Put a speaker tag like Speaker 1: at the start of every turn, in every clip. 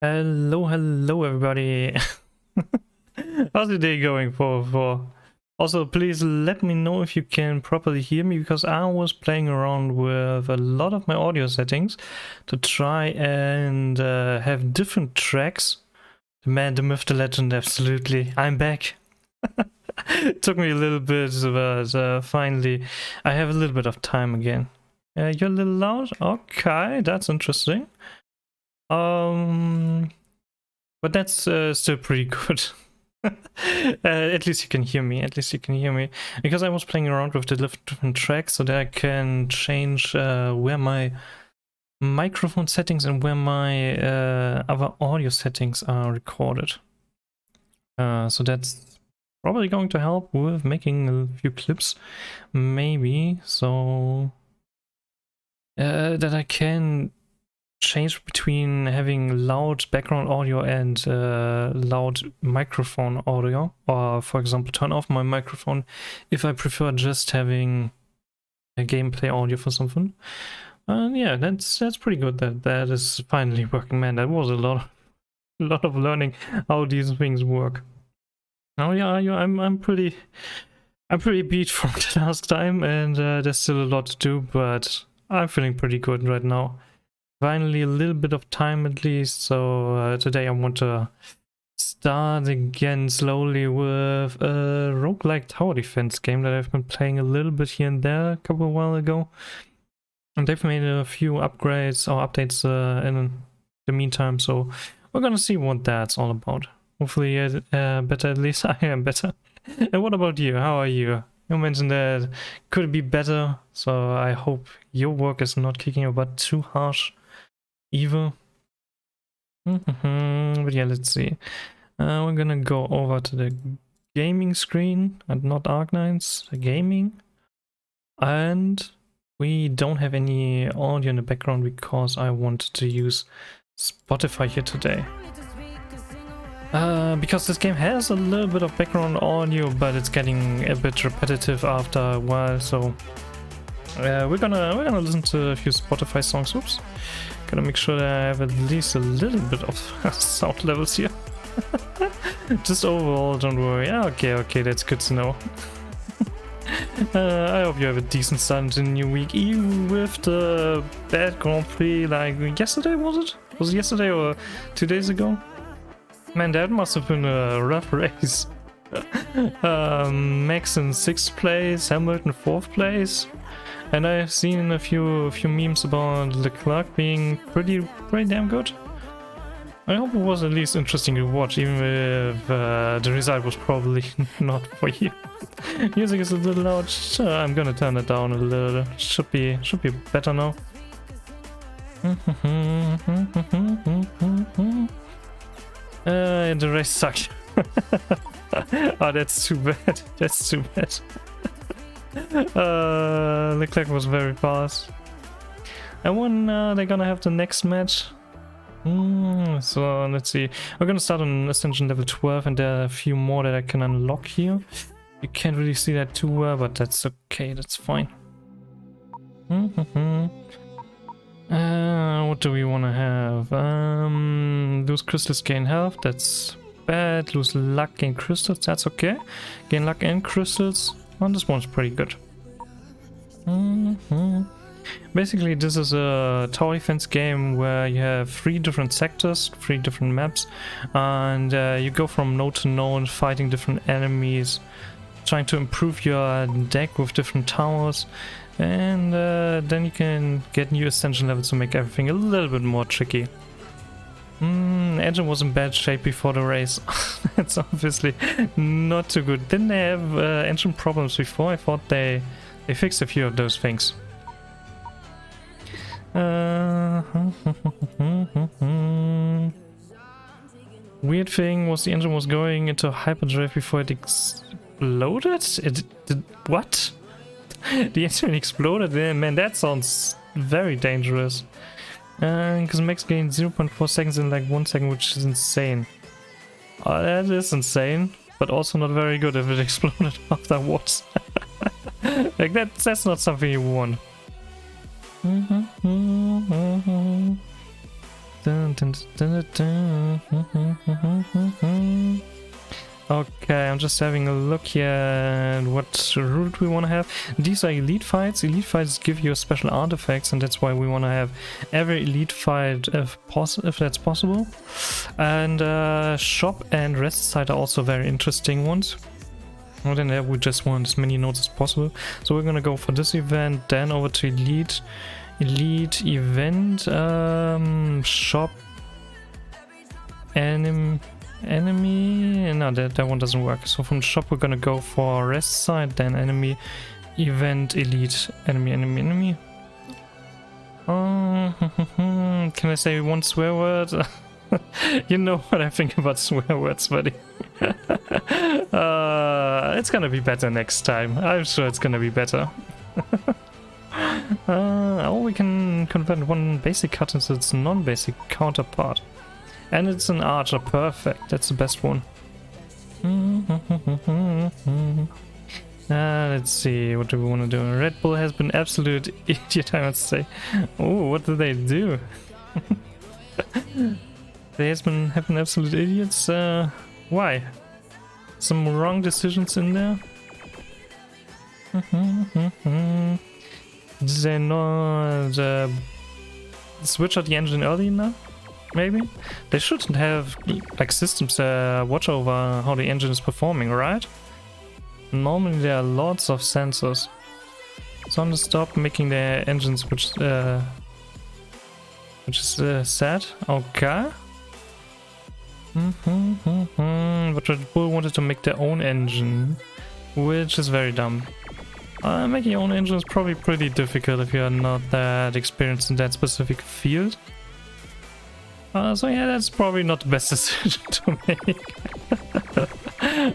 Speaker 1: Hello everybody. How's your day going for? Also, please let me know if you can properly hear me, because I was playing around with a lot of my audio settings to try and have different tracks. The man, the myth, the legend, absolutely. I'm back. It took me a little bit, but finally I have a little bit of time again. You're a little loud? Okay, that's interesting. But that's still pretty good. At least you can hear me. At least you can hear me. Because I was playing around with the different tracks so that I can change where my microphone settings and where my other audio settings are recorded. So that's probably going to help with making a few clips, maybe, so that I can change between having loud background audio and loud microphone audio, or for example turn off my microphone if I prefer just having a gameplay audio for something. Yeah, that's pretty good that is finally working. Man, that was a lot of learning how these things work. Oh yeah, I'm pretty beat from the last time, and there's still a lot to do, but I'm feeling pretty good right now. Finally a little bit of time at least, so today I want to start again slowly with a roguelike tower defense game that I've been playing a little bit here and there a couple of while ago. And they've made a few upgrades or updates in the meantime, so we're gonna see what that's all about. Hopefully better, at least I am better. And what about you? How are you? You mentioned that could be better, so I hope your work is not kicking your butt too harsh either. But yeah, let's see. We're gonna go over to the gaming screen and not Arc9's, the gaming. And we don't have any audio in the background because I wanted to use Spotify here today. Because this game has a little bit of background audio, but it's getting a bit repetitive after a while, so we're gonna listen to a few Spotify songs. Oops. Gotta make sure that I have at least a little bit of sound levels here. Just overall, don't worry. Okay, that's good to know. I hope you have a decent start into the new week, even with the bad Grand Prix like yesterday, was it? Was it yesterday or 2 days ago? Man, that must have been a rough race. Max in 6th place, Hamilton 4th place. And I've seen a few memes about Leclerc being pretty damn good. I hope it was at least interesting to watch, even if the result was probably not for you. Music is a little loud. Sure, I'm gonna turn it down a little. Should be better now. The race sucked. Oh, that's too bad. That's too bad. Leclerc was very fast. And when they're gonna have the next match? So let's see. We're gonna start on Ascension level 12, and there are a few more that I can unlock here. You can't really see that too well, but that's okay, that's fine. What do we want to have? Lose crystals, gain health, that's bad. Lose luck, gain crystals, that's okay. Gain luck and crystals. Oh, this one's pretty good. Basically, this is a tower defense game where you have 3 different sectors, 3 different maps, and you go from node to node, fighting different enemies, trying to improve your deck with different towers, and then you can get new ascension levels to make everything a little bit more tricky. Engine was in bad shape before the race. That's obviously not too good. Didn't they have engine problems before? I thought they fixed a few of those things. Weird thing was the engine was going into hyperdrive before it exploded? It did what? The engine exploded? Man, that sounds very dangerous. Because max gained 0.4 seconds in like 1 second, which is insane. That is insane, but also not very good if it exploded afterwards. Like that's not something you want. Dun, dun, dun, dun, dun. Okay, I'm just having a look here at what route we want to have. These are elite fights. Elite fights give you special artifacts, and that's why we want to have every elite fight if that's possible. And shop and rest site are also very interesting ones. More than that, we just want as many nodes as possible. So we're gonna go for this event, then over to elite event, shop, enemy. No, that one doesn't work. So from shop we're gonna go for rest side, then enemy, event, elite, enemy. Can I say one swear word? You know what I think about swear words, buddy. It's gonna be better next time. I'm sure it's gonna be better. Oh, we can convert one basic cut into its non-basic counterpart. And it's an archer, perfect. That's the best one. Let's see, what do we want to do? Red Bull has been absolute idiot, I must say. Oh, what do they do? They have been absolute idiots. Why? Some wrong decisions in there? Did they not switch out the engine early enough? Maybe? They shouldn't have like systems watch over how the engine is performing, right? Normally there are lots of sensors. So I'm stop making their engines which is sad. Okay. But Red Bull wanted to make their own engine, which is very dumb. Making your own engine is probably pretty difficult if you're not that experienced in that specific field. So yeah, that's probably not the best decision to make.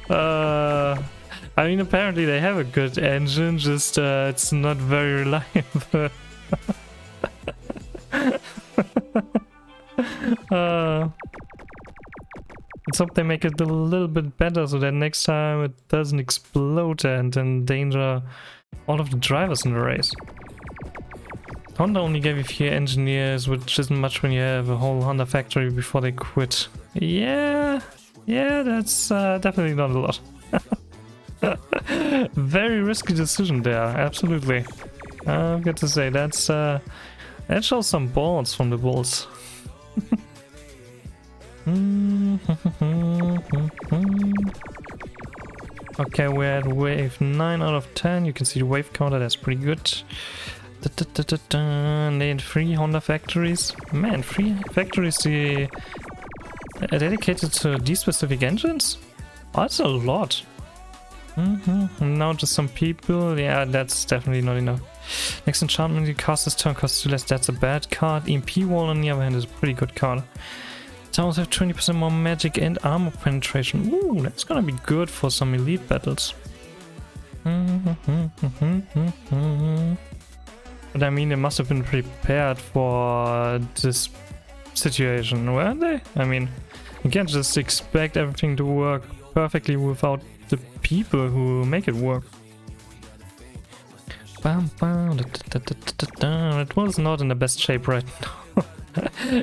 Speaker 1: I mean, apparently they have a good engine, just it's not very reliable. Let's hope they make it a little bit better so that next time it doesn't explode and endanger all of the drivers in the race. Honda only gave you 4 engineers, which isn't much when you have a whole Honda factory before they quit. Yeah, that's definitely not a lot. Very risky decision there, absolutely. I've got to say, that shows some balls from the Bulls. Okay, we're at wave 9 out of 10. You can see the wave counter, that's pretty good. They had 3 Honda factories. Man, 3 factories dedicated to these specific engines? Oh, that's a lot. Now just some people. Yeah, that's definitely not enough. Next enchantment, you cast this turn costs 2 less. That's a bad card. EMP wall on the other hand is a pretty good card. Towers have 20% more magic and armor penetration. Ooh, that's gonna be good for some elite battles. But I mean, they must have been prepared for this situation, weren't they? I mean, you can't just expect everything to work perfectly without the people who make it work. It was not in the best shape right now.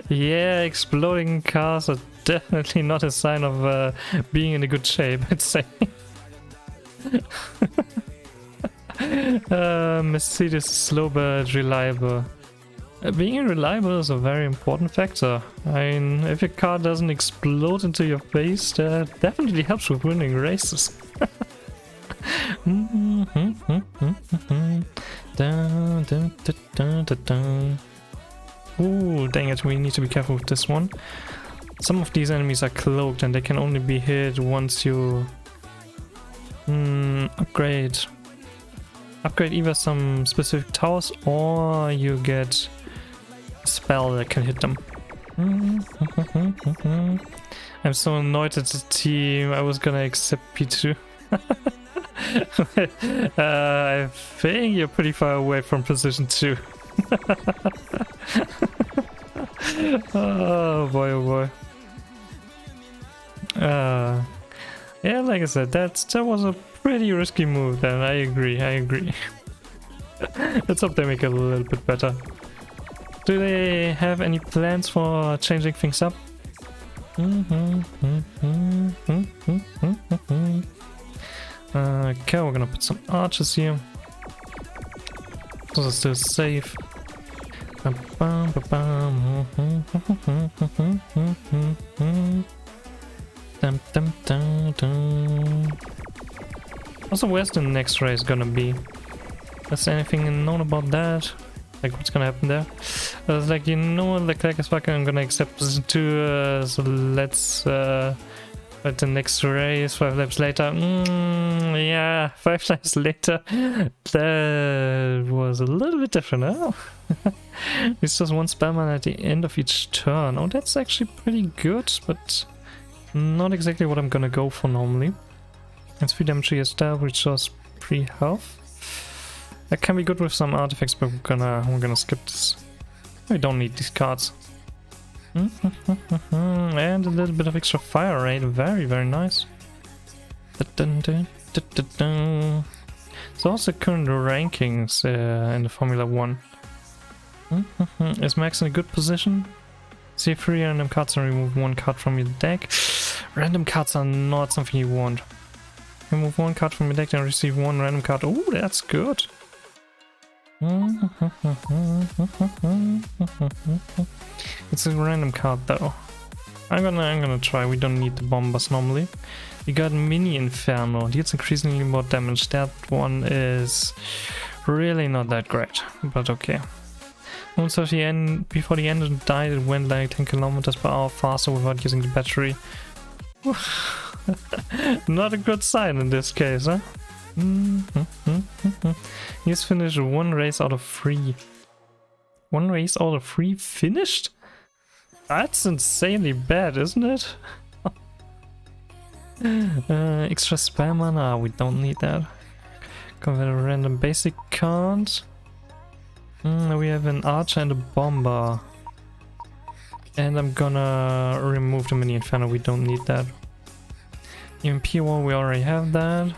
Speaker 1: Yeah, exploding cars are definitely not a sign of being in a good shape, I'd say. Mercedes is slow but reliable. Being reliable is a very important factor. I mean, if your car doesn't explode into your face, that definitely helps with winning races. Ooh, dang it, we need to be careful with this one. Some of these enemies are cloaked and they can only be hit once you upgrade either some specific towers or you get a spell that can hit them. I'm so annoyed at the team. I was gonna accept P2. I think you're pretty far away from position 2. Oh boy, oh boy. Yeah, like I said, that was a pretty risky move then. I agree. Let's hope they make it a little bit better. Do they have any plans for changing things up? Okay, we're gonna put some archers here. Those are still safe. Also, where's the next race gonna be? Is anything known about that? Like, what's gonna happen there? I was like, you know, like as fuck, I'm gonna accept position 2, so let's at the next race 5 laps later. Yeah, 5 laps later. That was a little bit different, huh? It's just one spammer at the end of each turn. Oh, that's actually pretty good, but not exactly what I'm gonna go for normally. It's 3 damage ESW, which was pre-health. That can be good with some artifacts, but we're gonna skip this. We don't need these cards. And a little bit of extra fire rate, very, very nice. So also current rankings in the Formula 1. Is Max in a good position? See 3 random cards and remove 1 card from your deck. Random cards are not something you want. Remove 1 card from your deck and receive 1 random card. Oh, that's good. It's a random card though. I'm gonna try. We don't need the bombers normally. We got Mini Inferno. Deals increasingly more damage. That one is really not that great, but okay. Also, before the engine died, it went like 10 kilometers per hour faster without using the battery. Not a good sign in this case, huh? He's finished 1 race out of 3. 1 race out of 3 finished? That's insanely bad, isn't it? Extra spam mana, we don't need that. Convert a random basic card. We have an archer and a bomber. And I'm gonna remove the Mini Inferno, we don't need that. EMP wall, we already have that.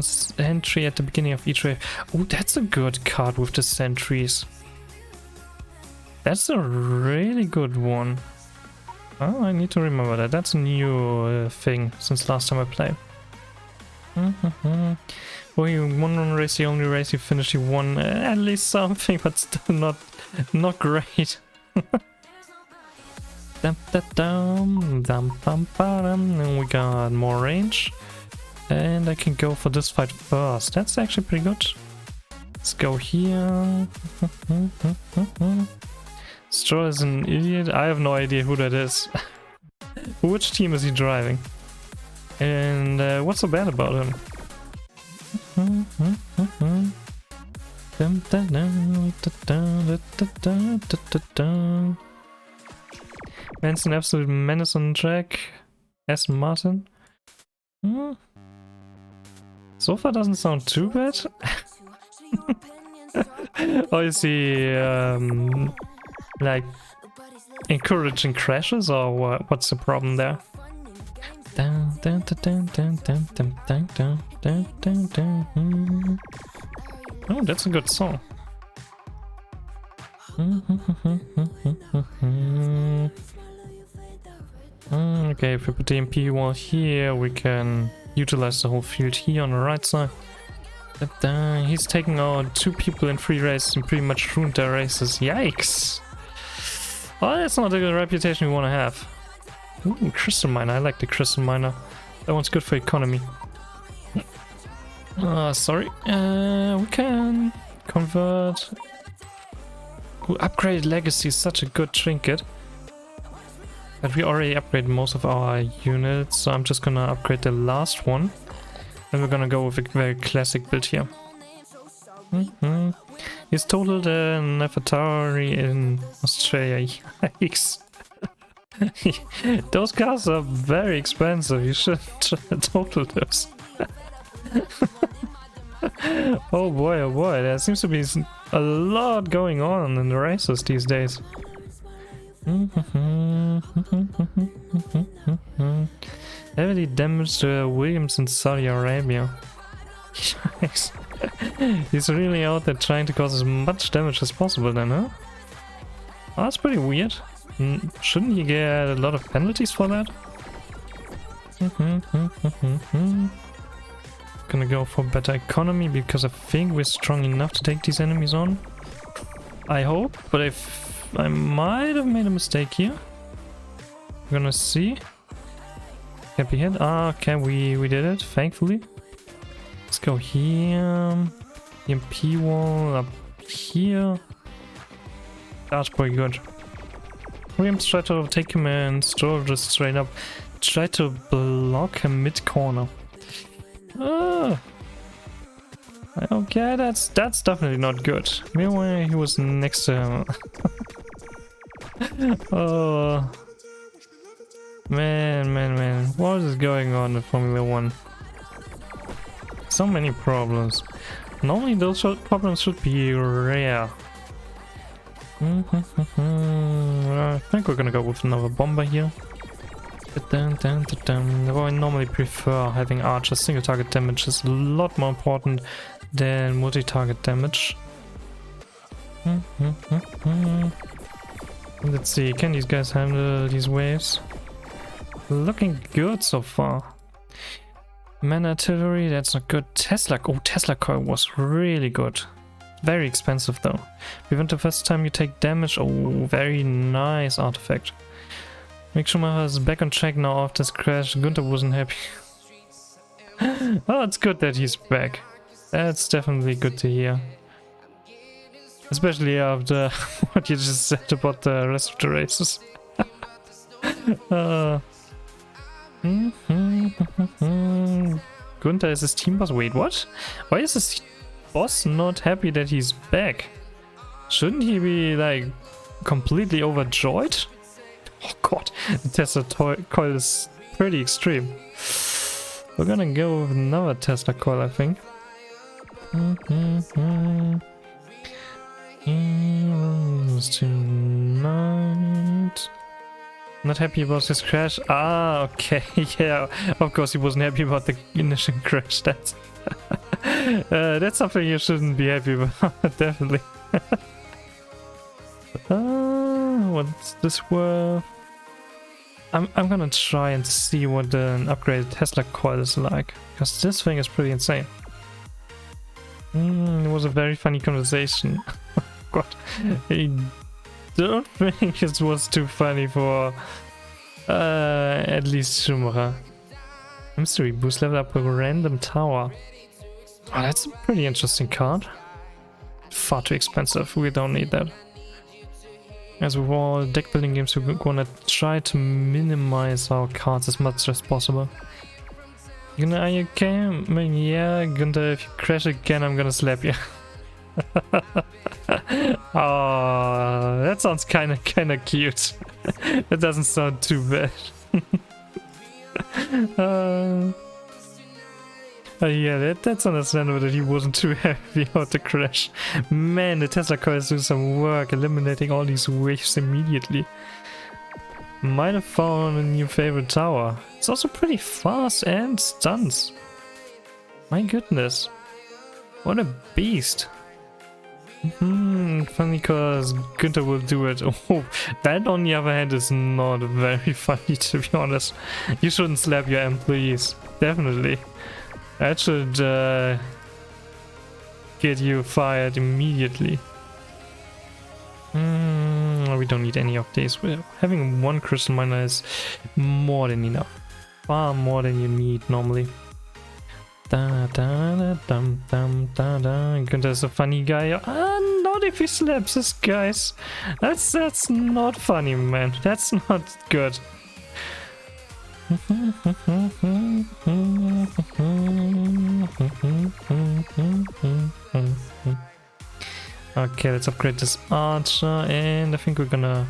Speaker 1: Sentry at the beginning of each wave. Oh, that's a good card with the sentries. That's a really good one. Oh, I need to remember that. That's a new thing since last time I played. Well, you won 1 race, the only race you finished, you won at least something, but still not great. And we got more range. And I can go for this fight first. That's actually pretty good. Let's go here. Straw is an idiot. I have no idea who that is. Which team is he driving? And what's so bad about him? Man's an absolute menace on track. Aston Martin. So far doesn't sound too bad. Or is he like encouraging crashes, or what's the problem there? Oh, that's a good song. Okay, if we put the MP wall here, we can utilize the whole field here on the right side. But he's taking out 2 people in 3 races and pretty much ruined their races. Yikes! Well, that's not a good reputation we want to have. Ooh, crystal miner. I like the crystal miner. That one's good for economy. Sorry. We can convert. Ooh, upgraded legacy is such a good trinket. But we already upgraded most of our units, so I'm just gonna upgrade the last one. And we're gonna go with a very classic build here. He's totaled a Nefertari in Australia. Yikes. Those cars are very expensive, you shouldn't total those. Oh boy, there seems to be a lot going on in the races these days. Heavily damaged Williams in Saudi Arabia. He's really out there trying to cause as much damage as possible then, huh? Oh, that's pretty weird. Shouldn't he get a lot of penalties for that? Gonna go for better economy because I think we're strong enough to take these enemies on. I hope, but I might have made a mistake here. We're gonna see. Can't be hit. Ah, okay, we did it, thankfully. Let's go here. EMP wall up here. That's pretty good. Williams tried to overtake him and Stroll just straight up tried to block him mid-corner. Okay, that's definitely not good. Meanwhile, he was next to him. Oh, man. What is going on in Formula 1? So many problems. Normally those problems should be rare. I think we're gonna go with another bomber here. I normally prefer having archers. Single target damage is a lot more important than multi-target damage. Let's see, can these guys handle these waves? Looking good so far. Man artillery, that's not good. Tesla, oh, Tesla coil was really good. Very expensive though. Prevent the first time you take damage. Oh, very nice artifact. Mick Schumacher is back on track now after his crash. Gunther wasn't happy. Oh, it's good that he's back. That's definitely good to hear. Especially after what you just said about the rest of the races. Gunther is his team boss. Wait, what? Why is his boss not happy that he's back? Shouldn't he be like completely overjoyed? Oh god, the Tesla coil is pretty extreme. We're gonna go with another Tesla coil, I think. Heroes tonight. Not happy about his crash. Ah, okay, yeah. Of course, he wasn't happy about the initial crash. That's that's something you shouldn't be happy about. Definitely. What's this worth? I'm gonna try and see what an upgraded Tesla coil is like, because this thing is pretty insane. It was a very funny conversation. God, I don't think it was too funny for at least Schumacher. Mystery boost level up with a random tower. Oh, that's a pretty interesting card. Far too expensive. We don't need that. As with all deck building games, we're gonna try to minimize our cards as much as possible. Gunther, are you okay? I mean, yeah, Gunther, if you crash again, I'm gonna slap you. Oh, that sounds kinda cute. That doesn't sound too bad. Yeah, that's understandable that he wasn't too happy about the crash. Man, the Tesla coil is doing some work, eliminating all these waves immediately. Might have found a new favorite tower. It's also pretty fast and stuns. My goodness. What a beast. Funny because Gunther will do it. Oh, that on the other hand is not very funny, to be honest. You shouldn't slap your employees. Definitely. That should get you fired immediately. We don't need any of these. Having one crystal miner is more than enough. Far more than you need normally. Gunther's a funny guy. Not if he slaps his guys. That's not funny, man. That's not good. Okay, let's upgrade this archer, and I think we're gonna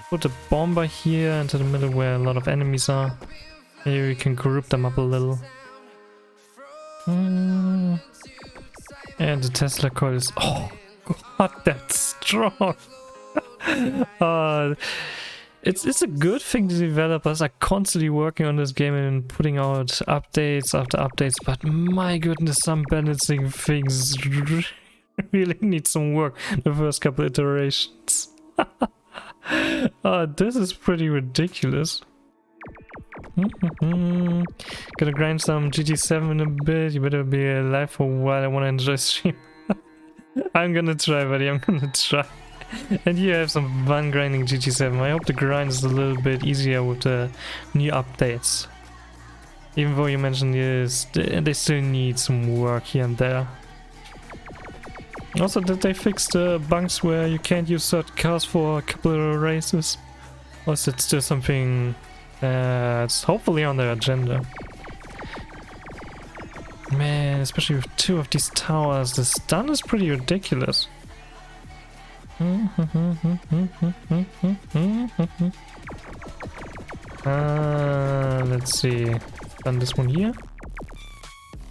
Speaker 1: put a bomber here into the middle where a lot of enemies are. Maybe we can group them up a little. And the Tesla coil is... Oh god, that's strong! It's a good thing the developers are constantly working on this game and putting out updates after updates, but my goodness, some balancing things really need some work the first couple iterations. This is pretty ridiculous. Gonna grind some GT7 in a bit. You better be alive for a while. I wanna enjoy stream. I'm gonna try, buddy. I'm gonna try. And you have some fun grinding GT7. I hope the grind is a little bit easier with the new updates. Even though you mentioned yes, they still need some work here and there. Also, did they fix the bugs where you can't use certain cars for a couple of races? Or is it still something that's hopefully on their agenda? Man, especially with 2 of these towers, the stun is pretty ridiculous. Let's see. Done this one here.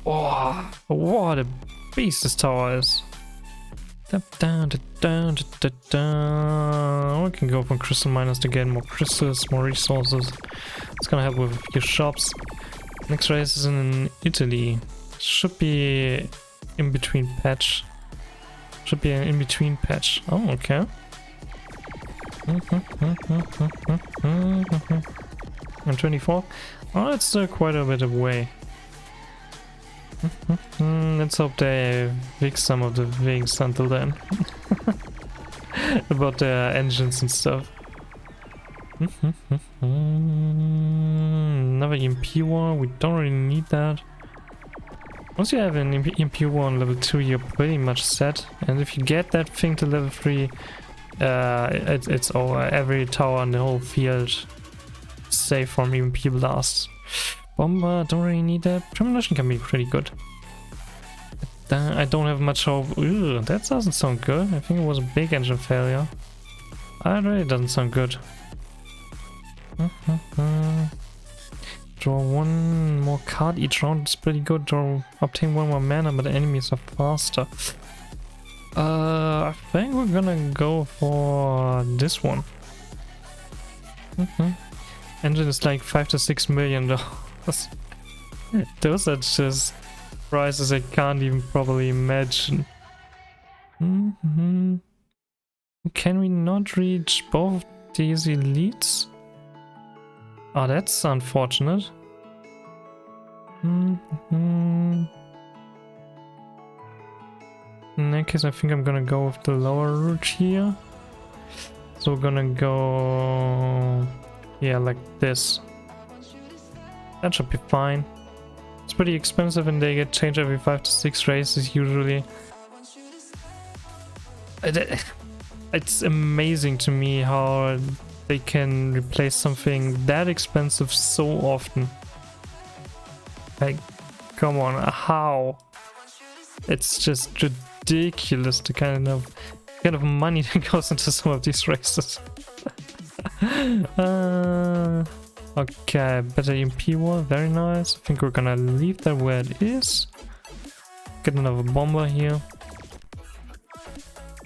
Speaker 1: Oh, what a beast this tower is. We can go for crystal miners to get more crystals, more resources. It's gonna help with a few shops. Next race is in Italy. Should be in between patch. Should be an in between patch. Oh, okay. And 24. Oh, it's still quite a bit away. Let's hope they fix some of the things until then. About the engines and stuff. Another EMP war, we don't really need that. Once you have an EMP war on level 2, you're pretty much set. And if you get that thing to level 3, it's over. Every tower on the whole field is safe from EMP blasts. Bomber, don't really need that. Premonition can be pretty good. I don't have much hope. Ooh, that doesn't sound good. I think it was a big engine failure. It really doesn't sound good. Draw one more card each round is pretty good. Obtain one more mana, but the enemies are faster. I think we're gonna go for this one. Engine is like $5 to $6 million. Those are just prices I can't even probably imagine. Can we not reach both these elites? Oh, that's unfortunate. In that case, I think I'm gonna go with the lower route here. So we're gonna go... yeah, like this. That should be fine. It's pretty expensive and they get changed every 5 to 6 races usually. It's amazing to me how they can replace something that expensive so often. Like, come on, how? It's just ridiculous the kind of money that goes into some of these races. Okay, better EMP wall, very nice. I think we're gonna leave that where it is. Get another bomber here.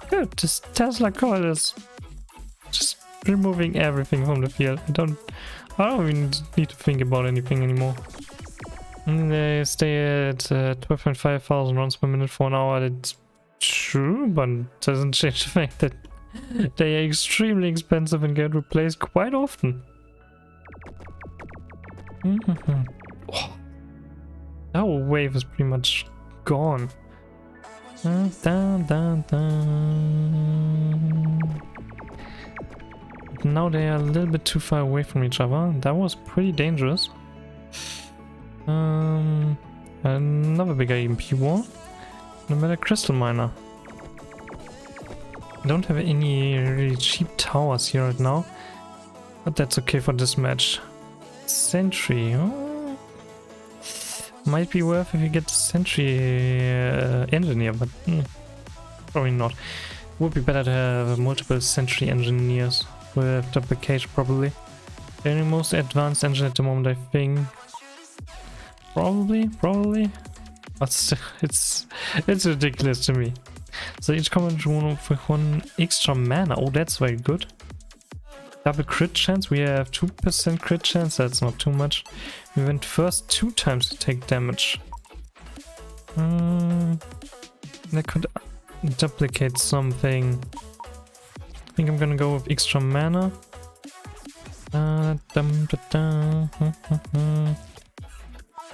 Speaker 1: Good, this Tesla coil is just removing everything from the field. I don't even need to think about anything anymore. And they stay at 12.5 thousand runs per minute for an hour. That's true, but it doesn't change the fact that they are extremely expensive and get replaced quite often. Oh, that whole wave is pretty much gone. Now they are a little bit too far away from each other. That was pretty dangerous. Another bigger EMP wall. No matter crystal miner. I don't have any really cheap towers here right now, but that's okay for this match. Sentry, oh, might be worth if you get the sentry engineer, but probably not. Would be better to have multiple sentry engineers with duplication probably. They're the most advanced engine at the moment, I think. Probably. But still, it's ridiculous to me. So each combat room with 1 extra mana. Oh, that's very good. Double crit chance. We have 2% crit chance. That's not too much. We went first 2 times to take damage. That could duplicate something. think I'm gonna go with extra mana.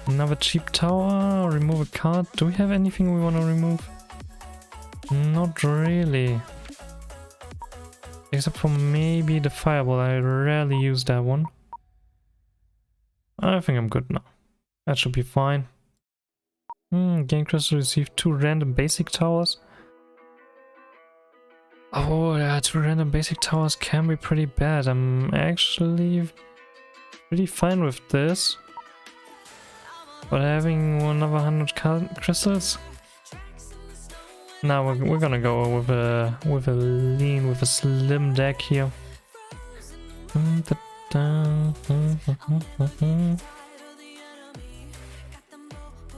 Speaker 1: Another cheap tower, remove a card. Do we have anything we want to remove? Not really. Except for maybe the fireball, I rarely use that one. I think I'm good now. That should be fine. Gain crystal, receive 2 random basic towers. Oh yeah, 2 random basic towers can be pretty bad. I'm actually pretty fine with this. But having another 100 crystals? Now we're gonna go with a slim deck here.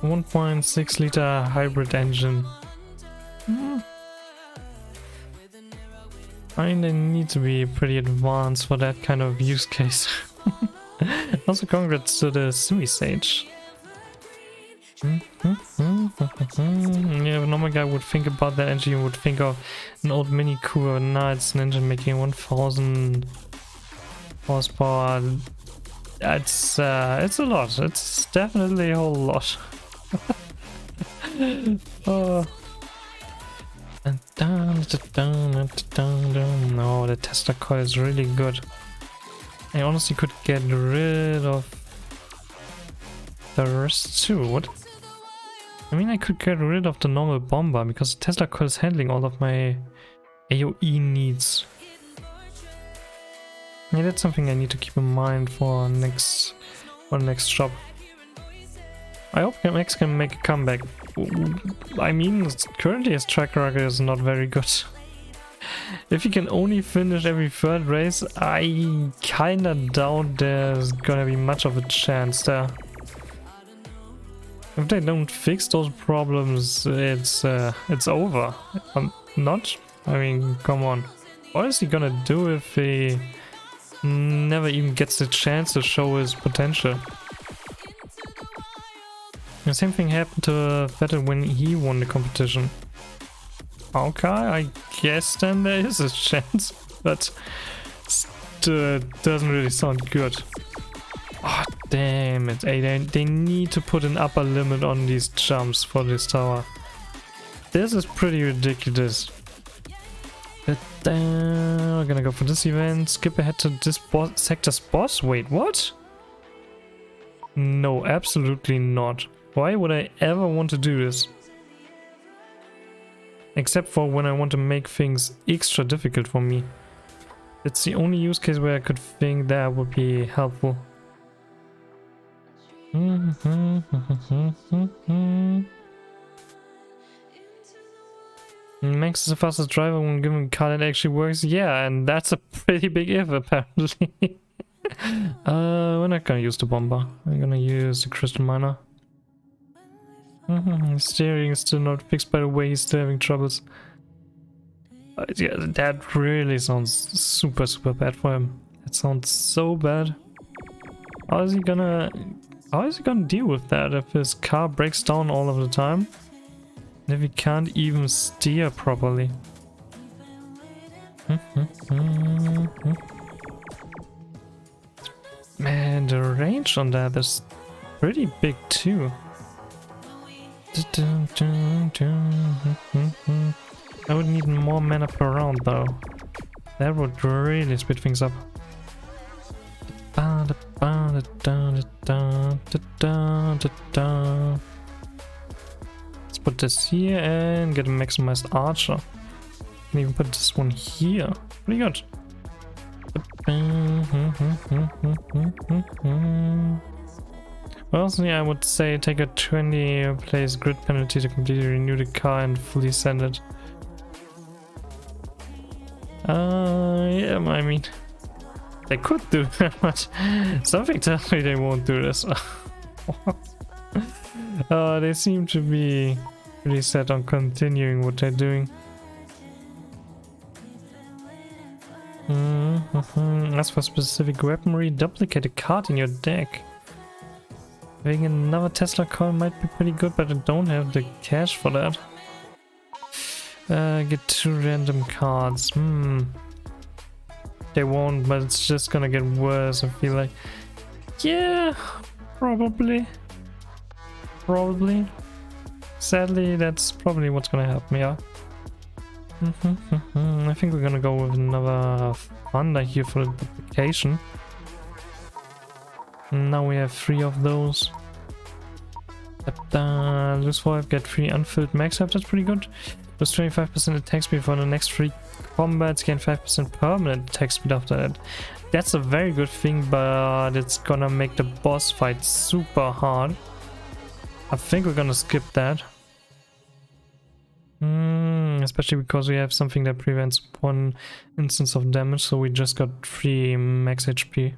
Speaker 1: 1.6 liter hybrid engine. I mean, they need to be pretty advanced for that kind of use case. Also, congrats to the Sui Sage. Yeah, a normal guy would think about that engine, you would think of an old Mini Cooper. Now it's an engine making 1000 horsepower. It's a lot. It's definitely a whole lot. Oh. No, the Tesla coil is really good. I honestly could get rid of the rest too. What? I mean, I could get rid of the normal bomber because Tesla coil is handling all of my AoE needs. Yeah, that's something I need to keep in mind for next shop. I hope Max can make a comeback. I mean, currently his track record is not very good. If he can only finish every 3rd race, I kinda doubt there's gonna be much of a chance there. If they don't fix those problems, it's over. Not? I mean, come on. What is he gonna do if he never even gets the chance to show his potential? The same thing happened to Vettel when he won the competition. Okay, I guess then there is a chance, but still doesn't really sound good. Oh, damn it. They need to put an upper limit on these jumps for this tower. This is pretty ridiculous. But we're gonna go for this event. Skip ahead to this sector's boss. Wait, what? No, absolutely not. Why would I ever want to do this? Except for when I want to make things extra difficult for me. It's the only use case where I could think that would be helpful. Max is the fastest driver when given a car that actually works. Yeah, and that's a pretty big if apparently. We're not gonna use the bomber. We're gonna use the crystal miner. Steering is still not fixed, by the way. He's still having troubles. Yeah, that really sounds super bad for him. That sounds so bad. How is he gonna deal with that if his car breaks down all of the time? And if he can't even steer properly? Man, the range on that is pretty big too. I would need more mana per round though. That would really speed things up. Let's put this here and get a maximized archer. Can even put this one here. Pretty good. Personally, I would say take a 20 place grid penalty to completely renew the car and fully send it. Yeah, I mean, they could do that, but something tells me they won't do this. They seem to be pretty set on continuing what they're doing. As for specific weaponry, duplicate a card in your deck. Having another Tesla coil might be pretty good, but I don't have the cash for that. Get 2 random cards. They won't, but it's just gonna get worse, I feel like. Yeah, probably. Probably. Sadly, that's probably what's gonna happen, yeah. I think we're gonna go with another thunder here for the duplication. Now we have 3 of those. Lose 5, get 3 unfilled max up, that's pretty good. Lose 25% attack speed for the next 3 combats, gain 5% permanent attack speed after that. That's a very good thing, but it's gonna make the boss fight super hard. I think we're gonna skip that. Especially because we have something that prevents 1 instance of damage, so we just got 3 max HP.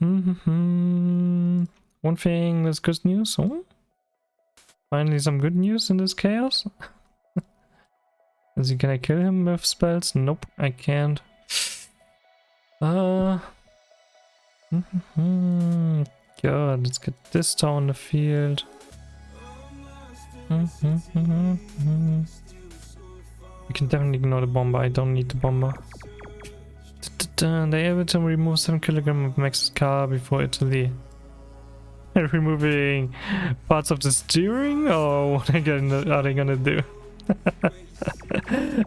Speaker 1: One thing that's good news. Oh, finally some good news in this chaos. Can I kill him with spells? Nope, I can't. God, let's get this tower on the field. We can definitely ignore the bomber. I don't need the bomber. They able to remove 7 kilograms of Max's car before Italy. Removing parts of the steering, or what are they gonna do?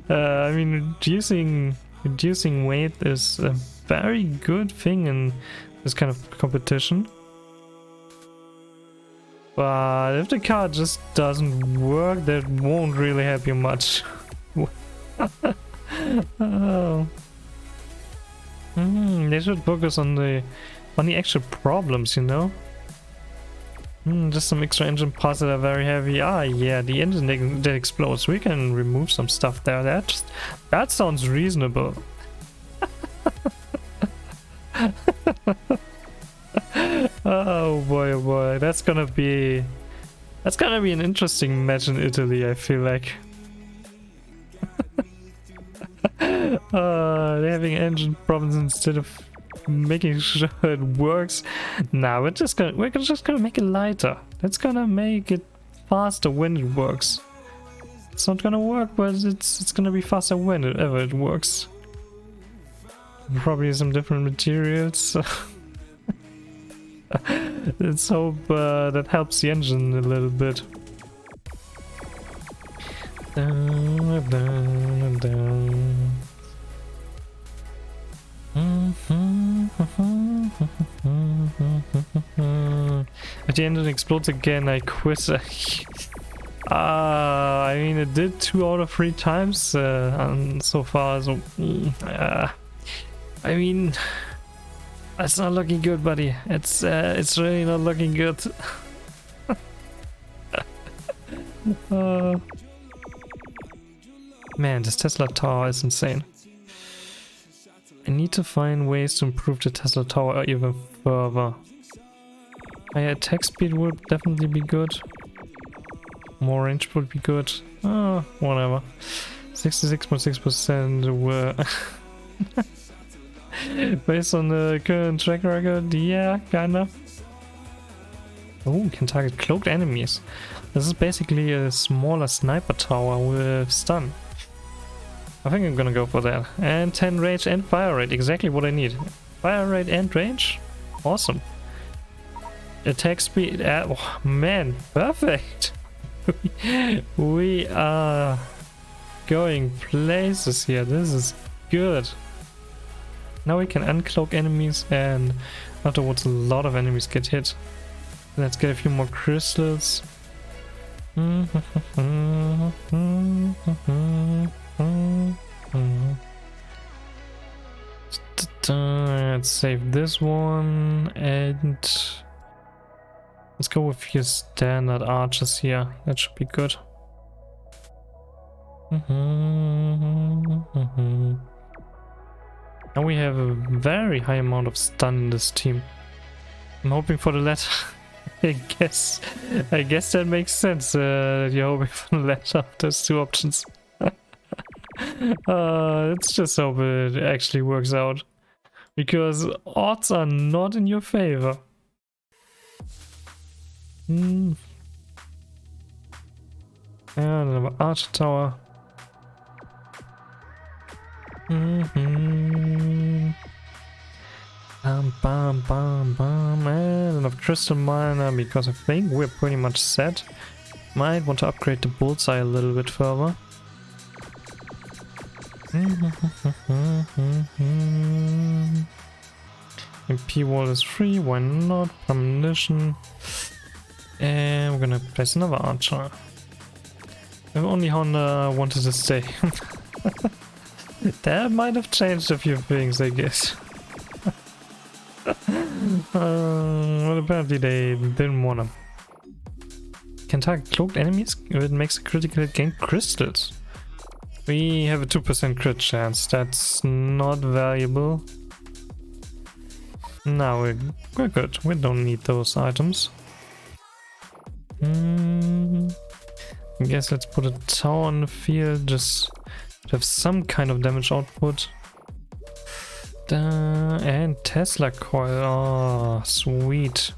Speaker 1: I mean, reducing weight is a very good thing in this kind of competition. But if the car just doesn't work, that won't really help you much. Oh. They should focus on the actual problems, you know? Just some extra engine parts that are very heavy. Ah, yeah, the engine that explodes. We can remove some stuff there. That sounds reasonable. Oh boy, that's gonna be an interesting match in Italy, I feel like. They're having engine problems instead of making sure it works. Nah, we're just gonna make it lighter. That's gonna make it faster when it works. It's not gonna work, but it's gonna be faster whenever it works. Probably some different materials. Let's hope that helps the engine a little bit. If the engine explodes again, I quit. I mean, it did 2 out of 3 times so far, so I mean, it's not looking good, buddy. It's really not looking good. Man, this Tesla tower is insane. I need to find ways to improve the Tesla tower even further. Higher attack speed would definitely be good. More range would be good. Oh, whatever. 66.6% were... Based on the current track record, yeah, kinda. Oh, we can target cloaked enemies. This is basically a smaller sniper tower with stun. I think I'm gonna go for that. And 10 range and fire rate, exactly what I need. Fire rate and range? Awesome. Attack speed, oh man, perfect! We are going places here, this is good. Now we can uncloak enemies, and afterwards a lot of enemies get hit. Let's get a few more crystals. Let's save this one, and let's go with your standard archers here. That should be good. Now we have a very high amount of stun in this team. I'm hoping for the latter. I guess that makes sense. That you're hoping for the latter of those 2 options. Let's just hope it actually works out, because odds are not in your favor. And another archer tower. Bam, bam, bam, and of crystal miner, because I think we're pretty much set. Might want to upgrade the bullseye a little bit further. MP wall is free, why not? Ammunition. And we're gonna place another archer. If only Honda wanted to stay. That might have changed a few things, I guess. Well, apparently they didn't wanna. Can target cloaked enemies if it makes a critical hit, gain crystals. We have a 2% crit chance. That's not valuable. No, we're good. We don't need those items. I guess let's put a tower on the field just to have some kind of damage output. And Tesla coil. Oh, sweet.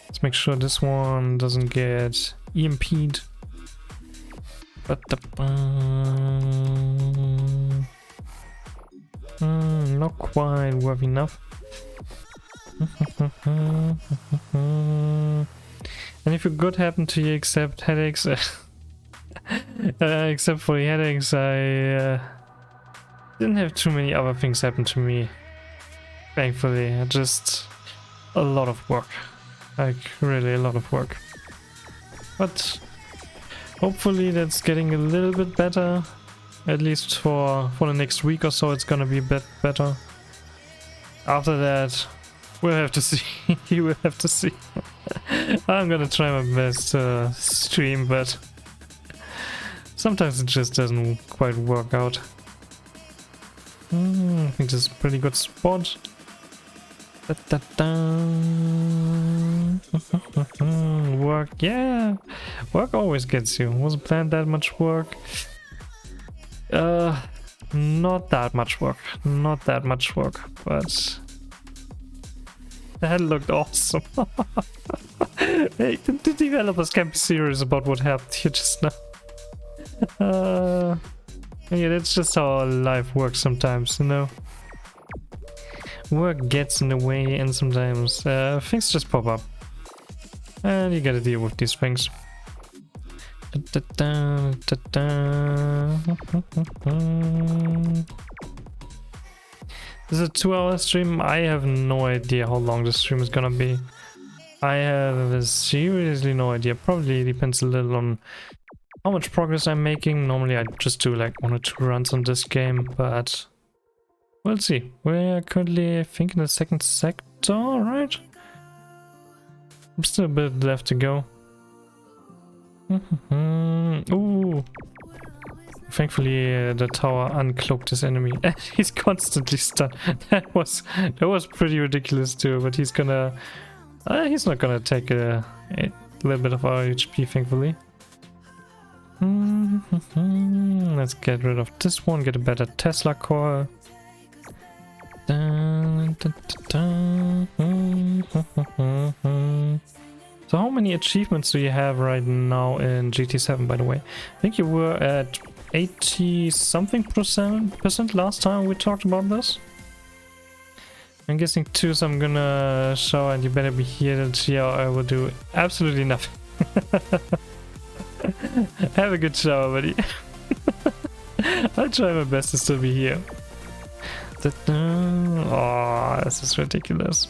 Speaker 1: Let's make sure this one doesn't get EMP'd. But not quite worth enough. And if a good happened to you except headaches, except for the headaches, I didn't have too many other things happen to me. Thankfully, just a lot of work. Like really a lot of work. But hopefully that's getting a little bit better. At least for the next week or so it's gonna be a bit better. After that, we'll have to see. You will have to see. I'm gonna try my best to stream, but sometimes it just doesn't quite work out. I think this is a pretty good spot. Work, yeah. Work always gets you. Wasn't planned that much work. Not that much work. Not that much work, but that looked awesome. Hey, the developers can't be serious about what happened here just now. Yeah, that's just how life works sometimes, you know. Work gets in the way and sometimes things just pop up. And you gotta deal with these things. This is a 2-hour stream. I have no idea how long the stream is gonna be. I have seriously no idea. Probably depends a little on how much progress I'm making. Normally I just do like 1 or 2 runs on this game, but we'll see. We're currently, I think, in the 2nd sector, right? Still a bit left to go. Ooh. Thankfully the tower uncloaked his enemy. He's constantly stunned. That was pretty ridiculous too, but he's gonna he's not gonna take a little bit of our HP, thankfully. Let's get rid of this one, get a better Tesla coil. So how many achievements do you have right now in GT7, by the way? I think you were at 80 something percent last time we talked about this. I'm guessing 2, so I'm gonna show and you better be here to see how I will do absolutely nothing. Have a good shower, buddy. I'll try my best to still be here. Oh, this is ridiculous.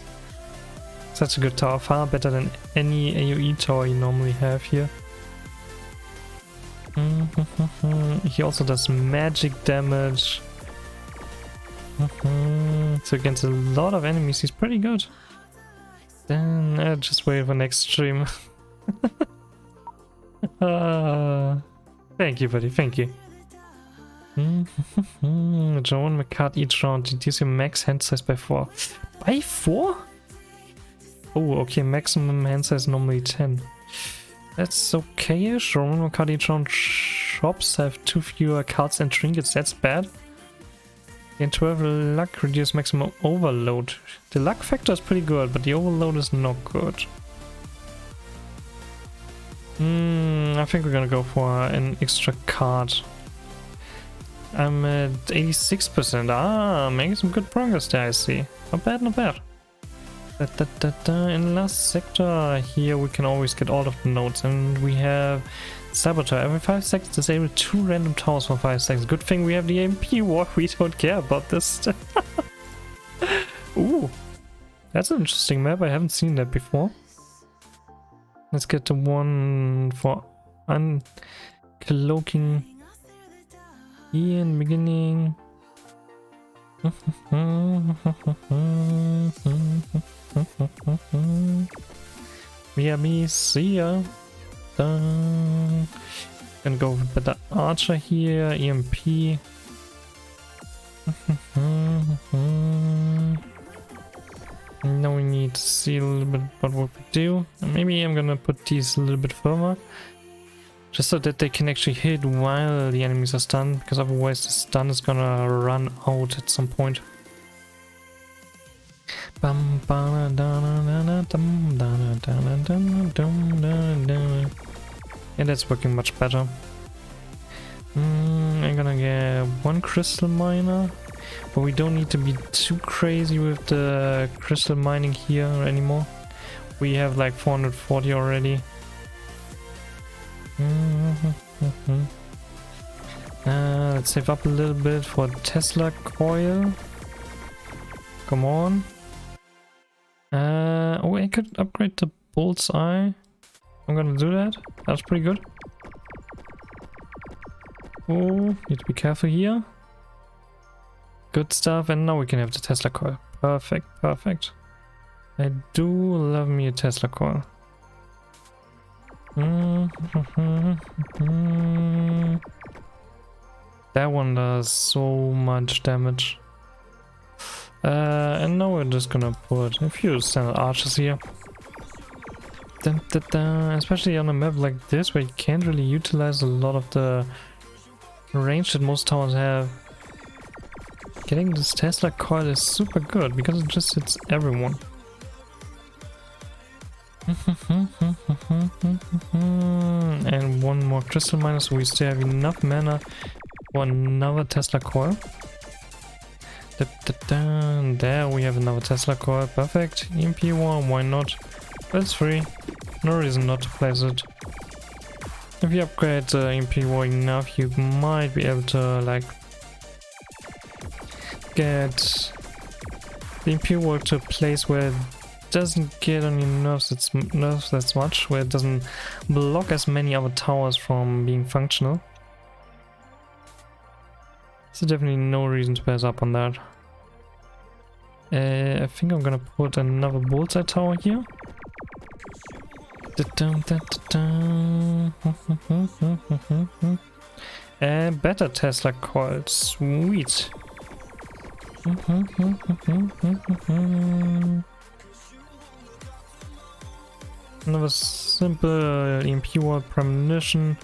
Speaker 1: Such a good tower, far better than any AoE tower you normally have here. He also does magic damage. So against a lot of enemies he's pretty good. Then I'll just wait for next stream. Thank you, buddy, thank you. Joan McCart each round reduce your max hand size by 4. By 4? Oh, okay, maximum hand size normally 10. That's okay-ish. Roman McCart each round shops have 2 fewer cards and trinkets. That's bad. And 12 luck, reduce maximum overload. The luck factor is pretty good, but the overload is not good. I think we're gonna go for an extra card. I'm at 86%. Ah, making some good progress there, I see. Not bad, not bad. In the last sector here we can always get all of the nodes, and we have Saboteur. Every 5 seconds disable 2 random towers for 5 seconds. Good thing we have the MP war, we don't care about this. Ooh, that's an interesting map, I haven't seen that before. Let's get the one for uncloaking here in the beginning. See ya. Gonna go with better archer here, EMP. Now we need to see a little bit about what we do. Maybe I'm gonna put these a little bit further, just so that they can actually hit while the enemies are stunned, because otherwise the stun is gonna run out at some point. Yeah, that's working much better. I'm gonna get 1 crystal miner, but we don't need to be too crazy with the crystal mining here anymore. We have like 440 already. Let's save up a little bit for Tesla coil. Come on. Oh, I could upgrade the bullseye. I'm gonna do that. That's pretty good. Oh, need to be careful here. Good stuff, and now we can have the Tesla coil. Perfect, perfect. I do love me a Tesla coil. That one does so much damage. And now we're just gonna put a few standard archers here. Especially on a map like this where you can't really utilize a lot of the range that most towers have. Getting this Tesla coil is super good because it just hits everyone. And 1 more crystal miner, so we still have enough mana for another Tesla coil. There we have another Tesla coil, perfect. EMP1, why not? That's free, no reason not to place it. If you upgrade the EMP1 enough, you might be able to like get the EMP1 to a place where it doesn't get on your nerves as much, where it doesn't block as many other towers from being functional. So definitely no reason to pass up on that. I think I'm gonna put another bullseye tower here. And better Tesla coil, sweet. Another simple EMP wall premonition.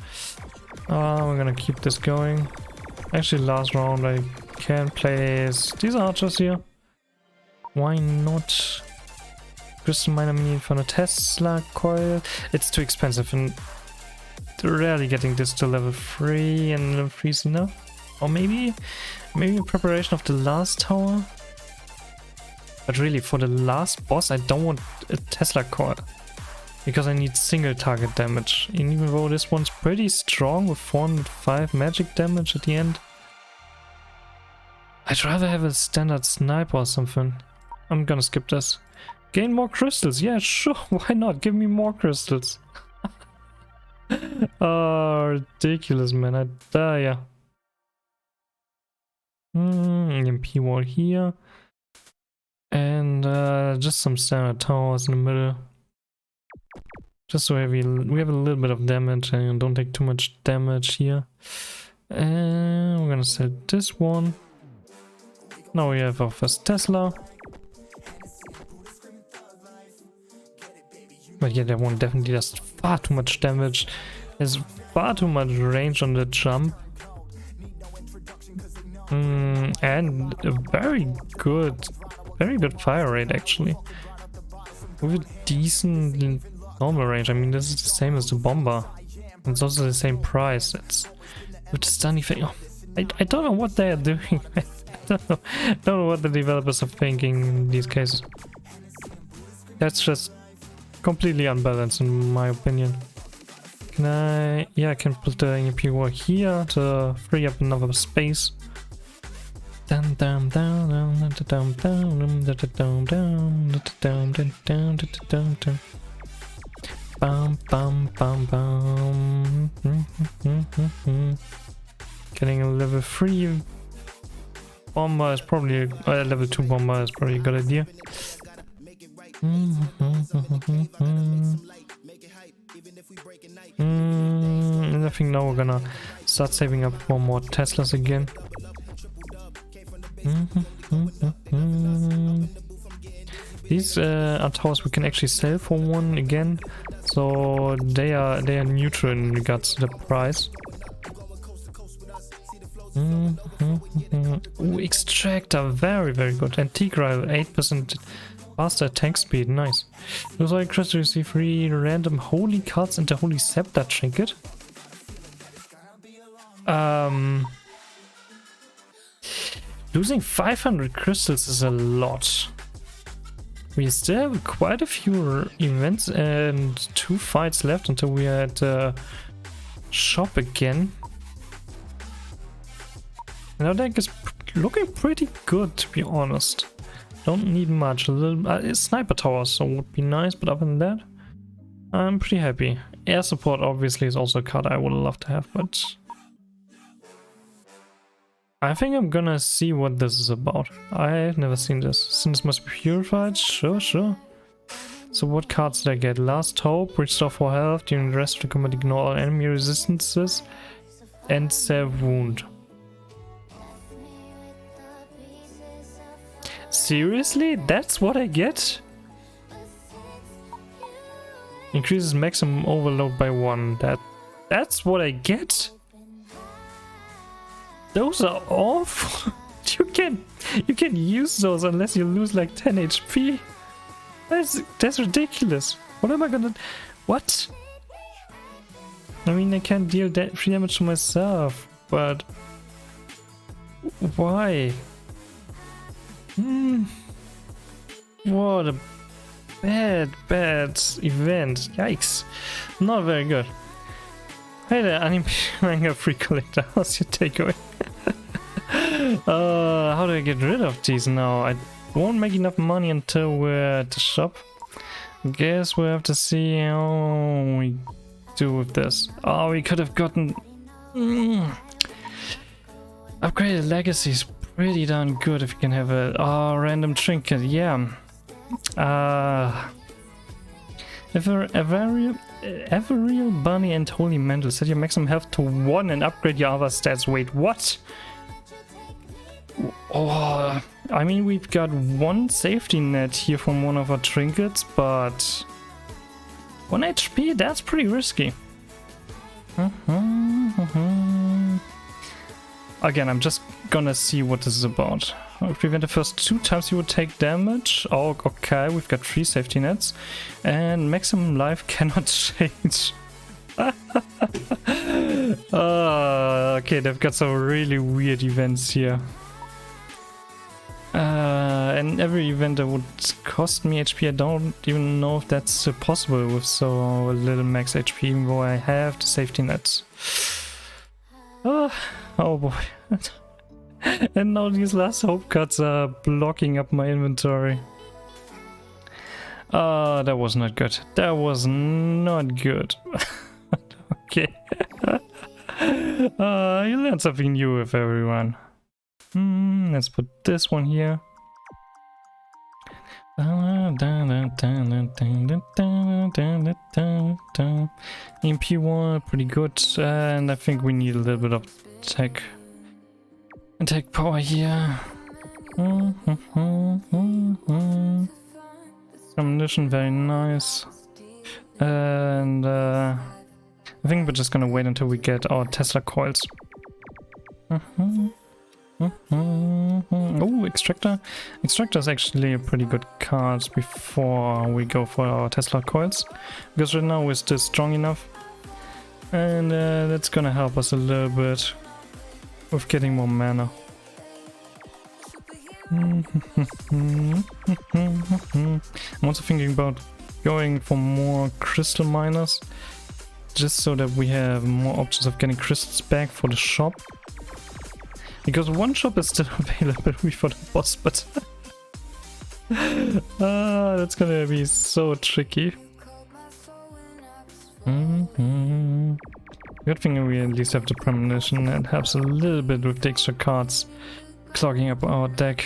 Speaker 1: We're gonna keep this going. Actually, last round I can place these archers here. Why not? Crystal miner mini for a Tesla coil. It's too expensive and rarely getting this to level 3, and level 3 is enough. Or maybe in preparation of the last tower. But really, for the last boss I don't want a Tesla coil, because I need single target damage. And even though this one's pretty strong with 405 magic damage at the end, I'd rather have a standard sniper or something. I'm gonna skip this. Gain more crystals, yeah sure, why not? Give me more crystals. Oh, ridiculous man, I die. EMP wall here. And just some standard towers in the middle. Just so we have a little bit of damage and don't take too much damage here. And we're gonna sell this one. Now we have our first Tesla. But yeah, that one definitely does far too much damage. There's far too much range on the jump. And a very good fire rate actually. With a decent normal range. I mean, this is the same as the bomber. It's also the same price. It's with the stun effect. Oh, I don't know what they are doing. I don't know what the developers are thinking in these cases. That's just completely unbalanced in my opinion. Can I... yeah, I can put the EMP wall here to free up another space. Dum dum dum dum dum dum dum dum dum dum. Bum bum bum bum. Getting a level 3 bomber is probably a level 2 bomber is probably a good idea. And I think now we're gonna start saving up for more Teslas again. These are towers we can actually sell for one again, so they are neutral in regards to the price. Ooh, extractor, very good. Antique rival, 8% faster attack speed, nice. Lose all crystals to receive 3 random holy cards and the holy scepter trinket. Losing 500 crystals is a lot. We still have quite a few events and 2 fights left until we are at the shop again. And our deck is looking pretty good, to be honest. Don't need much. A little sniper tower, so would be nice, but other than that, I'm pretty happy. Air support obviously is also a card I would love to have, but I think I'm gonna see what this is about. I've never seen this. Since must be purified, sure. So what cards did I get? Last Hope, restore 4 health during the rest of the combat, ignore all enemy resistances, and save wound. Seriously? That's what I get? Increases maximum overload by 1. That's what I get? Those are awful. You can't use those unless you lose like 10 HP. That's ridiculous. What am I gonna... what? I mean, I can't deal free damage to myself, but... why? What a bad event. Yikes. Not very good. Hey there, anime manga free collector. How's your takeaway? How do I get rid of these now? I won't make enough money until we're at the shop. Guess we'll have to see how we do with this. Oh, we could have gotten... upgraded legacies. Pretty darn good if you can have a random trinket, yeah. Ethereal Bunny and Holy Mantle. Set your maximum health to 1 and upgrade your other stats. Wait, what? Oh, I mean, we've got 1 safety net here from one of our trinkets, but 1 HP, that's pretty risky. Again, I'm just gonna see what this is about. Prevent the first 2 times you would take damage. Oh, okay, we've got 3 safety nets. And maximum life cannot change. Okay, they've got some really weird events here. And every event that would cost me HP, I don't even know if that's possible with so little max HP, even though I have the safety nets. Oh boy. And now these last hope cards are blocking up my inventory. That was not good. That was not good. Okay. You learn something new with everyone. Let's put this one here. MP1, pretty good. And I think we need a little bit of tech. Attack power here. Ammunition, very nice. And I think we're just gonna wait until we get our Tesla coils. Oh, Extractor. Extractor is actually a pretty good card before we go for our Tesla coils. Because right now we're still strong enough. And that's gonna help us a little bit. with getting more mana. I'm also thinking about going for more crystal miners, just so that we have more options of getting crystals back for the shop. Because one shop is still available for the boss, but that's gonna be so tricky. Good thing we at least have the premonition. It helps a little bit with the extra cards clogging up our deck.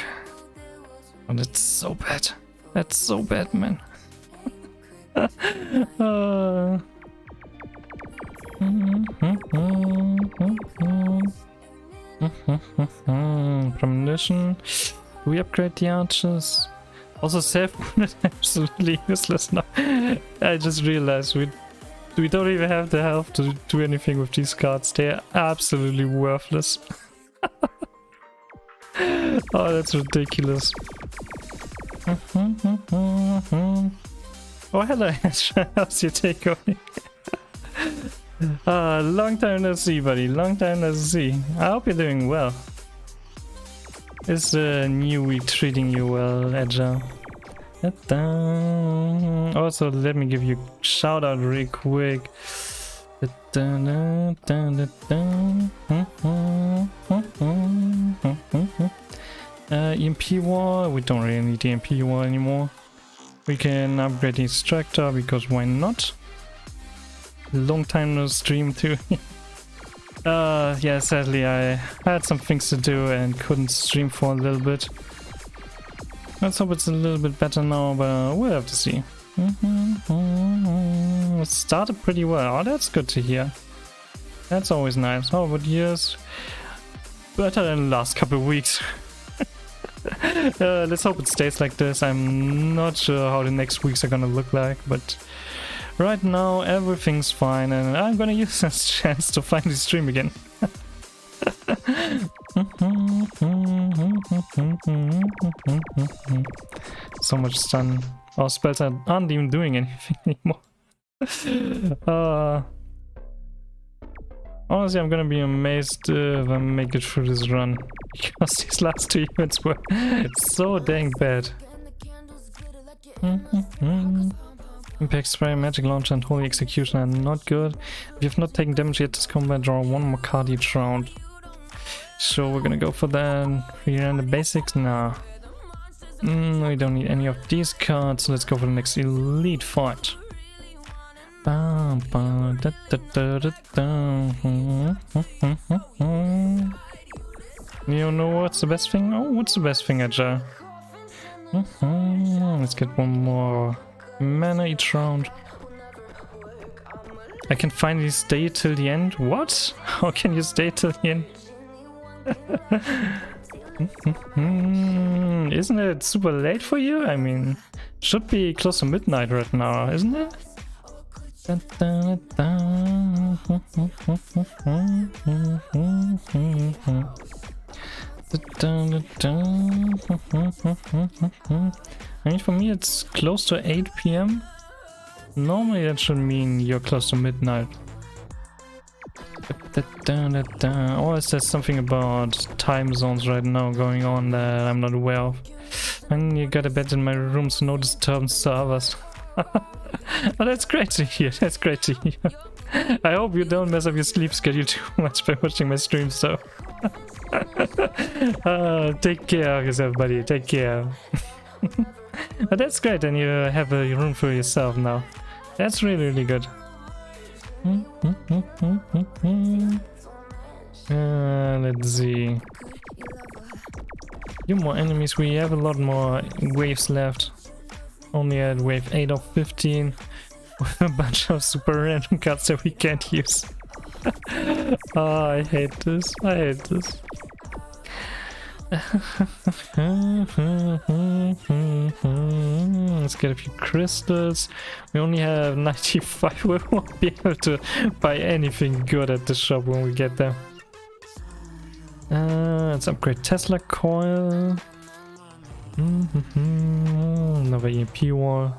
Speaker 1: And it's so bad. That's so bad, man. Premonition. Do we upgrade the archers? Also self-wounded absolutely useless now. I just realized we don't even have the health to do anything with these cards. They are absolutely worthless. Oh, that's ridiculous. Oh, hello, Astra. How's your day going? Long time no see, buddy. Long time no see. I hope you're doing well. Is the new week treating you well, Agile? Also, let me give you a shout out real quick. EMP wall. We don't really need the EMP wall anymore. We can upgrade the extractor because why not? Long time no stream too. Yeah, sadly I had some things to do and couldn't stream for a little bit. Let's hope it's a little bit better now, but we'll have to see. It started pretty well. Oh, that's good to hear. That's always nice. How about yours? Better than the last couple of weeks. Let's hope it stays like this. I'm not sure how the next weeks are gonna look like, but right now everything's fine and I'm gonna use this chance to finally stream again. So much stun. Our spells aren't even doing anything anymore. Honestly, I'm gonna be amazed if I make it through this run, because these last two events were so dang bad. Impact Spray, Magic Launcher and Holy Execution are not good. If you have not taken damage yet this combat, draw one more card each round. So we're gonna go for that. We ran the basics? Nah. We don't need any of these cards, so let's go for the next elite fight. You know what's the best thing? Oh, what's the best thing, Agile? Let's get one more mana each round. I can finally stay till the end? What? How can you stay till the end? Isn't it super late for you? I mean, should be close to midnight right now, isn't it? I mean, for me it's close to 8 PM. Normally that should mean you're close to midnight. Or is there something about time zones right now going on that I'm not aware of? And you got a bed in my room, so no disturbance servers. Oh, that's great to hear. That's great to hear. I hope you don't mess up your sleep schedule too much by watching my streams, so. Take care of yourself, buddy. Take care. But that's great, and you have a room for yourself now. That's really, really good. Let's see. Few more enemies. We have a lot more waves left. Only at wave 8 of 15 with a bunch of super random cards that we can't use. Oh, I hate this. I hate this. Let's get a few crystals. We only have 95. We won't be able to buy anything good at the shop when we get there. Let's upgrade Tesla coil. Another EMP wall.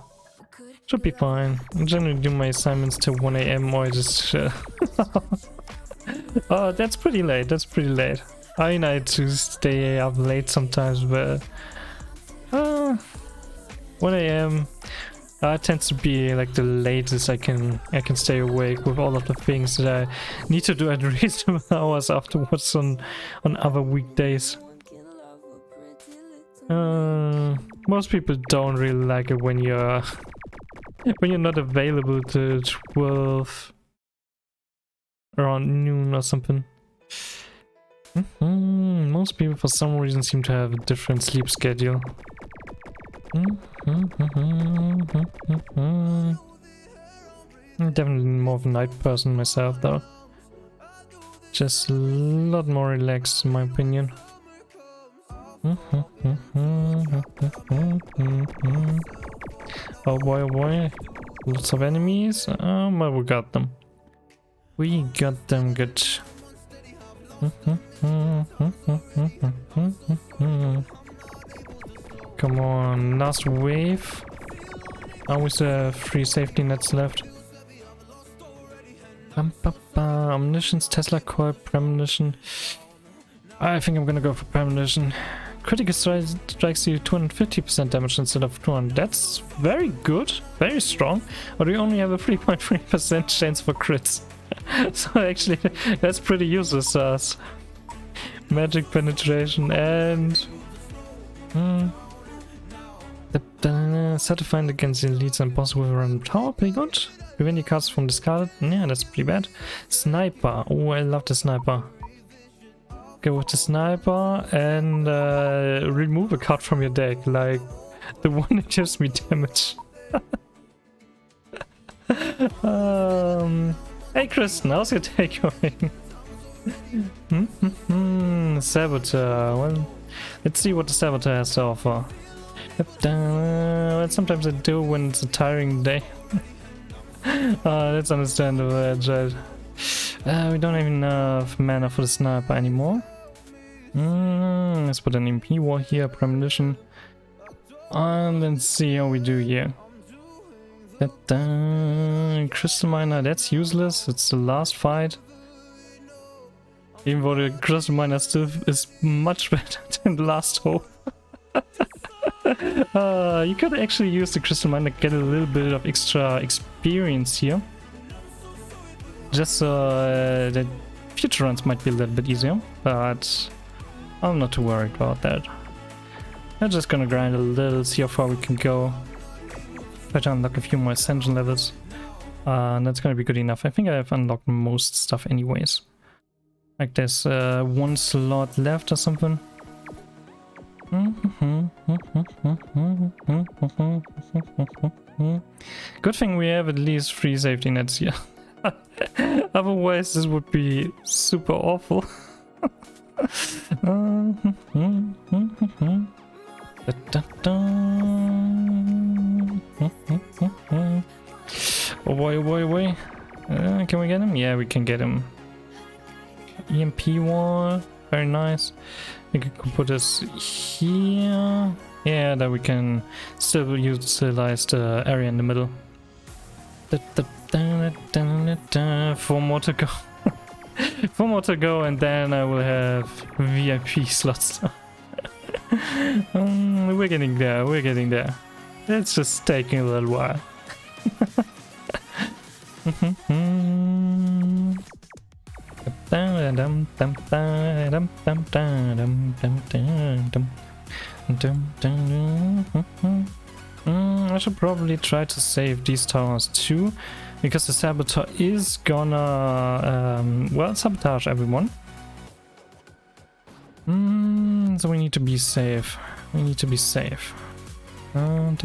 Speaker 1: Should be fine. I generally do my assignments till 1 AM or I just... Oh, that's pretty late. That's pretty late. I need to stay up late sometimes, but 1 AM tends to be like the latest I can stay awake with all of the things that I need to do at reasonable hours afterwards on other weekdays. Most people don't really like it when you're not available to 12 around noon or something. Most people for some reason seem to have a different sleep schedule. I'm definitely more of a night person myself though. Just a lot more relaxed in my opinion. Oh boy, lots of enemies. But we got them. We got them good. Come on, last wave. Always 3 safety nets left. Omniscience, Tesla coil, premonition. I think I'm gonna go for premonition. Critical strikes you 250% damage instead of 200. That's very good, very strong. But we only have a 3.3% chance for crits. So actually, that's pretty useless. Magic penetration and certified against the elites and boss with a random tower. Pretty good. Prevent your cards from discarded. Yeah, that's pretty bad. Sniper. Oh, I love the sniper. Go with the sniper and remove a card from your deck, like the one that gives me damage. Hey Kristen, how's your day going? Saboteur. Well, let's see what the Saboteur has to offer. Well, sometimes I do when it's a tiring day. That's understandable, Agile. We don't have enough mana for the sniper anymore. Let's put an MP war here, premonition. And let's see how we do here. Crystal miner, that's useless. It's the last fight. Even though the crystal miner still is much better than the last hope. You could actually use the crystal miner to get a little bit of extra experience here. Just so that future runs might be a little bit easier, but I'm not too worried about that. I'm just gonna grind a little, see how far we can go. Try to unlock a few more ascension levels. And that's gonna be good enough. I think I've unlocked most stuff anyways. Like there's 1 slot left or something. Good thing we have at least 3 safety nets here. Otherwise this would be super awful. Oh boy. Can we get him? Yeah, we can get him. EMP wall, very nice. I think I could put this here. Yeah, that we can still utilize the area in the middle. 4 more to go. 4 more to go, and then I will have VIP slots. We're getting there. It's just taking a little while. I should probably try to save these towers too, because the Saboteur is gonna well, sabotage everyone. So we need to be safe. Oh,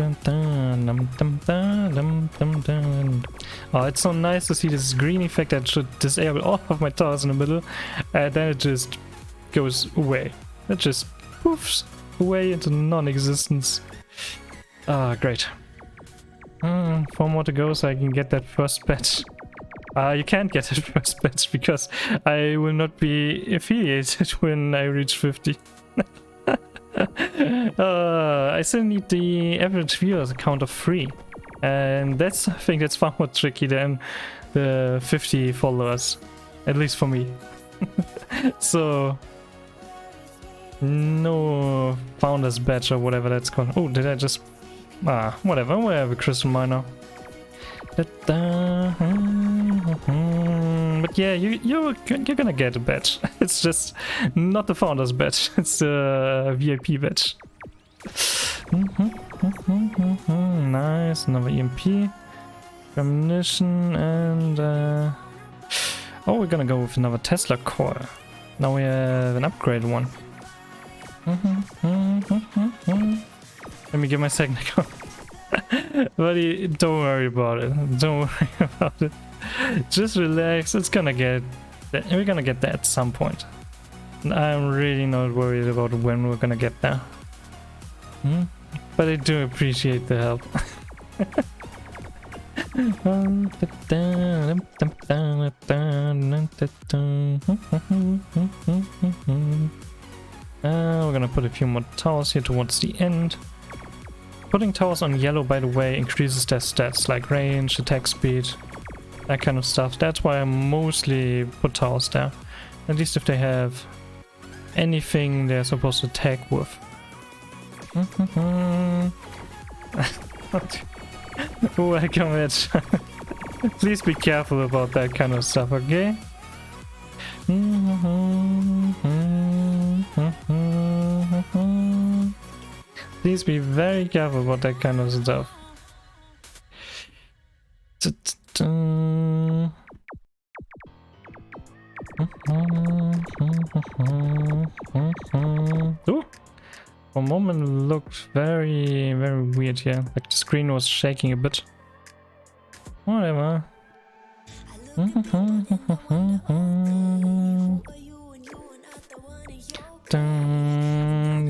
Speaker 1: it's so nice to see this green effect that should disable all of my towers in the middle, and then it just goes away. It just poofs away into non-existence. Ah, great. 4 more to go so I can get that first batch. You can't get that first batch because I will not be affiliated when I reach 50. I still need the average viewers count of 3, and I think that's far more tricky than the 50 followers, at least for me. So No founder's badge or whatever that's called. Oh, did I just... Ah, whatever, we have a crystal miner. But yeah, you're gonna get a badge. It's just not the founder's badge, it's the VIP badge. Nice, another EMP. Ammunition and... Oh, we're gonna go with another Tesla coil. Now we have an upgrade one. Let me get my second account. Buddy, don't worry about it. Don't worry about it. Just relax. It's gonna get... We're gonna get there at some point. I'm really not worried about when we're gonna get there. But I do appreciate the help. We're gonna put a few more towers here towards the end. Putting towers on yellow, by the way, increases their stats like range, attack speed, that kind of stuff. That's why I mostly put towers there. At least if they have anything they're supposed to attack with. Welcome, Edge. Please be careful about that kind of stuff, okay? Please be very careful about that kind of stuff. Ooh. For a moment it looked very weird here. Like the screen was shaking a bit. Whatever.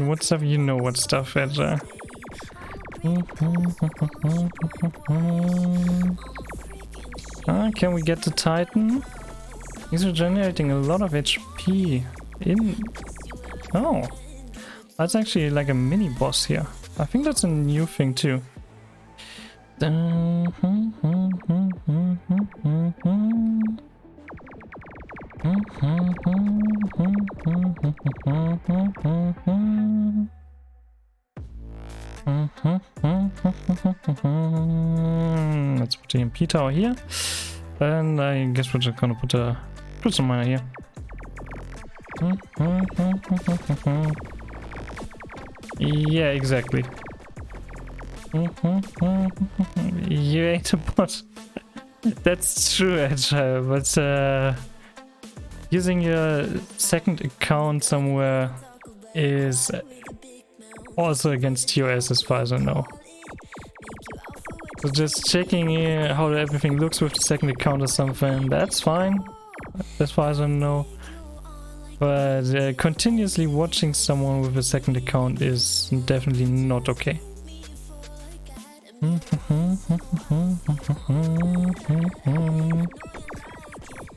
Speaker 1: What stuff? You know what stuff, Edge. Can we get the Titan? These are generating a lot of HP in... Oh, that's actually like a mini boss here. I think that's a new thing too. Let's put the MP tower here, and I guess we're just gonna put a crystal miner here. Yeah, exactly. You ate a bot. That's true, Agile, but using your second account somewhere is also against TOS as far as I know. So just checking how everything looks with the second account or something, that's fine, as far as I know. But continuously watching someone with a second account is definitely not okay.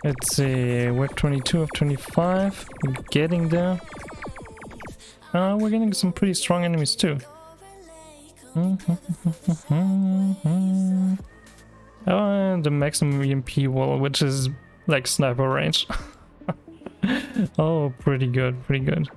Speaker 1: Let's see, wave 22 of 25, we're getting there. We're getting some pretty strong enemies too. And the maximum EMP wall, which is like sniper range. Oh, pretty good, pretty good.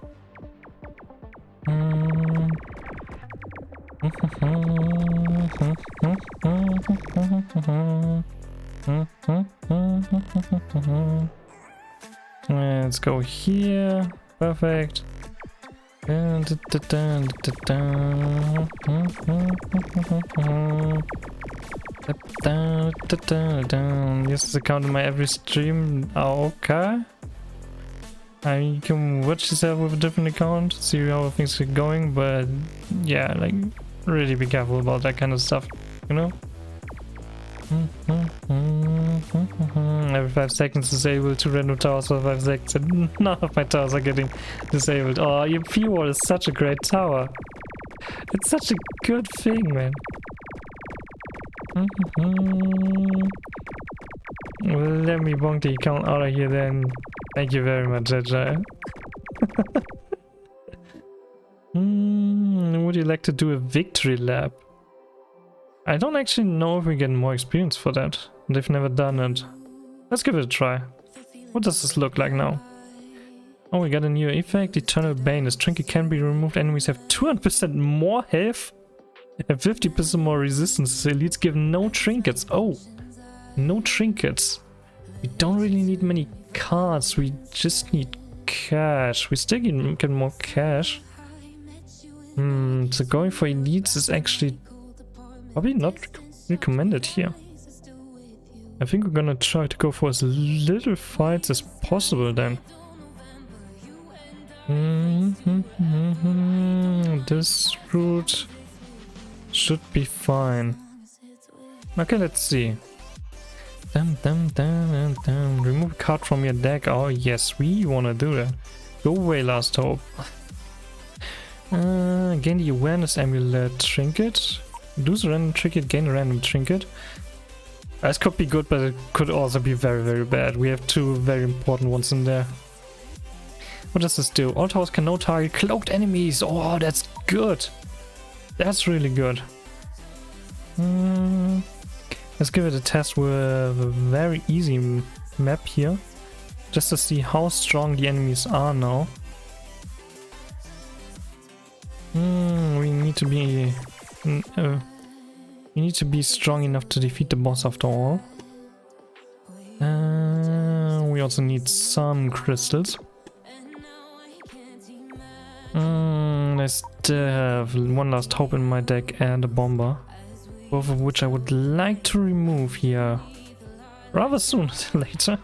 Speaker 1: Let's go here. Perfect. This is the count in my every stream. Oh, okay. You can watch yourself with a different account, see how things are going, but yeah, like, really be careful about that kind of stuff, you know? Every 5 seconds disabled 2 random towers for 5 seconds, and none of my towers are getting disabled. Oh, EMP wall is such a great tower. It's such a good thing, man. Well, let me bonk the account out of here then. Thank you very much, Agile. Would you like to do a victory lap? I don't actually know if we get more experience for that. They've never done it. Let's give it a try. What does this look like now? Oh, we got a new effect. Eternal Bane. This trinket can be removed. Enemies have 200% more health and 50% more resistance. The elites give no trinkets. Oh, no trinkets. We don't really need many cards. We just need cash. We still get more cash. So going for elites is actually probably not recommended here. I think we're gonna try to go for as little fights as possible then. This route should be fine. Okay, let's see. Remove a card from your deck. Oh yes, we wanna do that. Go away, Last Hope. Gain the awareness amulet trinket. Lose a random trinket, gain a random trinket. This could be good, but it could also be very, very bad. We have two very important ones in there. What does this do? All towers can now target cloaked enemies. Oh, that's good. That's really good. Let's give it a test with a very easy map here. Just to see how strong the enemies are now. We need to be... we need to be strong enough to defeat the boss after all. We also need some crystals. I still have one Last Hope in my deck and a bomber. Both of which I would like to remove here. Rather sooner than later.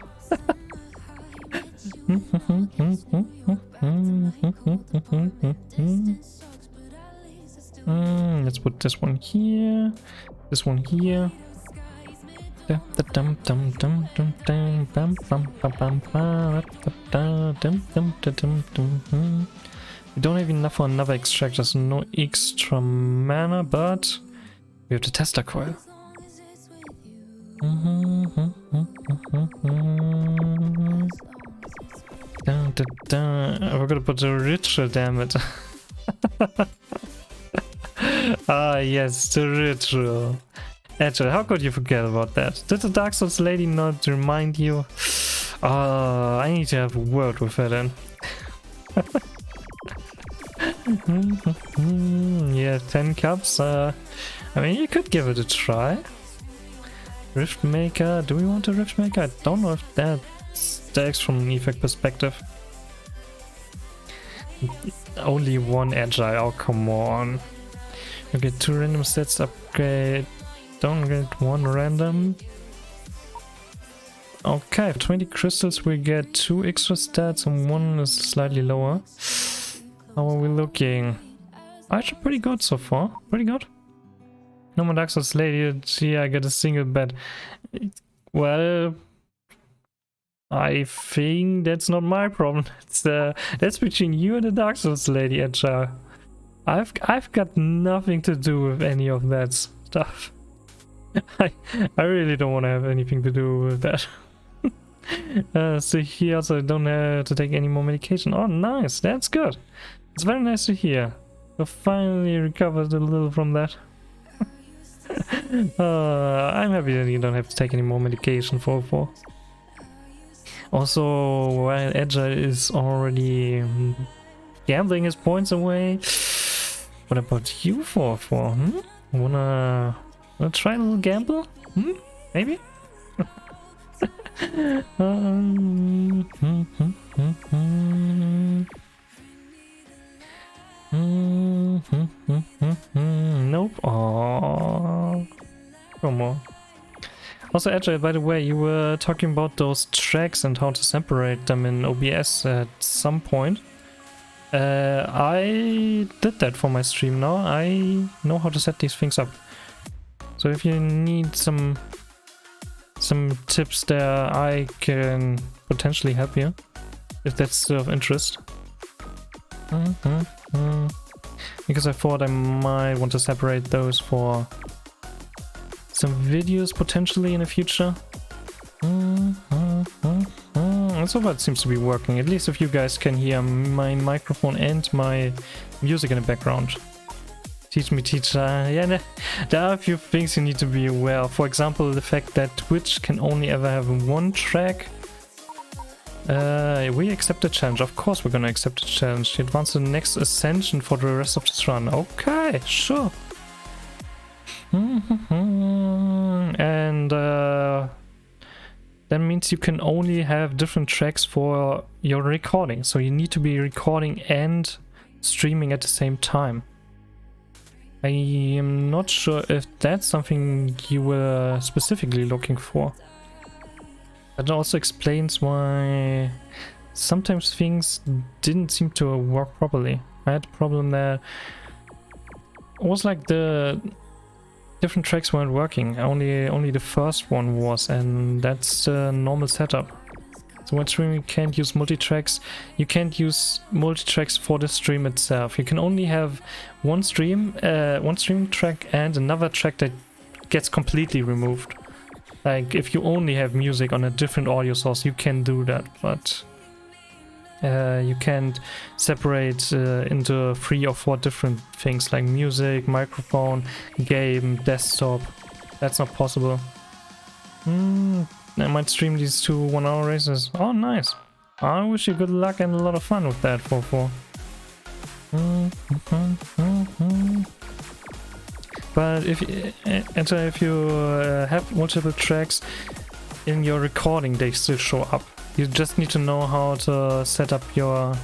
Speaker 1: Let's put this one here. This one here. We don't have enough for another extract. There's no extra mana, but we have the tester coil. We're gonna put the ritual, damn it. Ah yes, the ritual. Actually, how could you forget about that? Did the Dark Souls lady not remind you? I need to have a word with her then. Yeah, 10 cups. I mean, you could give it a try. Rift Maker. Do we want a Rift Maker? I don't know if that stacks from an effect perspective. Only one Agile. Oh, come on. You get 2 random sets, upgrade. Don't get 1 random. Okay, for 20 crystals we get 2 extra stats and 1 is slightly lower. How are we looking? Actually pretty good so far. Pretty good. No more Dark Souls lady. Gee, I get a single bed. Well, I think that's not my problem. That's between you and the Dark Souls lady, Agile. I've got nothing to do with any of that stuff. I really don't want to have anything to do with that. So here also I don't have to take any more medication. Oh, nice. That's good. It's very nice to hear. I finally recovered a little from that. I'm happy that you don't have to take any more medication for. Also, while Agile is already gambling his points away, what about you for? Wanna try a little gamble? Maybe? Nope. Oh, come on. Also, Agile, by the way, you were talking about those tracks and how to separate them in OBS at some point. I did that for my stream now. I know how to set these things up. So if you need some tips there, I can potentially help you, if that's still of interest. Because I thought I might want to separate those for some videos potentially in the future. So far it seems to be working, at least if you guys can hear my microphone and my music in the background. Teach me, teacher. Yeah, there are a few things you need to be aware of. For example, the fact that Twitch can only ever have 1 track. We accept the challenge. Of course we're gonna accept the challenge. Advance to the next ascension for the rest of this run. Okay, sure. And that means you can only have different tracks for your recording. So you need to be recording and streaming at the same time. I am not sure if that's something you were specifically looking for. That also explains why sometimes things didn't seem to work properly. I had a problem that it was like the different tracks weren't working. Only the first one was, and that's the normal setup. So when streaming, you can't use multi-tracks. You can't use multi-tracks for the stream itself. You can only have one streaming track and another track that gets completely removed. Like if you only have music on a different audio source, you can do that, but you can't separate into 3 or 4 different things like music, microphone, game, desktop. That's not possible. I might stream these 2 1-hour races. Oh, nice. I wish you good luck and a lot of fun with that, 4-4. But if you have multiple tracks in your recording, they still show up. You just need to know how to set up your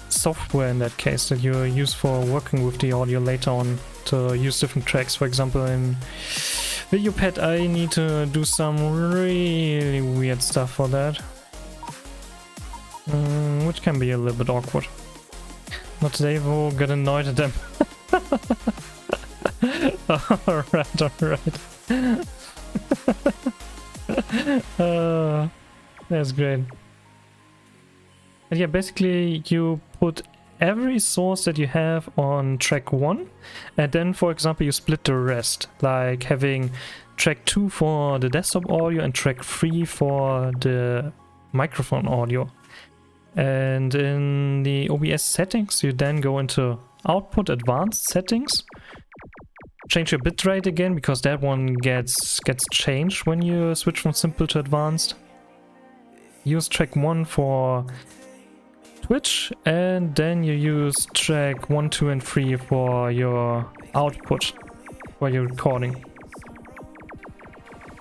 Speaker 1: software in that case that you use for working with the audio later on to use different tracks. For example, in VideoPad I need to do some really weird stuff for that, which can be a little bit awkward. Not today, we'll get annoyed at them. Alright. That's great. And yeah, basically you put every source that you have on track 1, and then for example you split the rest, like having track 2 for the desktop audio and track 3 for the microphone audio. And in the OBS settings you then go into output advanced settings, change your bitrate again because that one gets changed when you switch from simple to advanced. Use track 1 for Twitch, and then you use track 1, 2 and 3 for your output, for your recording.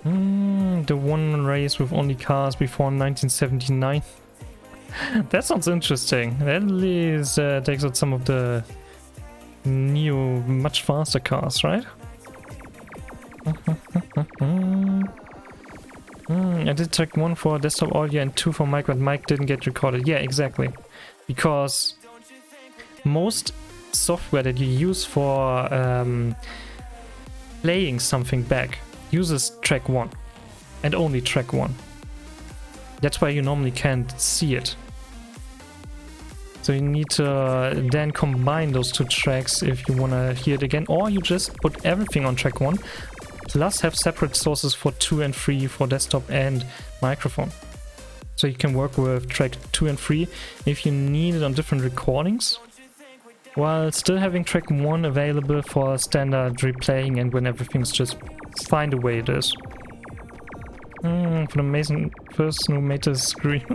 Speaker 1: The one race with only cars before 1979. That sounds interesting. That at least takes out some of the new, much faster cars, right? I did track 1 for desktop audio and 2 for mic, but mic didn't get recorded. Yeah, exactly. Because most software that you use for playing something back uses track 1 and only track 1. That's why you normally can't see it. So you need to then combine those 2 tracks if you want to hear it again, or you just put everything on track 1 plus have separate sources for 2 and 3 for desktop and microphone. So you can work with track 2 and 3 if you need it on different recordings, while still having track 1 available for standard replaying and when everything's just fine the way it is. For the amazing person who made this screen.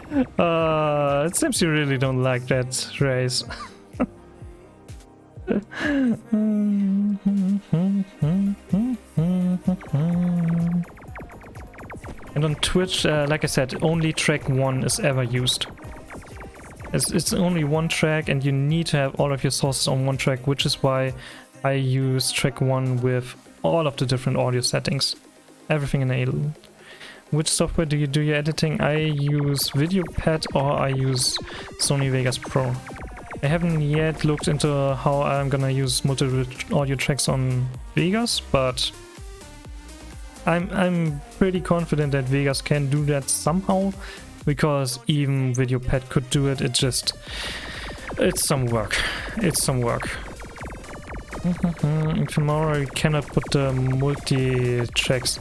Speaker 1: It seems you really don't like that race. And on Twitch, like I said, only track 1 is ever used. It's only one track and you need to have all of your sources on one track, which is why I use track 1 with all of the different audio settings. Everything enabled. Which software do you do your editing? I use VideoPad or I use Sony Vegas Pro. I haven't yet looked into how I'm gonna use multiple audio tracks on Vegas, but I'm pretty confident that Vegas can do that somehow, because even VideoPad could do it. It's some work. It's some work. Tomorrow you cannot put the multi-tracks.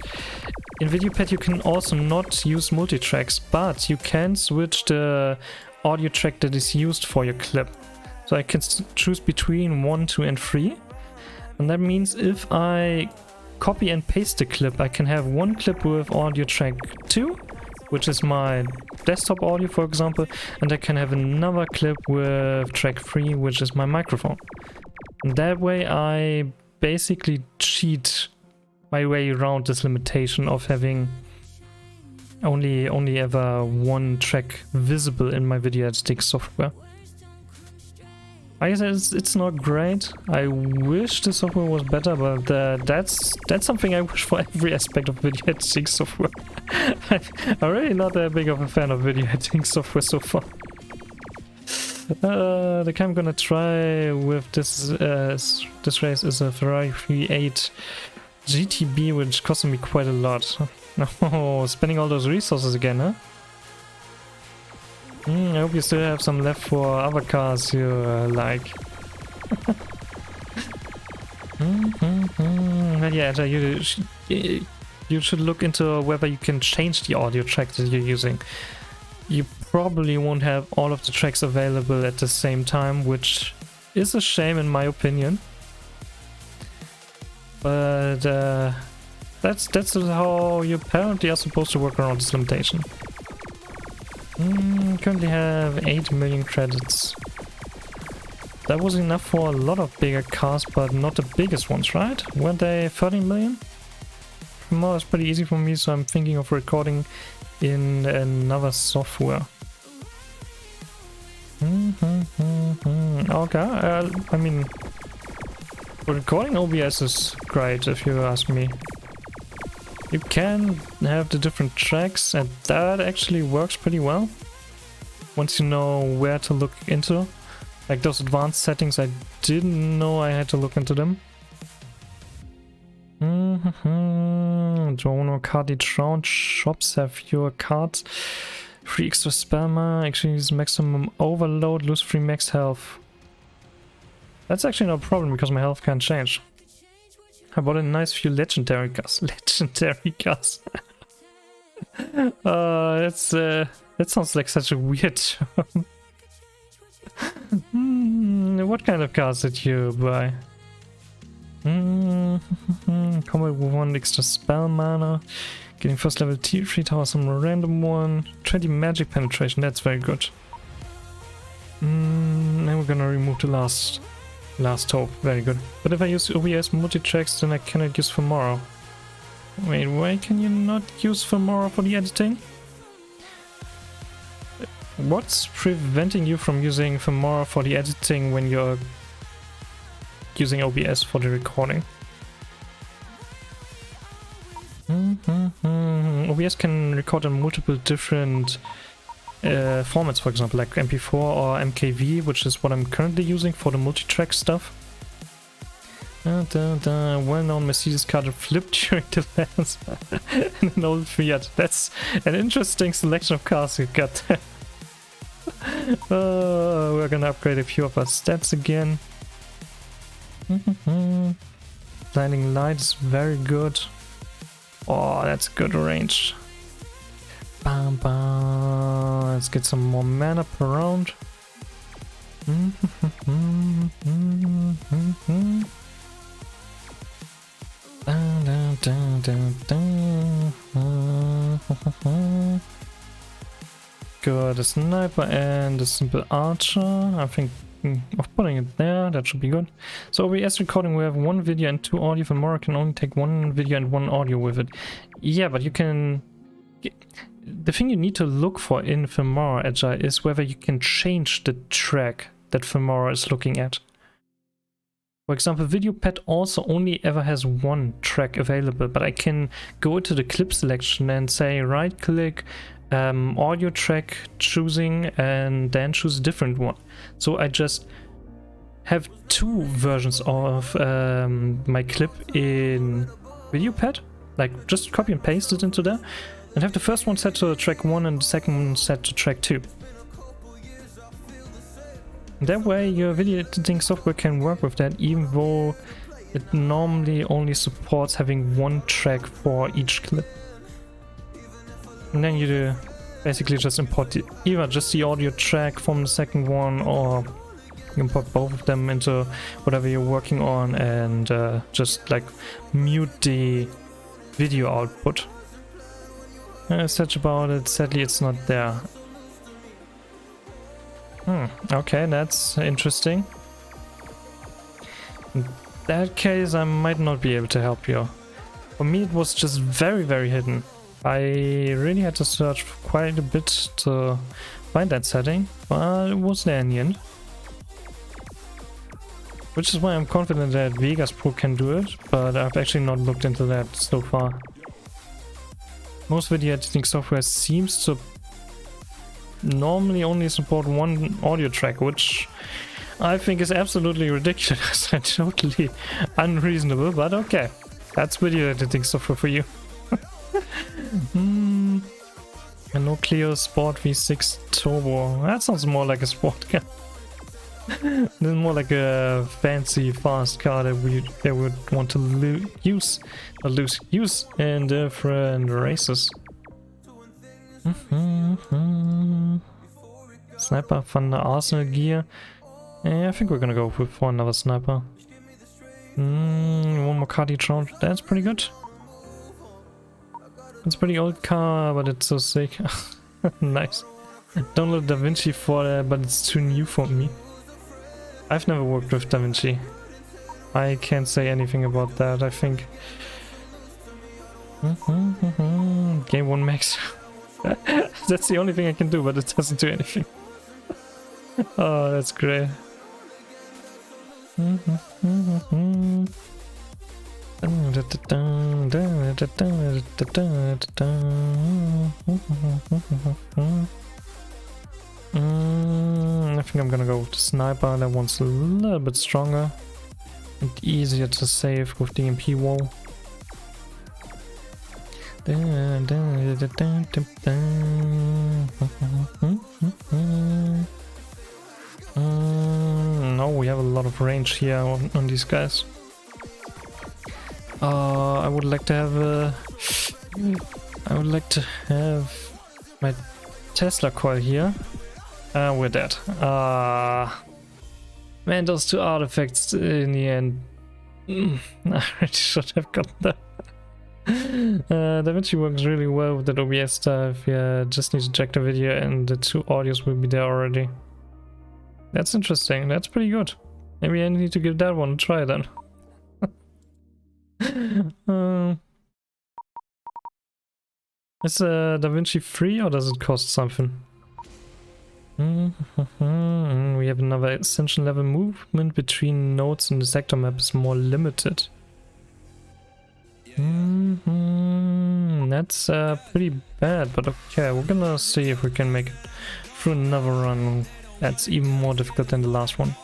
Speaker 1: In VideoPad you can also not use multi-tracks, but you can switch the audio track that is used for your clip. So I can choose between 1, 2 and 3. And that means if I copy and paste the clip, I can have one clip with audio track 2 which is my desktop audio, for example, and I can have another clip with track 3, which is my microphone. And that way I basically cheat my way around this limitation of having only ever one track visible in my video editing software. I guess it's not great. I wish the software was better, but that's something I wish for every aspect of video editing software. I'm really not that big of a fan of video editing software so far. The car I'm gonna try with this race is a Ferrari 3.8 GTB, which costed me quite a lot. Oh, spending all those resources again, huh? I hope you still have some left for other cars you like. But yeah, you should look into whether you can change the audio track that you're using. You probably won't have all of the tracks available at the same time, which is a shame in my opinion. But that's how you apparently are supposed to work around this limitation. Currently have 8 million credits. That was enough for a lot of bigger cars, but not the biggest ones, right? Weren't they 13 million? Well, it's pretty easy for me, so I'm thinking of recording in another software. Okay, I mean, recording OBS is great if you ask me. You can have the different tracks, and that actually works pretty well once you know where to look into. Like those advanced settings, I didn't know I had to look into them. Drone or card each round. Shops have fewer cards. Free extra spammer. Actually use maximum overload. Lose free max health. That's actually no problem because my health can't change. I bought a nice few legendary cars. Legendary cars. That sounds like such a weird term. What kind of cars did you buy? Combat with 1 extra spell mana. Getting first level T3 tower, some random one. 20 magic penetration, that's very good. Now we're gonna remove the last hope, very good. But if I use OBS multi-tracks, then I cannot use Femora. Wait, why can you not use Femora for the editing? What's preventing you from using Femora for the editing when you're using OBS for the recording? OBS can record in multiple different formats, for example, like MP4 or MKV, which is what I'm currently using for the multi-track stuff. Well-known Mercedes car that flipped during the dance and an old Fiat. That's an interesting selection of cars you got there. We're gonna upgrade a few of our stats again. Blinding light is very good. Oh, that's good range. Bam, bam. Let's get some more mana per round. Good, a sniper and a simple archer. I think of putting it there, that should be good. So OBS recording, we have 1 video and 2 audio. Femora can only take 1 video and 1 audio with it. Yeah, but you can... The thing you need to look for in Femora Agile is whether you can change the track that Femora is looking at. For example, VideoPad also only ever has 1 track available, but I can go into the clip selection and say right click, audio track choosing, and then choose a different one. So I just have 2 versions of my clip in VideoPad, like just copy and paste it into there, and have the first one set to track 1 and the second one set to track 2. That way your video editing software can work with that, even though it normally only supports having 1 track for each clip. And then you basically just import either just the audio track from the second one, or you import both of them into whatever you're working on and just like mute the video output. Such about it. Sadly, it's not there. Okay, that's interesting. In that case, I might not be able to help you. For me, it was just very, very hidden. I really had to search quite a bit to find that setting, but it was there in the end. Which is why I'm confident that Vegas Pro can do it, but I've actually not looked into that so far. Most video editing software seems to normally only support one audio track, which I think is absolutely ridiculous and totally unreasonable, but okay. That's video editing software for you. A Nucleo Sport V6 Turbo. That sounds more like a sport car. This is more like a fancy fast car that they would want to use in different races. Sniper from the Arsenal gear. Yeah, I think we're gonna go for another sniper. One more Cardi-tron. That's pretty good. It's a pretty old car, but it's so sick. Nice. Download DaVinci for that, but it's too new for me. I've never worked with DaVinci. I can't say anything about that, I think. Game 1 max. That's the only thing I can do, but it doesn't do anything. Oh, that's great. I think I'm gonna go with the sniper. That one's a little bit stronger and easier to save with the MP wall. No, we have a lot of range here on these guys. I would like to have my Tesla coil here. We're dead. Man, those two artifacts in the end. I really should have gotten that. DaVinci works really well with the OBS stuff. Yeah, just need to check the video and the two audios will be there already. That's interesting. That's pretty good. Maybe I need to give that one a try then. Is DaVinci free or does it cost something? We have another ascension level. Movement between nodes in the sector map is more limited. That's pretty bad, but okay, we're gonna see if we can make it through another run. That's even more difficult than the last one.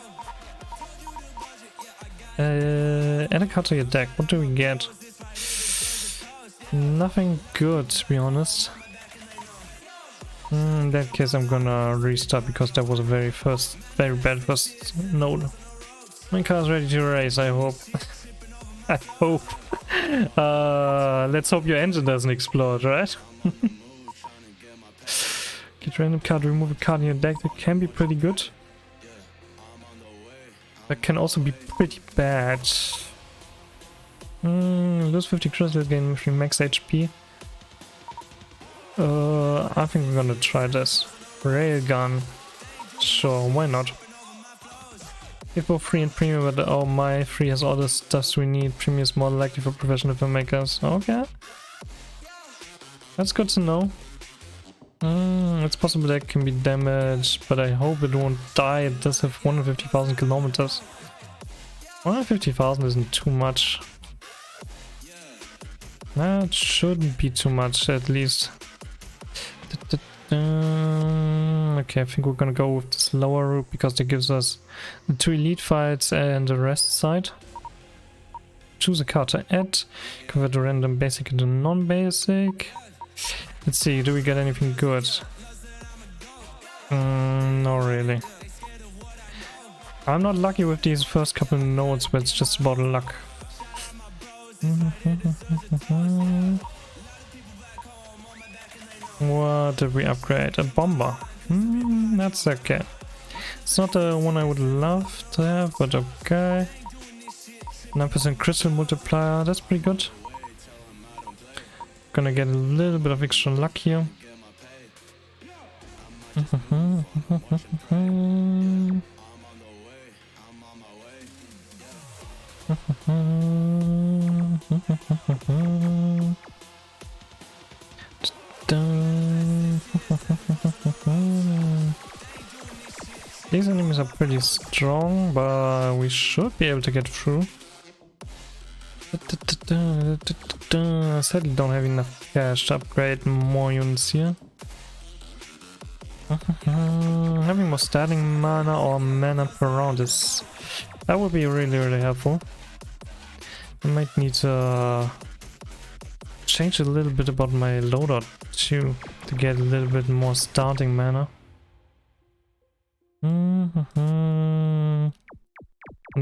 Speaker 1: Add a card to your deck. What do we get? Nothing good, to be honest. In that case, I'm gonna restart because that was a very bad first node. My car's ready to race, I hope. I hope. Let's hope your engine doesn't explode, right? Get random card, remove a card in your deck. That can be pretty good. That can also be pretty bad. Lose 50 crystals, gain max HP. I think we're gonna try this. Railgun. Sure, why not? If both free and premium, but oh my, free has all the stuffs we need. Premium is more likely for professional filmmakers. Okay. That's good to know. It's possible that it can be damaged, but I hope it won't die. It does have 150,000 kilometers. 150,000 isn't too much. That shouldn't be too much, at least. Okay, I think we're gonna go with this lower route because that gives us the 2 elite fights and the rest side. Choose a card to add. Convert a random basic into non-basic. Let's see, do we get anything good? No, really. I'm not lucky with these first couple nodes, but it's just about luck. What did we upgrade? A bomber. That's okay. It's not the one I would love to have, but okay. 9% crystal multiplier, that's pretty good. gonna get a little bit of extra luck here. These enemies are pretty strong, but we should be able to get through. Sadly don't have enough cash to upgrade more units here. Having more starting mana or mana per round is... that would be really helpful. I might need to change a little bit about my loadout too, to get a little bit more starting mana. And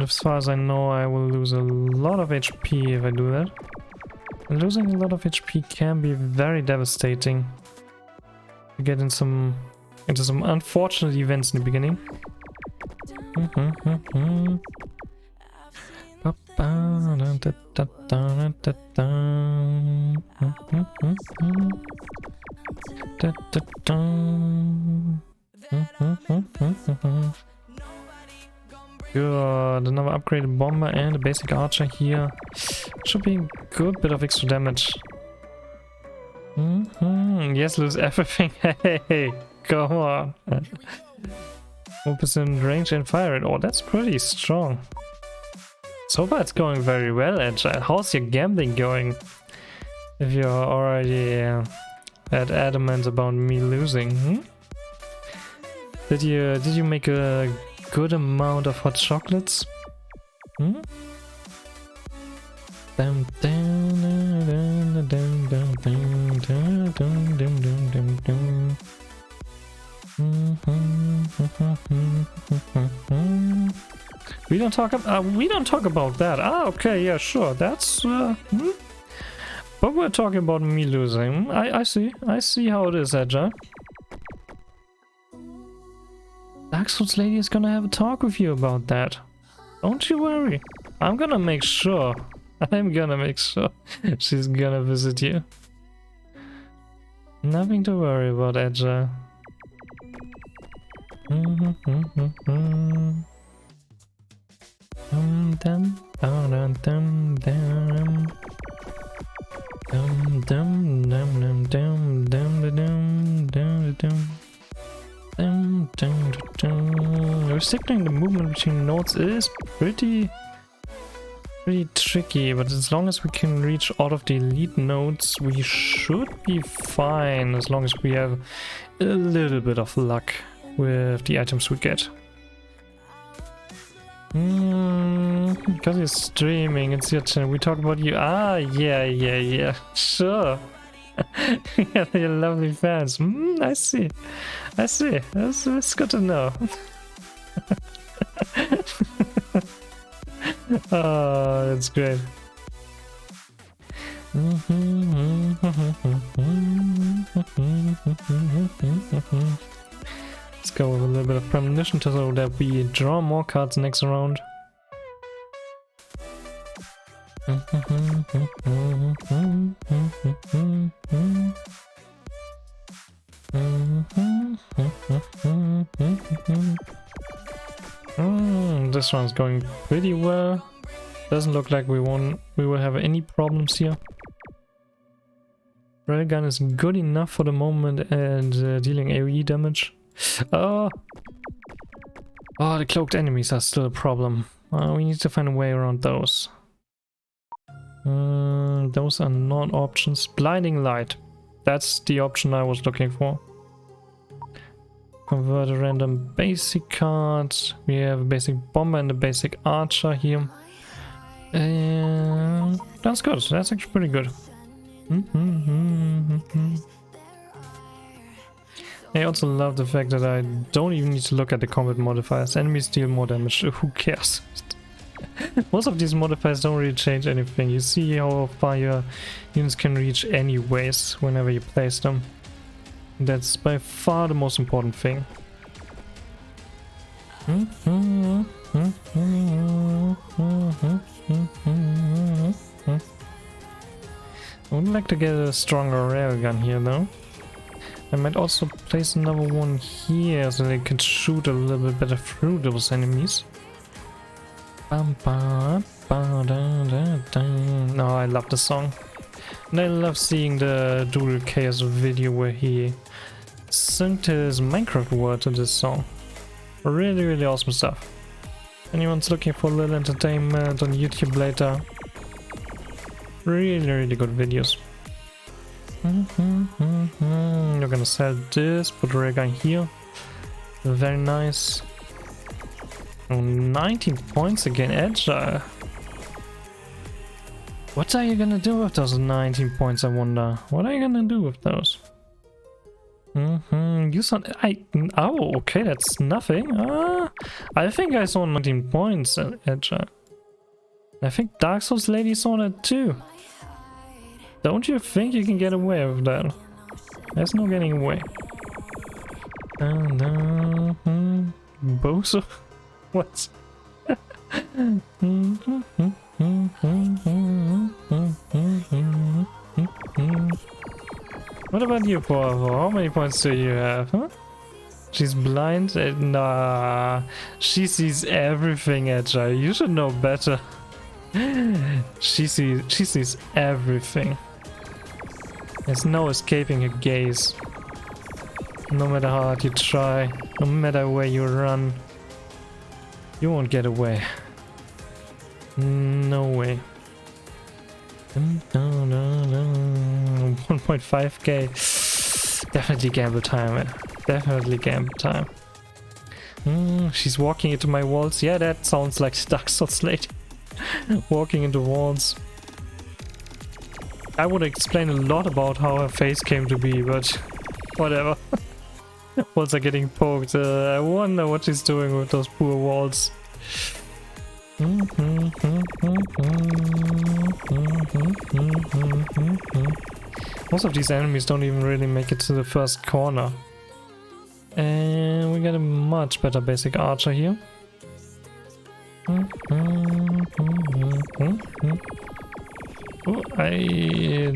Speaker 1: as far as I know, I will lose a lot of HP if I do that. And losing a lot of HP can be very devastating. You get into some unfortunate events in the beginning. Good, another upgraded bomber and a basic archer here. Should be a good bit of extra damage. Yes, lose everything. Hey, come on. 4% range and fire rate. Oh, that's pretty strong. So far it's going very well, Agile. How's your gambling going? If you're already that adamant about me losing, Did you make a good amount of hot chocolates? We don't talk about that. Ah, okay, yeah, sure. That's but we're talking about me losing. I see how it is, Agile. Dark Souls Lady is gonna have a talk with you about that. Don't you worry. I'm gonna make sure she's gonna visit you. Nothing to worry about, Agile. Restricting the movement between nodes is pretty tricky, but as long as we can reach all of the elite nodes, we should be fine, as long as we have a little bit of luck with the items we get. Because you're streaming, it's your channel. We talk about you. Ah, yeah, sure. Yeah, your lovely fans. I see. That's good to know. Oh, that's great. Let's go with a little bit of premonition so that we draw more cards next round. This one's going pretty well. Doesn't look like we will have any problems here. Railgun is good enough for the moment and dealing AoE damage. Oh, the cloaked enemies are still a problem. We need to find a way around those. Those are not options. Blinding light. That's the option I was looking for. Convert a random basic card. We have a basic bomber and a basic archer here. That's good. That's actually pretty good. I also love the fact that I don't even need to look at the combat modifiers. Enemies deal more damage. Who cares? Most of these modifiers don't really change anything. You see how far your units can reach anyways whenever you place them. That's by far the most important thing. I would like to get a stronger railgun here though. I might also place another one here so they can shoot a little bit better through those enemies. No, I love the song. And I love seeing the Dual Chaos video where he synced his Minecraft world to this song. Really, really awesome stuff. Anyone's looking for a little entertainment on YouTube later. Really, really good videos. You're gonna sell this, put the railgun here. Very nice. Oh, 19 points again, Agile. What are you gonna do with those 19 points, I wonder? What are you gonna do with those? You saw... Oh, okay, that's nothing. I think I saw 19 points, Agile. I think Dark Souls Lady saw that too. Don't you think you can get away with that? There's no getting away. Bozo? What? What about you, Poirot? How many points do you have, huh? She's blind? Nah. She sees everything, Agile. You should know better. She sees everything. There's no escaping her gaze. No matter how hard you try, no matter where you run, you won't get away. No way. 1.5k. Definitely gamble time, man. Definitely gamble time. She's walking into my walls. Yeah, that sounds like Dark Souls Lady. Walking into walls. I would explain a lot about how her face came to be, but whatever. Walls are getting poked. I wonder what she's doing with those poor walls. Most of these enemies don't even really make it to the first corner. And we got a much better basic archer here. Oh, I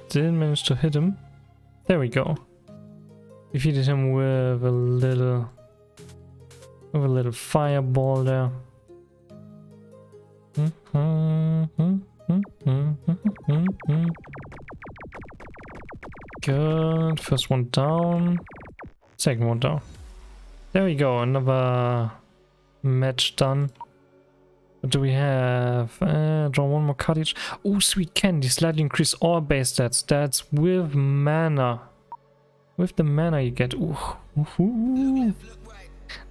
Speaker 1: didn't manage to hit him. There we go. Defeated him with a little fireball there. Good. First one down. Second one down. There we go. Another match done. What do we have? Draw one more card each. Oh, sweet candy. Slightly increase all base stats. That's with mana. With the mana you get. Ooh. Ooh.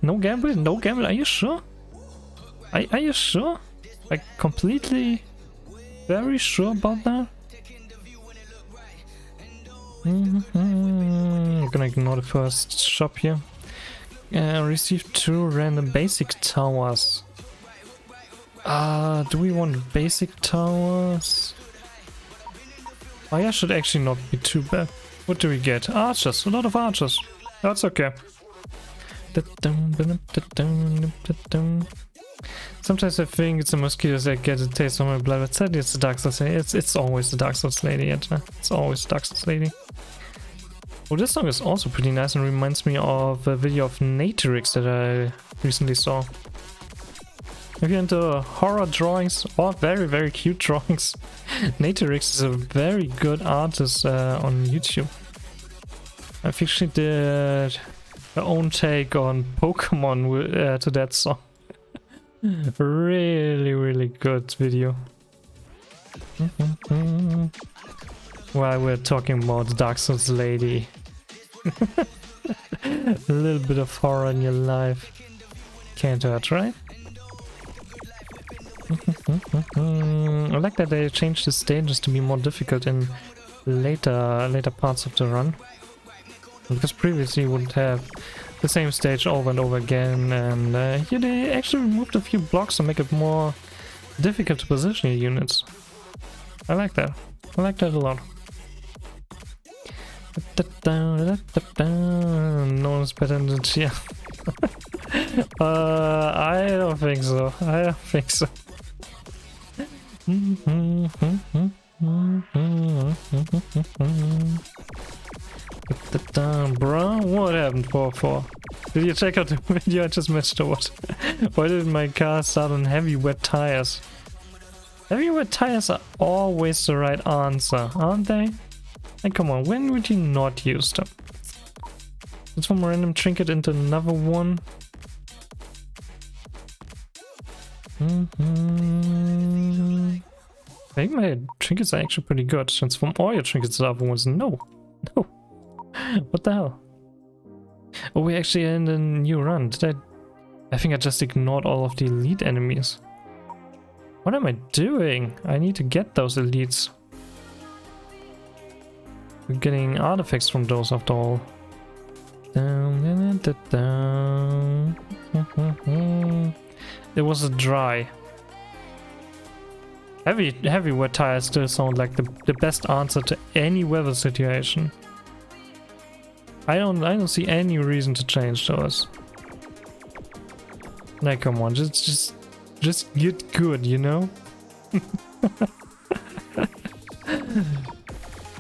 Speaker 1: No gamble? No gamble? Are you sure? Are you sure? Like completely very sure about that? I'm gonna ignore the first shop here. Receive 2 random basic towers. Do we want basic towers? Oh, yeah, should actually not be too bad. What do we get? Archers, a lot of archers. That's okay. Sometimes I think it's the mosquitoes that get a taste of my blood, but sadly it's the Dark Souls Lady. It's always the Dark Souls Lady, it's always the Dark Souls Lady. Oh, this song is also pretty nice and reminds me of a video of Natrix that I recently saw. If you're into horror drawings or very, very cute drawings, Natrix is a very good artist on YouTube. I think she did her own take on Pokemon to that song. Really, really good video. While we're talking about Dark Souls Lady. A little bit of horror in your life can't hurt, right? I like that they changed the stages to be more difficult in later parts of the run. Because previously you wouldn't have the same stage over and over again, and here they actually removed a few blocks to make it more difficult to position your units. I like that. I like that a lot. No one's better than Chia. I don't think so. I don't think so. Bro, what happened, 4-4? Did you check out the video I just missed or what? Why did my car start on heavy wet tires? Heavy wet tires are always the right answer, aren't they? Like, come on, when would you not use them? Transform a random trinket into another one. I think my trinkets are actually pretty good. Transform all your trinkets to other ones. No. No. What the hell? Oh, we actually are in a new run. I think I just ignored all of the elite enemies. What am I doing? I need to get those elites. We're getting artifacts from those after all. It was a dry. Heavy wet tires still sound like the best answer to any weather situation. I don't see any reason to change those. Like, come on, just get good, you know?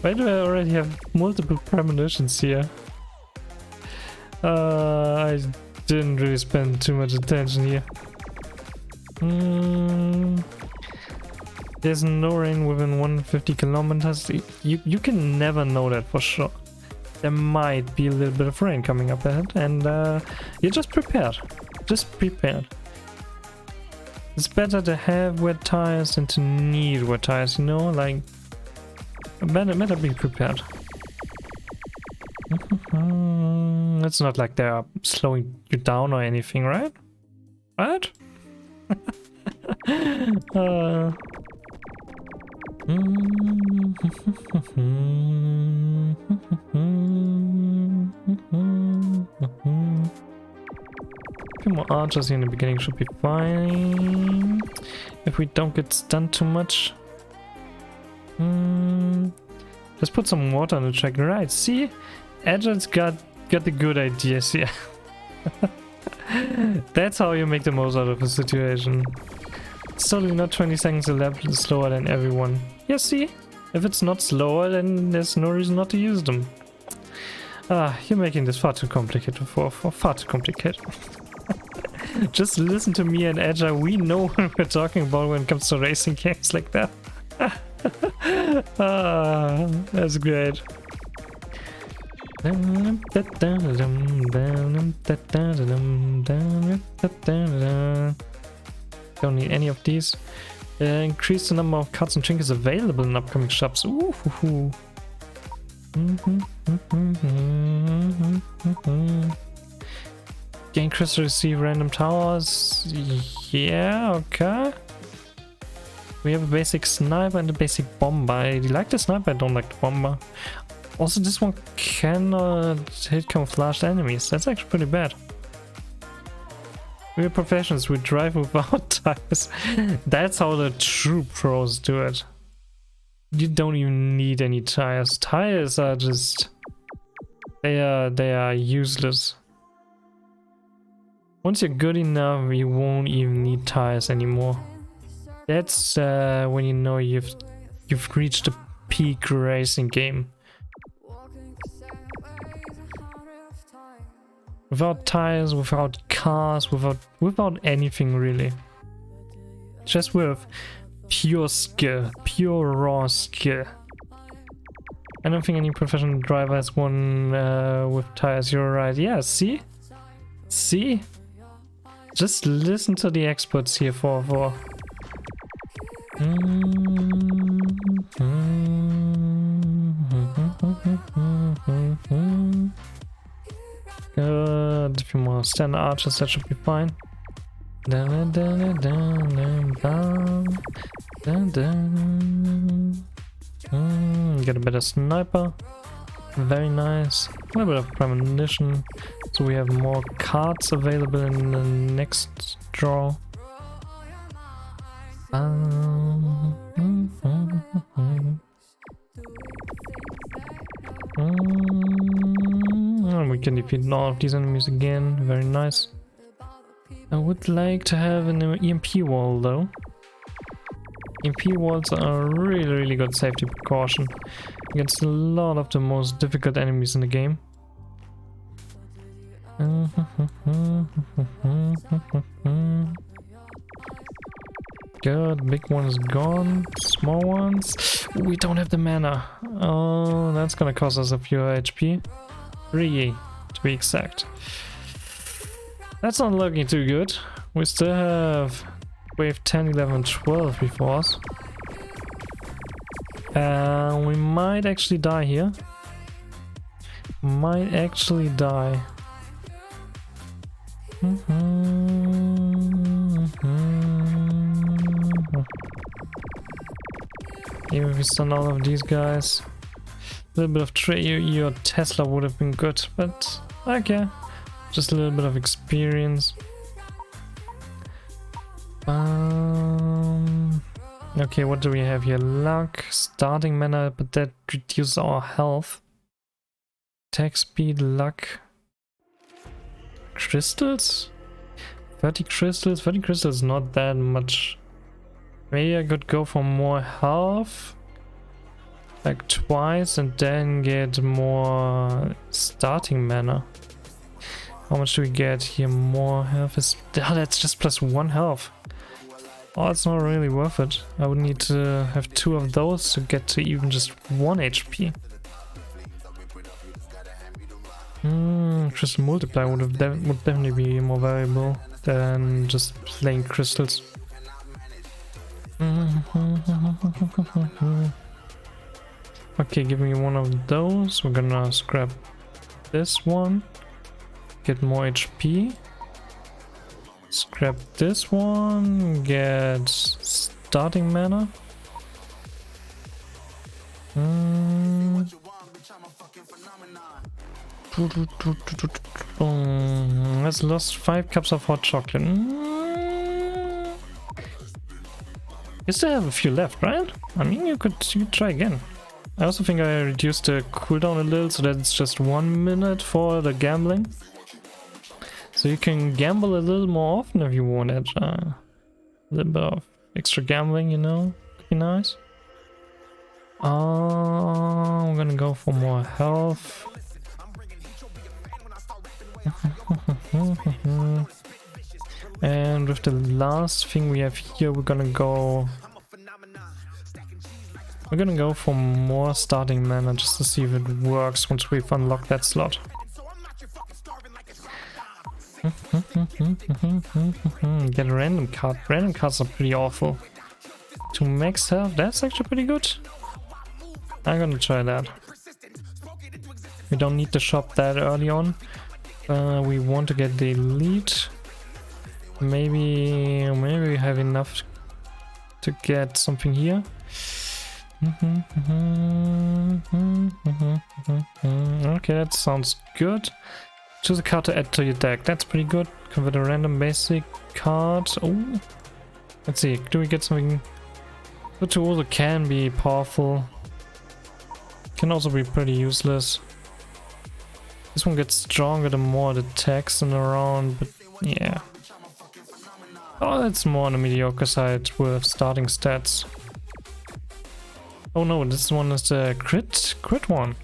Speaker 1: Why do I already have multiple premonitions here? I didn't really spend too much attention here. There's no rain within 150 kilometers. You can never know that for sure. There might be a little bit of rain coming up ahead, and you're just prepared. Just prepared. It's better to have wet tires than to need wet tires, you know? Like, better be prepared. It's not like they're slowing you down or anything, right? Right? Few more archers here in the beginning should be fine. If we don't get stunned too much. Just put some water on the track. Right, see? Agile's got the good ideas here. That's how you make the most out of a situation. It's totally not 20 seconds a lap slower than everyone. Yeah, see? If it's not slower, then there's no reason not to use them. You're making this far too complicated for far too complicated. Just listen to me and Agile, we know what we're talking about when it comes to racing games like that. That's great. Don't need any of these. Increase the number of cards and trinkets available in upcoming shops. Ooh. Gain crystal, receive random towers. Yeah, okay. We have a basic sniper and a basic bomber. I like the sniper, I don't like the bomber. Also, this one cannot hit camouflaged enemies. That's actually pretty bad. We're professionals, we drive without tires. That's how the true pros do it. You don't even need any tires. Tires are just... They are useless. Once you're good enough, you won't even need tires anymore. That's when you know you've reached the peak racing game. Without tires, without cars, without anything really. Just with pure skill, pure raw skill. I don't think any professional driver has one with tires. You're right. Yeah, see? See? Just listen to the experts here for Good. A few more standard archers, that should be fine. Get a better sniper. Very nice. A little bit of premonition. So we have more cards available in the next draw. We can defeat all of these enemies again. Very nice. I would like to have an EMP wall though. EP walls are a really good safety precaution against a lot of the most difficult enemies in the game. Good, big one is gone. Small ones. We don't have the mana. Oh, that's gonna cost us a few HP. 3 to be exact. That's not looking too good. We still have wave 10, 11, 12 before us. We might actually die here. Might actually die. Even if we stun all of these guys. A little bit of your Tesla would have been good, but okay. Just a little bit of experience. Okay, what do we have here? Luck, starting mana, but that reduces our health. Attack speed, luck. Crystals? 30 crystals? 30 crystals is not that much. Maybe I could go for more health. Like twice and then get more starting mana. How much do we get here? More health is... Oh, that's just plus 1 health. Oh, it's not really worth it. I would need to have 2 of those to get to even just 1 HP. Crystal multiply would definitely be more valuable than just playing crystals. Okay, give me one of those. We're gonna scrap this one. Get more HP. Scrap this one. Get starting mana. Let's lost 5 cups of hot chocolate. You still have a few left, right? I mean, you could try again. I also think I reduced the cooldown a little so that it's just 1 minute for the gambling. So you can gamble a little more often if you want it. A little bit of extra gambling, you know, could be nice. I'm gonna go for more health. And with the last thing we have here, we're gonna go for more starting mana just to see if it works once we've unlocked that slot. Get a random card. Random cards are pretty awful. To max health, that's actually pretty good. I'm gonna try that. We don't need to shop that early on. We want to get the elite. Maybe we have enough to get something here. Okay, that sounds good. Choose a card to add to your deck. That's pretty good. Convert a random basic card. Oh, let's see. Do we get something? The tool also can be powerful. Can also be pretty useless. This one gets stronger the more it attacks and around, but yeah. Oh, that's more on the mediocre side with starting stats. Oh no, this one is the crit one.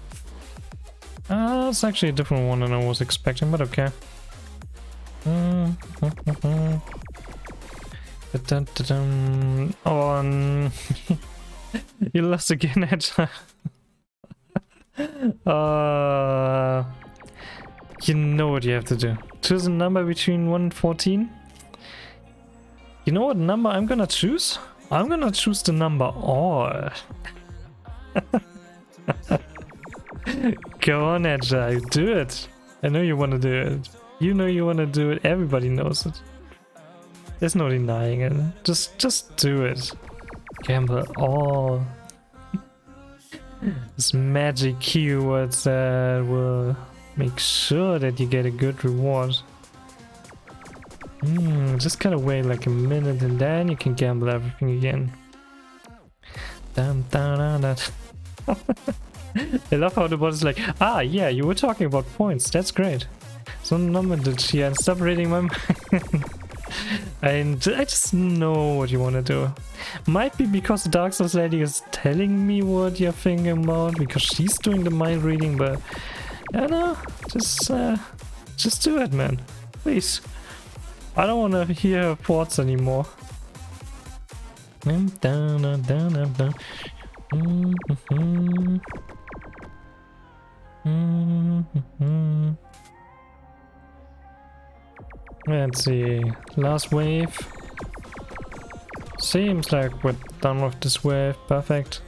Speaker 1: It's actually a different one than I was expecting, but okay. Oh, you lost again, Edge. You know what you have to do. Choose a number between 1 and 14. You know what number I'm gonna choose? I'm gonna choose the number all. Go on, Agile, do it. I know you want to do it. You know you want to do it. Everybody knows it. There's no denying it. Just do it. Gamble all. This magic keywords that will make sure that you get a good reward. Just gotta wait like a minute and then you can gamble everything again. I love how the bot is like, ah yeah, you were talking about points, that's great. So number did she and stop reading my mind. And I just know what you want to do. Might be because the Dark Souls lady is telling me what you're thinking about, because she's doing the mind reading, but I don't know, just do it, man. Please. I don't want to hear her thoughts anymore. Let's see. Last wave. Seems like we're done with this wave. Perfect.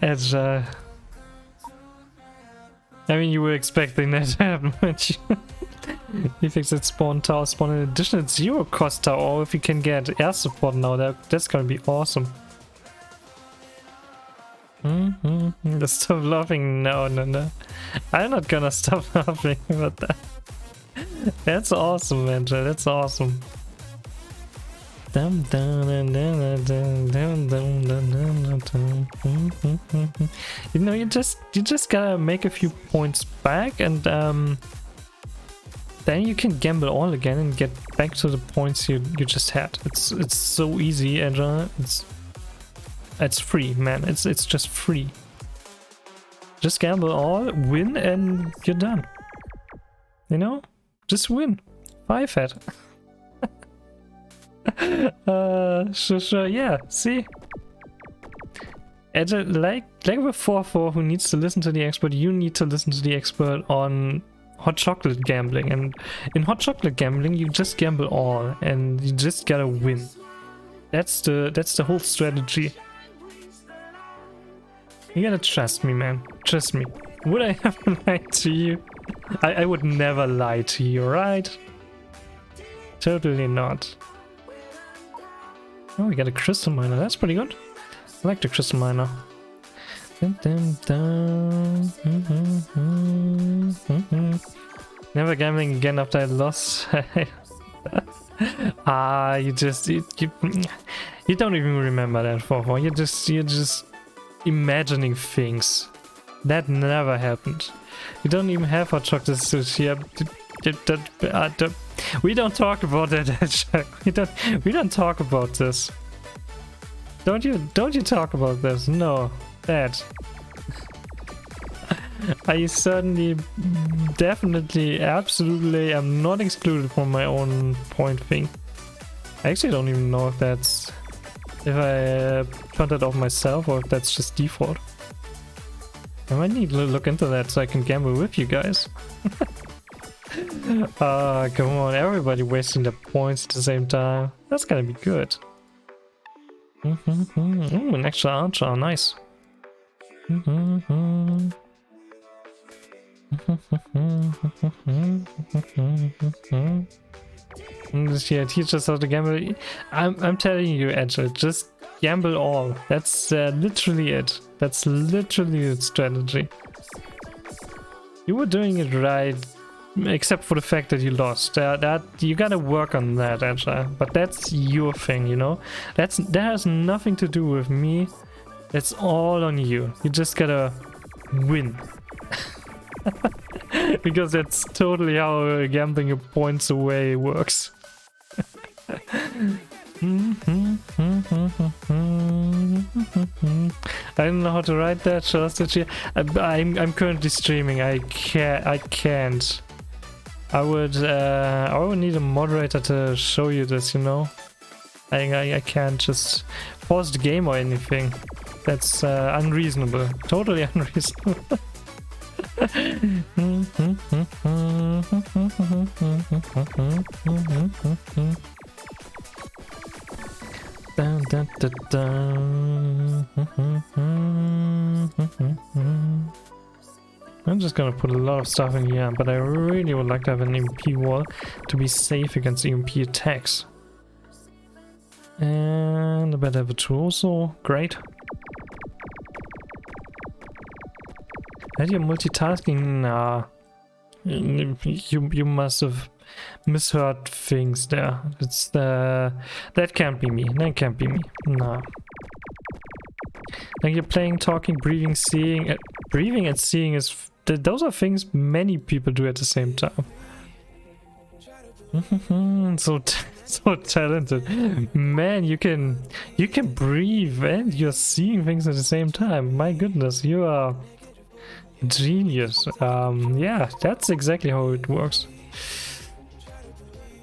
Speaker 1: Agile. I mean, you were expecting that to happen, weren't you? You fix it, spawn tower, spawn an additional 0 cost tower, or if you can get air support now, that's gonna be awesome. Just stop laughing. No. I'm not gonna stop laughing about that. That's awesome, Angel. That's awesome. You know, you just gotta make a few points back, and then you can gamble all again and get back to the points you just had. It's so easy, Angel. It's free, man. It's just free. Just gamble all, win, and you're done. You know? Just win. 5 head. Sure, yeah, see? Like with 4-4 who needs to listen to the expert, you need to listen to the expert on hot chocolate gambling. And in hot chocolate gambling, you just gamble all, and you just gotta win. That's the whole strategy. You gotta trust me, man. Trust me. Would I have lied to you? I would never lie to you, right? Totally not. Oh, we got a crystal miner. That's pretty good. I like the crystal miner. Never gambling again after I lost. You don't even remember that, 4-4. You're just imagining things. That never happened. You don't even have hot chocolate sushi. We don't talk about that. We don't talk about this. Don't you talk about this? No, that. I certainly, definitely, absolutely am not excluded from my own point thing. I actually don't even know if that's, if I turned that off myself or if that's just default. I might need to look into that so I can gamble with you guys. Come on, everybody wasting their points at the same time. That's gonna be good. Ooh, an extra archer, nice. Yeah, teach us how to gamble. I'm telling you, Agile, just gamble all. That's literally it. That's literally the strategy. You were doing it right, except for the fact that you lost. That you gotta work on that, Agile. But that's your thing, you know. That has nothing to do with me. It's all on you. You just gotta win. Because that's totally how gambling your points away works. I don't know how to write that. I'm currently streaming. I can't. I would need a moderator to show you this, you know. I can't just pause the game or anything. That's unreasonable. Totally unreasonable. Dun, dun, dun, dun. I'm just gonna put a lot of stuff in here, but I really would like to have an EMP wall to be safe against EMP attacks. And I better have a tool also. Great. Had you multitasking? Nah. You must have misheard things there. That can't be me. That can't be me. Nah. Like you're playing, talking, breathing, seeing. Breathing and seeing is... those are things many people do at the same time. So talented. Man, you can breathe and you're seeing things at the same time. My goodness, you are genius. Yeah, that's exactly how it works.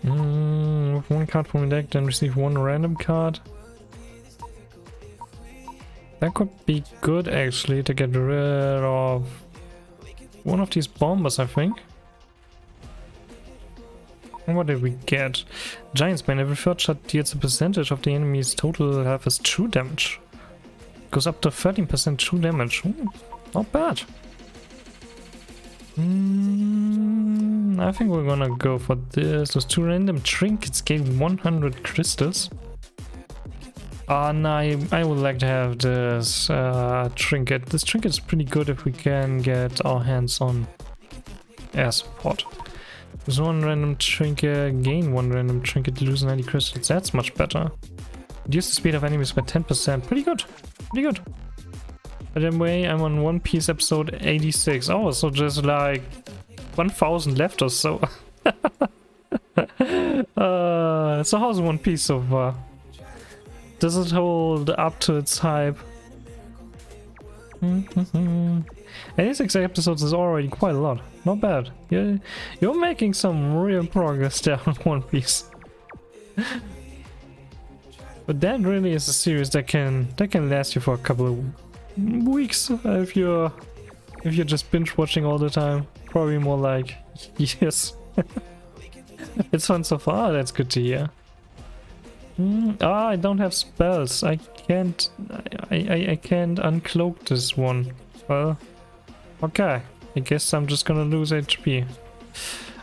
Speaker 1: With one card from the deck, then receive one random card. That could be good actually, to get rid of one of these bombers, I think. And what did we get? Giant's Bane. Every third shot deals a percentage of the enemy's total health as true damage. Goes up to 13% true damage. Ooh, not bad. I think we're gonna go for this. Those 2 random trinkets gave 100 crystals. No, I would like to have this trinket. This trinket is pretty good if we can get our hands on air support. There's 1 random trinket, gain 1 random trinket, lose 90 crystals. That's much better. Reduce the speed of enemies by 10%. Pretty good. Pretty good. But anyway, I'm on One Piece episode 86. Oh, so just like 1000 left or so. So how's One Piece so far? Does it hold up to its hype? 86 episodes is already quite a lot. Not bad. You're making some real progress there on One Piece. But that really is a series that can last you for a couple of weeks if you're just binge watching all the time. Probably more like years. It's fun so far. That's good to hear. I don't have spells. I can't uncloak this one. Well, okay. I guess I'm just gonna lose HP.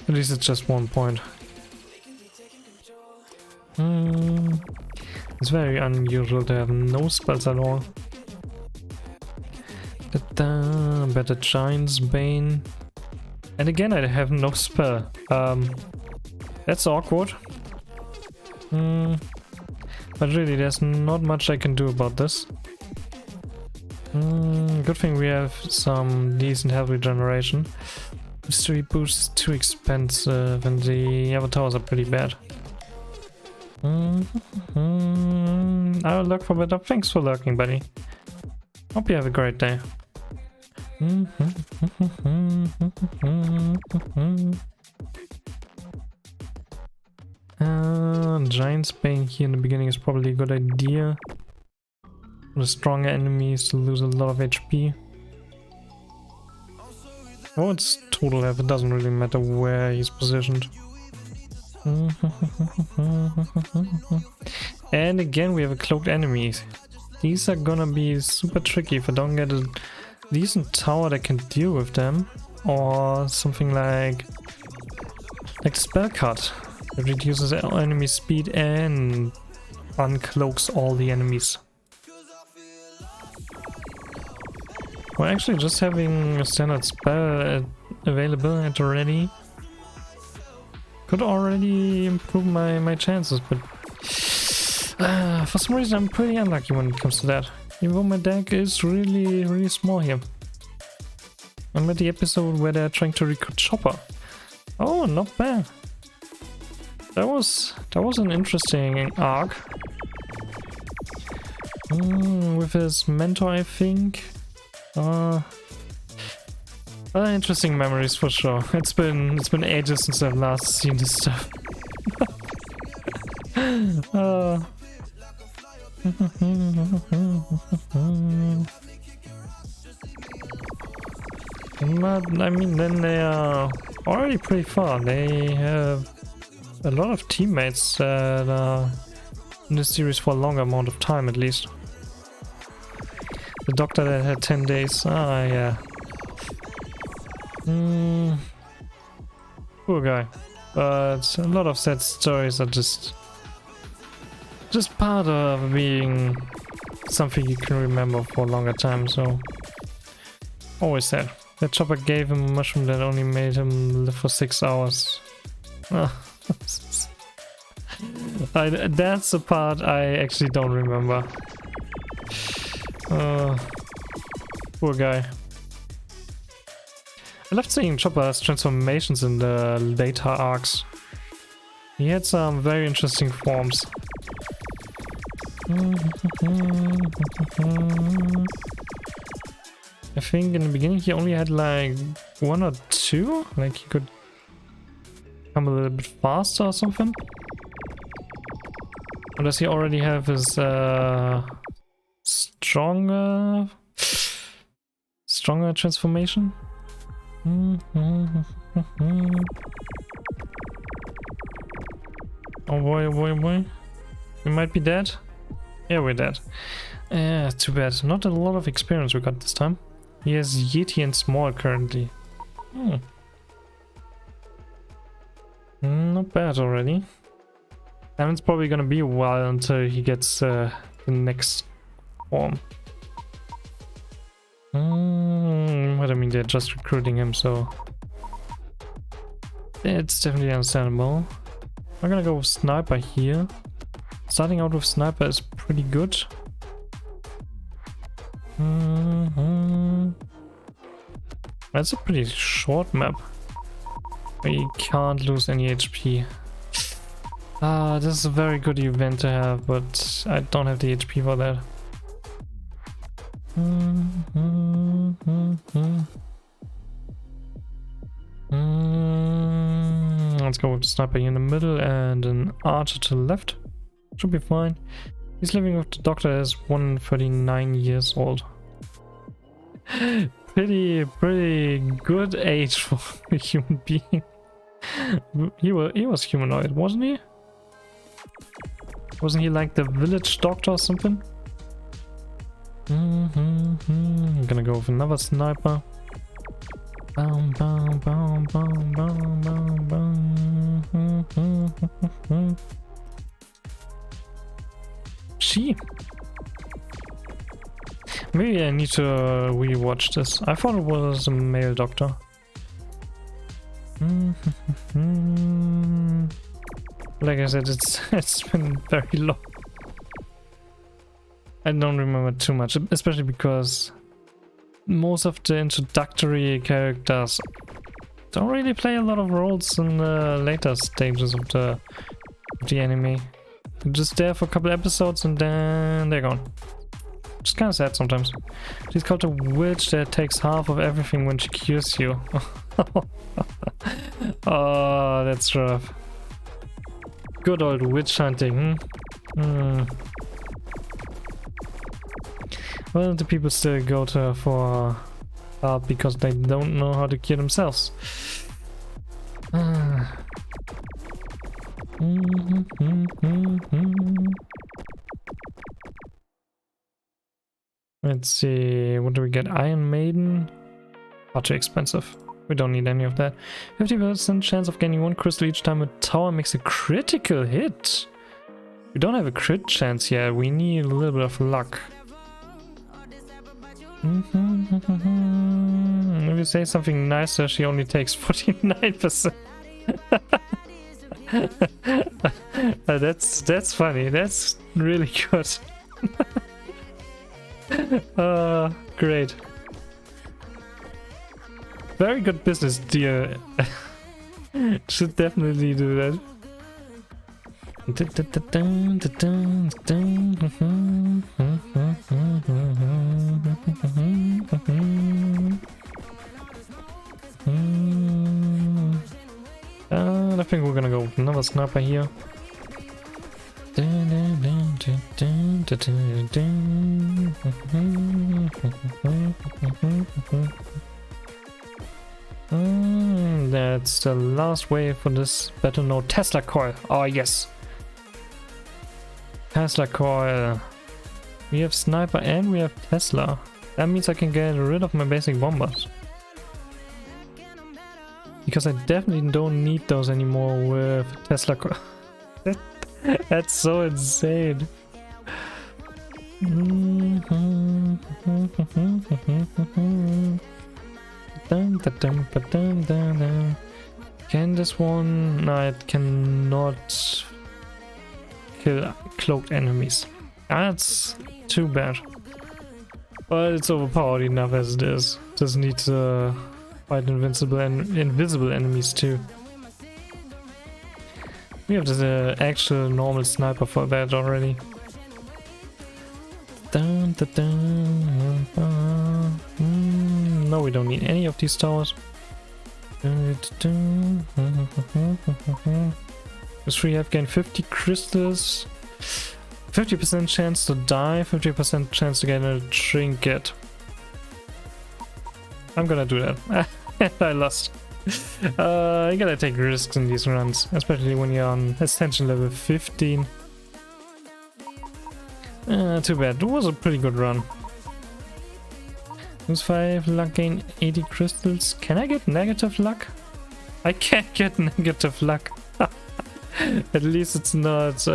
Speaker 1: At least it's just 1 point. It's very unusual to have no spells at all. Better Giant's Bane. And again, I have no spell. That's awkward. But really, there's not much I can do about this. Good thing we have some decent health regeneration. Mystery boost is too expensive and the other towers are pretty bad. I will look for better. Thanks for lurking, buddy. Hope you have a great day. Giant's Bane here in the beginning is probably a good idea. The stronger enemies to lose a lot of HP. Oh, it's total health, it doesn't really matter where he's positioned. And again we have a cloaked enemy. These are gonna be super tricky if I don't get a decent tower that can deal with them. Or something like the spell cut. It reduces enemy speed and uncloaks all the enemies. Well, actually just having a standard spell available at ready could already improve my chances, but for some reason I'm pretty unlucky when it comes to that. Even though my deck is really small here. I'm at the episode where they're trying to recruit Chopper. Oh, not bad. That was an interesting arc. With his mentor, I think. Interesting memories for sure. It's been ages since I've last seen this stuff. But I mean, then they are already pretty far. They have a lot of teammates that are in this series for a longer amount of time at least. The doctor that had 10 days. Ah, yeah. Poor guy. But a lot of sad stories are just part of being something you can remember for a longer time, so always sad. That Chopper gave him a mushroom that only made him live for 6 hours. That's the part I actually don't remember. Poor guy. I loved seeing Chopper's transformations in the later arcs. He had some very interesting forms. I think in the beginning he only had like 1 or 2, like he could come a little bit faster or something. Or does he already have his stronger transformation? Oh boy, oh boy, oh boy. We might be dead. Yeah, we're dead. Too bad. Not a lot of experience we got this time. He has Yeti and Small currently. Not bad already. And it's probably gonna be a while until he gets the next form. But I mean, they're just recruiting him, so it's definitely understandable. I'm gonna go with Sniper here. Starting out with Sniper is pretty good. That's a pretty short map. We can't lose any HP. This is a very good event to have, but I don't have the HP for that. Let's go with the Sniper here in the middle and an Archer to the left. Should be fine. He's living with the doctor as 139 years old. Pretty good age for a human being. He was humanoid, wasn't he? Wasn't he like the village doctor or something? I'm gonna go with another Sniper. She. Maybe I need to rewatch this. I thought it was a male doctor. Like I said, it's been very long. I don't remember too much, especially because most of the introductory characters don't really play a lot of roles in the later stages of the anime. They're just there for a couple episodes and then they're gone. Just kind of sad sometimes. She's called a witch that takes half of everything when she cures you. Oh, that's rough. Good old witch hunting. Well, the people still go to her for help because they don't know how to cure themselves. Let's see, what do we get? Iron Maiden? Far too expensive. We don't need any of that. 50% chance of gaining 1 crystal each time a tower makes a critical hit. We don't have a crit chance yet. We need a little bit of luck. If you say something nicer, she only takes 49%. That's funny. That's really good. Great. Very good business deal. Should definitely do that. I think we're gonna go with another Sniper here. That's the last wave for this battle. No, Tesla coil. Oh yes, Tesla coil. We have Sniper and we have Tesla. That means I can get rid of my basic bombers, because I definitely don't need those anymore with Tesla coil. That's so insane. Can this one? No, it cannot kill cloaked enemies. That's too bad. But it's overpowered enough as it is. Doesn't need to fight invincible and invisible enemies too. We have the actual normal sniper for that already. Dun, dun, dun, dun. No, we don't need any of these towers. This 3 have gained 50 crystals. 50% chance to die, 50% chance to get a trinket. I'm gonna do that. I lost. You gotta take risks in these runs, especially when you're on ascension level 15. Too bad. It was a pretty good run. Lose 5 luck, gain 80 crystals. Can I get negative luck? I can't get negative luck. At least it's not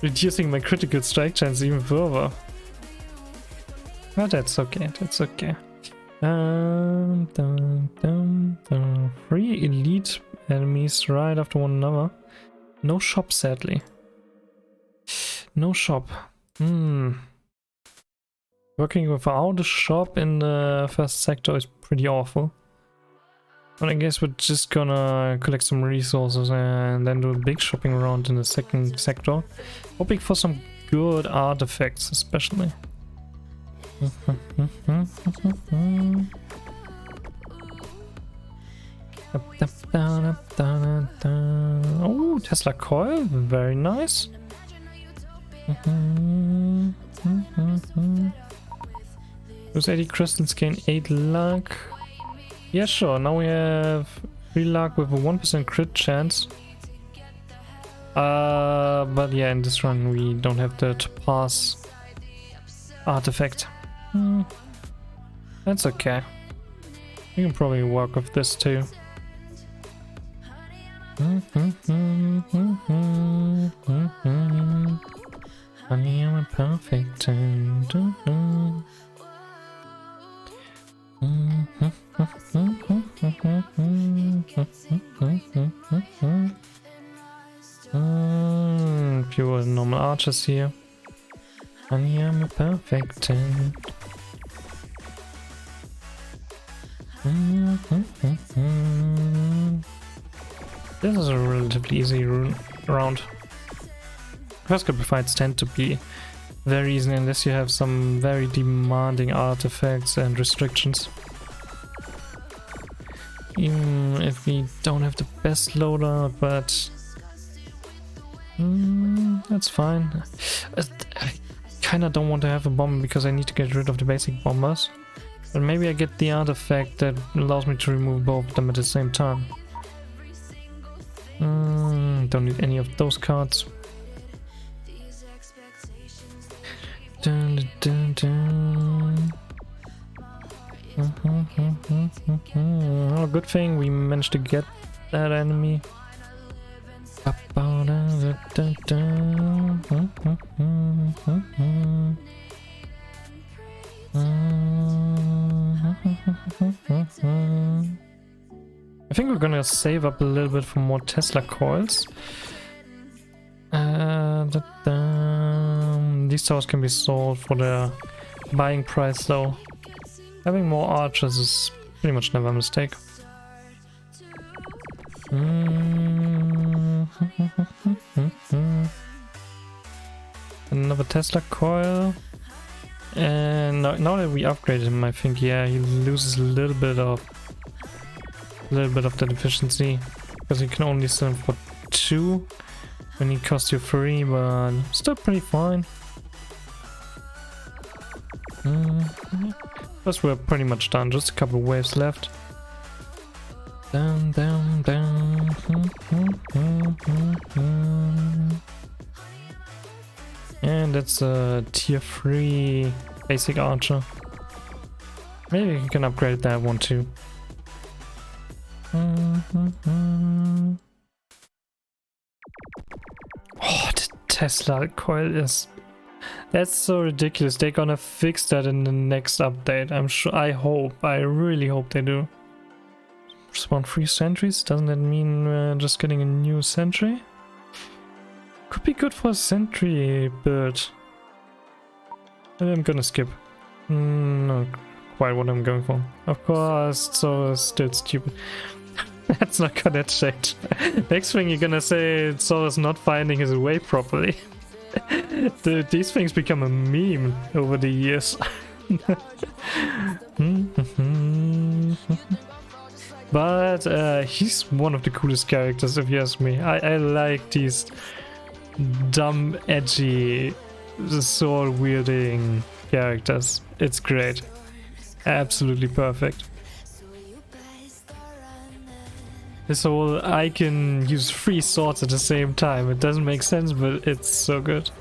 Speaker 1: reducing my critical strike chance even further. But that's okay, that's okay. Dun, dun, dun. 3 elite enemies right after one another. No shop, sadly. No shop. Working without a shop in the first sector is pretty awful. But I guess we're just gonna collect some resources and then do a big shopping round in the second sector. Hoping for some good artifacts, especially. Oh, Tesla coil, very nice. Those 80 crystals gain 8 luck. Yeah, sure. Now we have 3 luck with a 1% crit chance. But yeah, in this run we don't have the pass artifact. That's okay. We can probably work with this too. Honey, I'm a perfect 10. Fewer normal archers here. Honey, I'm a perfect 10. This is a relatively easy round. First couple fights tend to be very easy unless you have some very demanding artifacts and restrictions. Even if we don't have the best loader, but that's fine. I kinda don't want to have a bomber because I need to get rid of the basic bombers. But maybe I get the artifact that allows me to remove both of them at the same time. Don't need any of those cards. Dun, dun, dun. Oh, good thing we managed to get that enemy. I think we're gonna save up a little bit for more Tesla coils. These towers can be sold for their buying price though. Having more archers is pretty much never a mistake. Another Tesla coil. And now that we upgraded him, I think yeah, he loses a little bit of the efficiency because you can only sell him for 2 when he costs you 3, but still pretty fine. Plus we're pretty much done, just a couple of waves left. Down, down, down. And that's a tier 3 basic archer. Maybe you can upgrade that one too. Oh, the Tesla coil is... That's so ridiculous. They're gonna fix that in the next update. I'm sure. I hope. I really hope they do. Spawn 3 sentries? Doesn't that mean just getting a new sentry? Could be good for a sentry build. Maybe I'm gonna skip. Not quite what I'm going for. Of course, so still stupid. That's not gonna change. Next thing you're gonna say, Sora's not finding his way properly. These things become a meme over the years. But he's one of the coolest characters, if you ask me. I like these dumb, edgy, sword-wielding characters. It's great. Absolutely perfect. This whole I can use 3 swords at the same time. It doesn't make sense, but it's so good.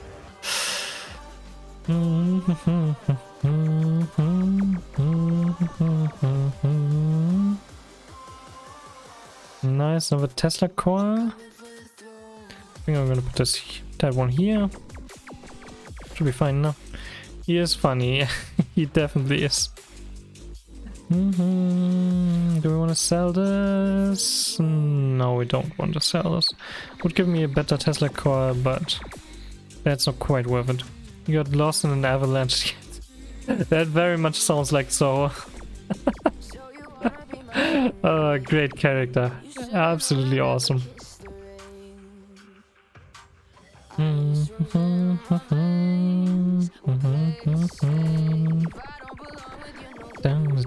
Speaker 1: Nice, another Tesla coil. I think I'm gonna put that one here. Should be fine now. He is funny. He definitely is. Do we want to sell this? No, we don't want to sell this. Would give me a better Tesla coil, but that's not quite worth it. You got lost in an avalanche. That very much sounds like Sora. Oh, great character. Absolutely awesome.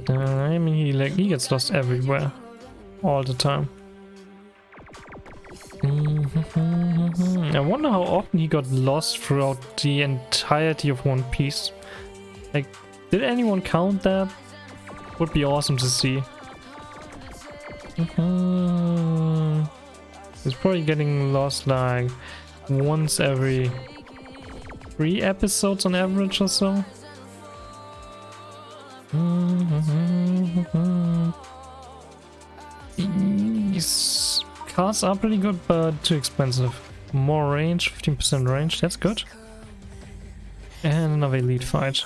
Speaker 1: I mean, he gets lost everywhere, all the time. I wonder how often he got lost throughout the entirety of One Piece. Like, did anyone count that? Would be awesome to see. He's probably getting lost like once every 3 episodes on average or so. These cards are pretty good, but too expensive. More range, 15% range, that's good. And another elite fight.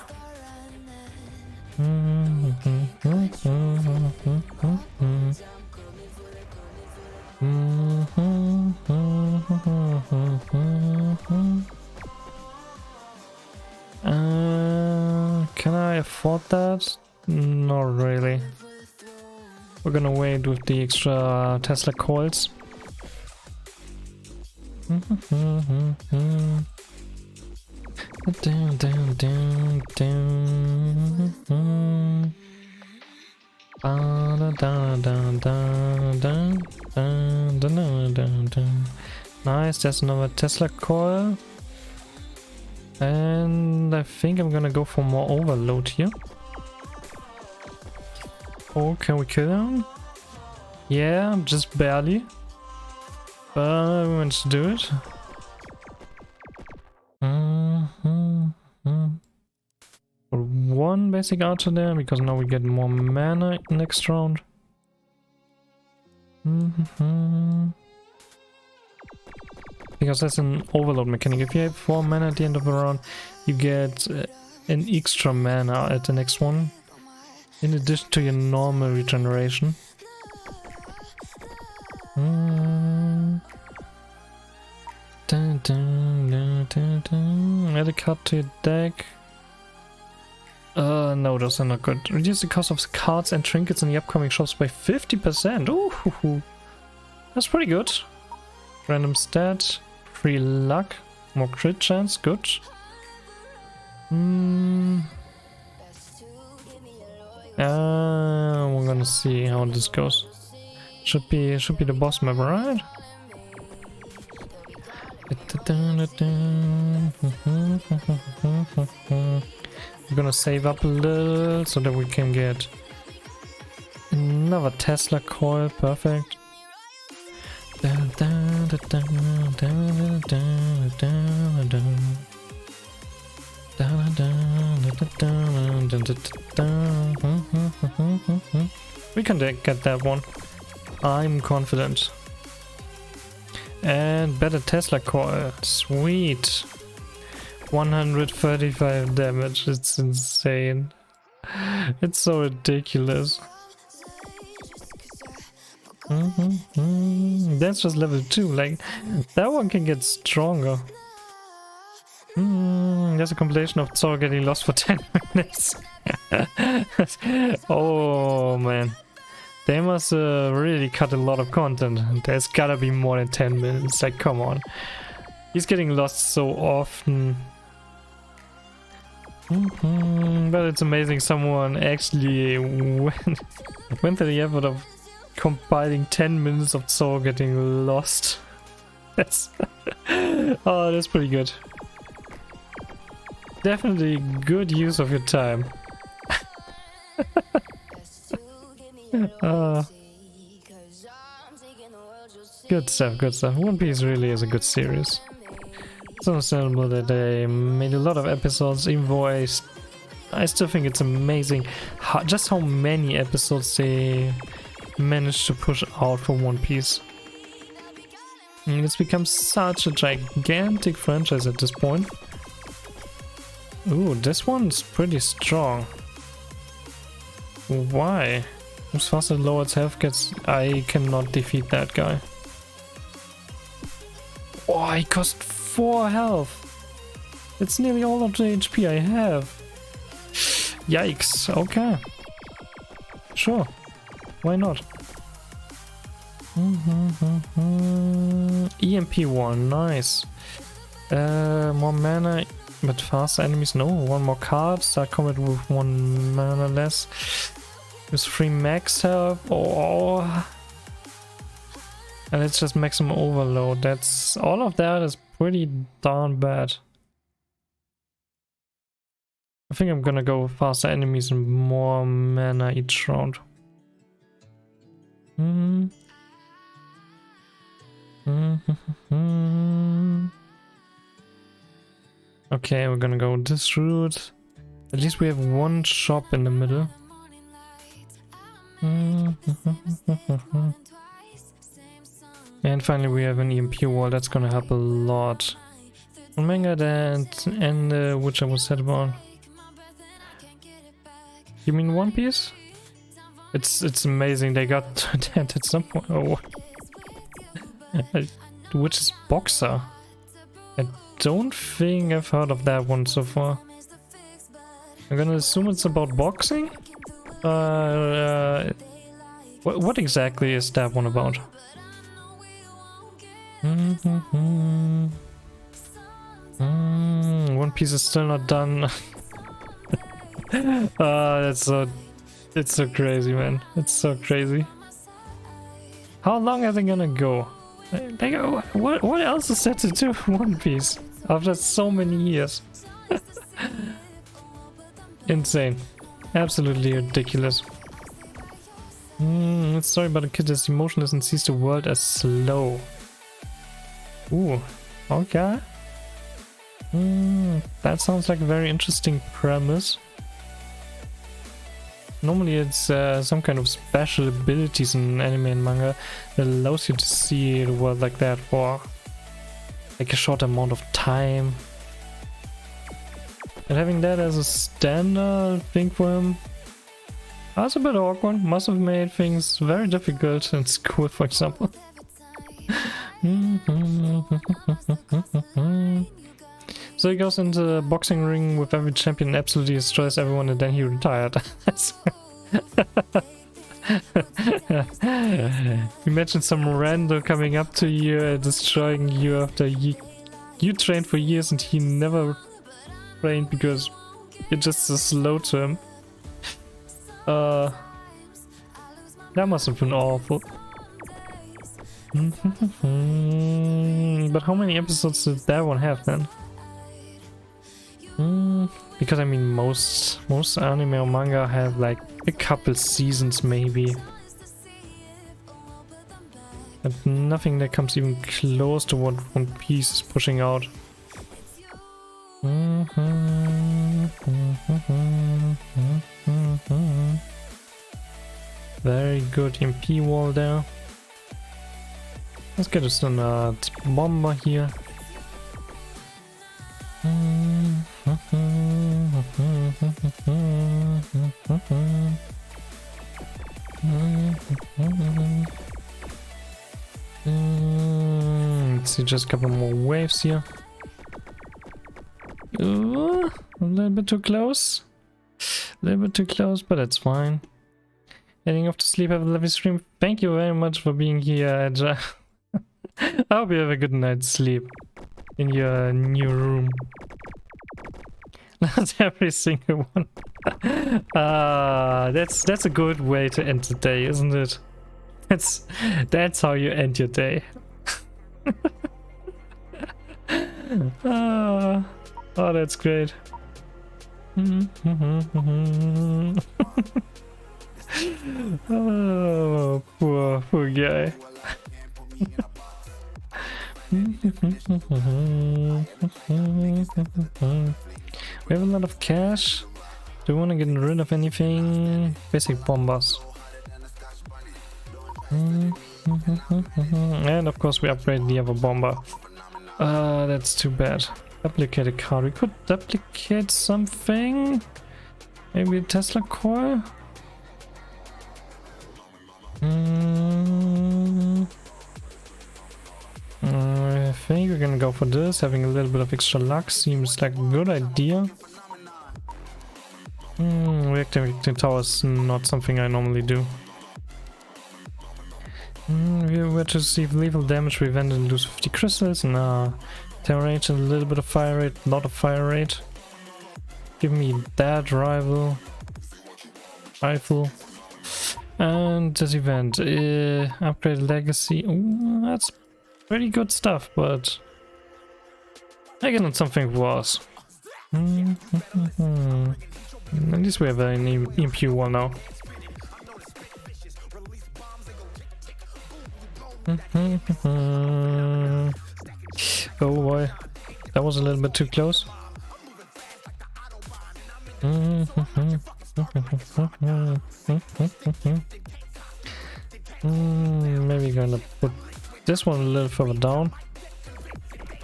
Speaker 1: Can I afford that? Not really. We're gonna wait with the extra Tesla coils. Nice, there's another Tesla coil. And I think I'm gonna go for more overload here. Oh, can we kill him? Yeah, just barely. But we managed to do it. Put 1 basic archer there, because now we get more mana next round. Because that's an overload mechanic. If you have 4 mana at the end of the round, you get an extra mana at the next one, in addition to your normal regeneration. Add a card to your deck. No, those are not good. Reduce the cost of cards and trinkets in the upcoming shops by 50%. Ooh, that's pretty good. Random stat, free luck, more crit chance, good. We're gonna see how this goes. Should be the boss map, right? We're gonna save up a little so that we can get another Tesla coil. Perfect. We can get that one. I'm confident. And better Tesla coil. Sweet. 135 damage. It's insane. It's so ridiculous. That's just level 2. Like, that one can get stronger. There's a compilation of Zoro getting lost for 10 minutes. Oh man. They must really cut a lot of content. There's gotta be more than 10 minutes. Like, come on. He's getting lost so often. But it's amazing someone actually went to the effort of compiling 10 minutes of Zoro getting lost. That's oh, that's pretty good. Definitely good use of your time. Good stuff, good stuff. One Piece really is a good series. It's understandable that they made a lot of episodes, even though I still think it's amazing just how many episodes they managed to push out for One Piece. And it's become such a gigantic franchise at this point. Ooh, this one's pretty strong. Why? As fast as low its health gets, I cannot defeat that guy. Oh, he cost 4 health. It's nearly all of the HP I have. Yikes, okay. Sure, why not? EMP1, nice. More mana, but faster enemies, no. One more card, start combat with 1 mana less. With 3 max health, oh. And it's just maximum overload. That's all of that is pretty darn bad. I think I'm gonna go with faster enemies and more mana each round. Okay, we're gonna go this route. At least we have one shop in the middle. And finally we have an EMP wall. That's gonna help a lot. On manga that and which I was said about. You mean One Piece? It's amazing they got that at some point. Oh. Which is Boxer. I don't think I've heard of that one so far. I'm gonna assume it's about boxing? What exactly is that one about? One Piece is still not done. It's so crazy, man. It's so crazy. How long are they gonna go? They go. What else is there to do with One Piece after so many years? Insane. Absolutely ridiculous. It's a story about a kid that's emotionless and sees the world as slow. Ooh, okay. That sounds like a very interesting premise. Normally it's some kind of special abilities in anime and manga that allows you to see the world like that for like a short amount of time. And having that as a standard thing for him, that's a bit awkward. Must have made things very difficult in school, for example. So he goes into the boxing ring with every champion and absolutely destroys everyone, and then he retired. Imagine some rando coming up to you and destroying you after you trained for years and he never trained because you're just so slow to him. That must have been awful. But how many episodes did that one have then? Because I mean most anime or manga have like a couple seasons maybe. But nothing that comes even close to what One Piece is pushing out. Very good MP wall there. Let's get us on a bomber here. Let's see, just a couple more waves here. little bit too close. A little bit too close, but that's fine. Heading off to sleep, have a lovely stream. Thank you very much for being here, Edja. I hope you have a good night's sleep in your new room. Not every single one. That's a good way to end the day, isn't it? That's how you end your day. Oh, that's great. Oh, poor guy. We have a lot of cash. Do we want to get rid of anything? Basic bombers. And of course we upgrade the other bomber. That's too bad. Duplicate a card. We could duplicate something. Maybe a Tesla coil? I think we're gonna go for this. Having a little bit of extra luck seems like a good idea. Reactivating tower is not something I normally do. We were to receive lethal damage, prevent and lose 50 crystals. Nah. Terror rate and a little bit of fire rate, lot of fire rate. Give me that rifle. And this event. Upgrade legacy. Ooh, that's pretty good stuff, but I guess not something worse. At least we have an EMP wall now. Oh boy, that was a little bit too close. Maybe gonna put this one a little further down,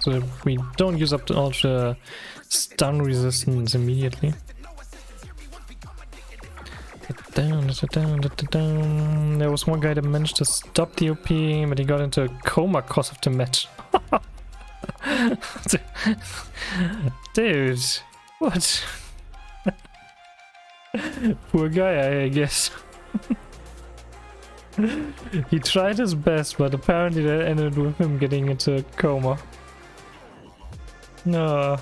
Speaker 1: so that we don't use up all the stun resistance immediately. There was one guy that managed to stop the OP, but he got into a coma cause of the match. Dude, what? Poor guy, I guess. He tried his best, but apparently that ended with him getting into a coma. No.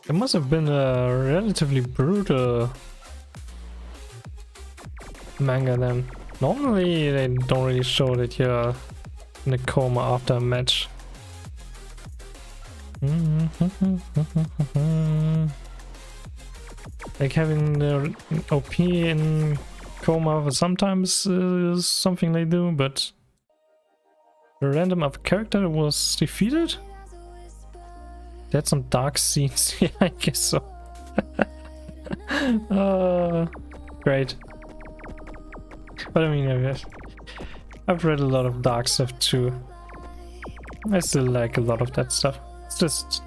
Speaker 1: It must have been a relatively brutal manga then. Normally they don't really show that you're in a coma after a match. Like having the OP in coma sometimes is something they do, but the random of character was defeated? They had some dark scenes. Yeah, I guess so. Great. But I mean, I've read a lot of dark stuff too. I still like a lot of that stuff. It's just...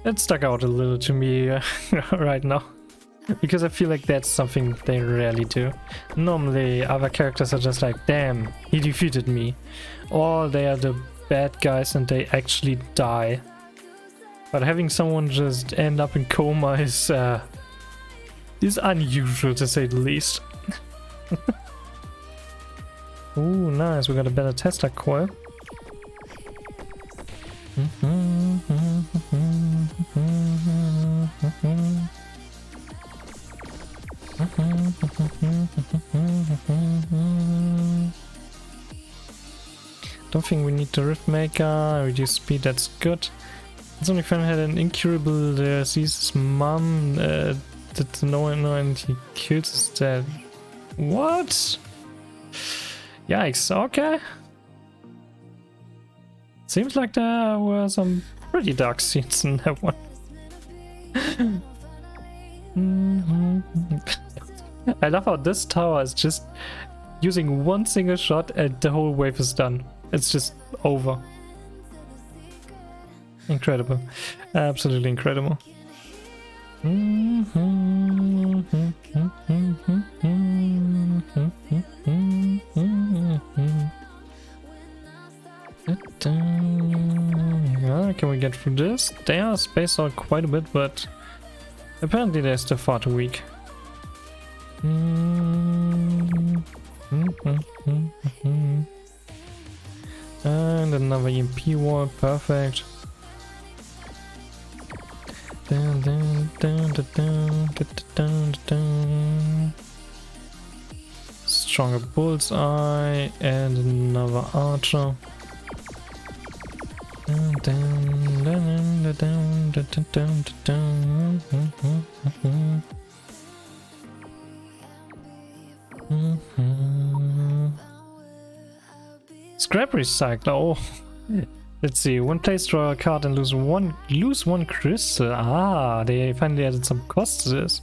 Speaker 1: it stuck out a little to me right now. Because I feel like that's something they rarely do. Normally other characters are just like, damn, he defeated me. Or they are the bad guys and they actually die. But having someone just end up in coma is unusual, to say the least. Ooh, nice, we got a better Tesla coil. Don't think we need the Rift Maker. Reduce speed, that's good. It's only fan had an incurable disease. His mom did no and he kills his dad. What? Yikes, okay. Seems like there were some pretty dark scenes in that one. I love how this tower is just using one single shot and the whole wave is done. It's just over. Incredible. Absolutely incredible. get through this. They are spaced out quite a bit, but apparently they're still far too weak. And another EMP wall, perfect. Stronger bullseye and another archer. Scrap recycler. Oh, let's see. One place, draw a card and lose one crystal. Ah, they finally added some cost to this.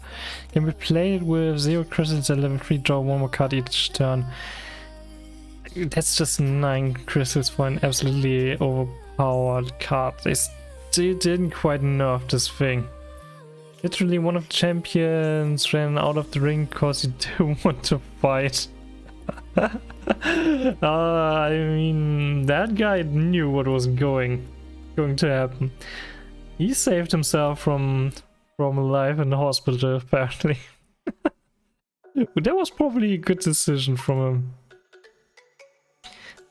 Speaker 1: Can be played with 0 crystals at level 3. Draw one more card each turn. That's just 9 crystals for an absolutely overpowered card. They still didn't quite nerf this thing. Literally, one of the champions ran out of the ring because he didn't want to fight. I mean, that guy knew what was going to happen. He saved himself from life in the hospital, apparently. That was probably a good decision from him.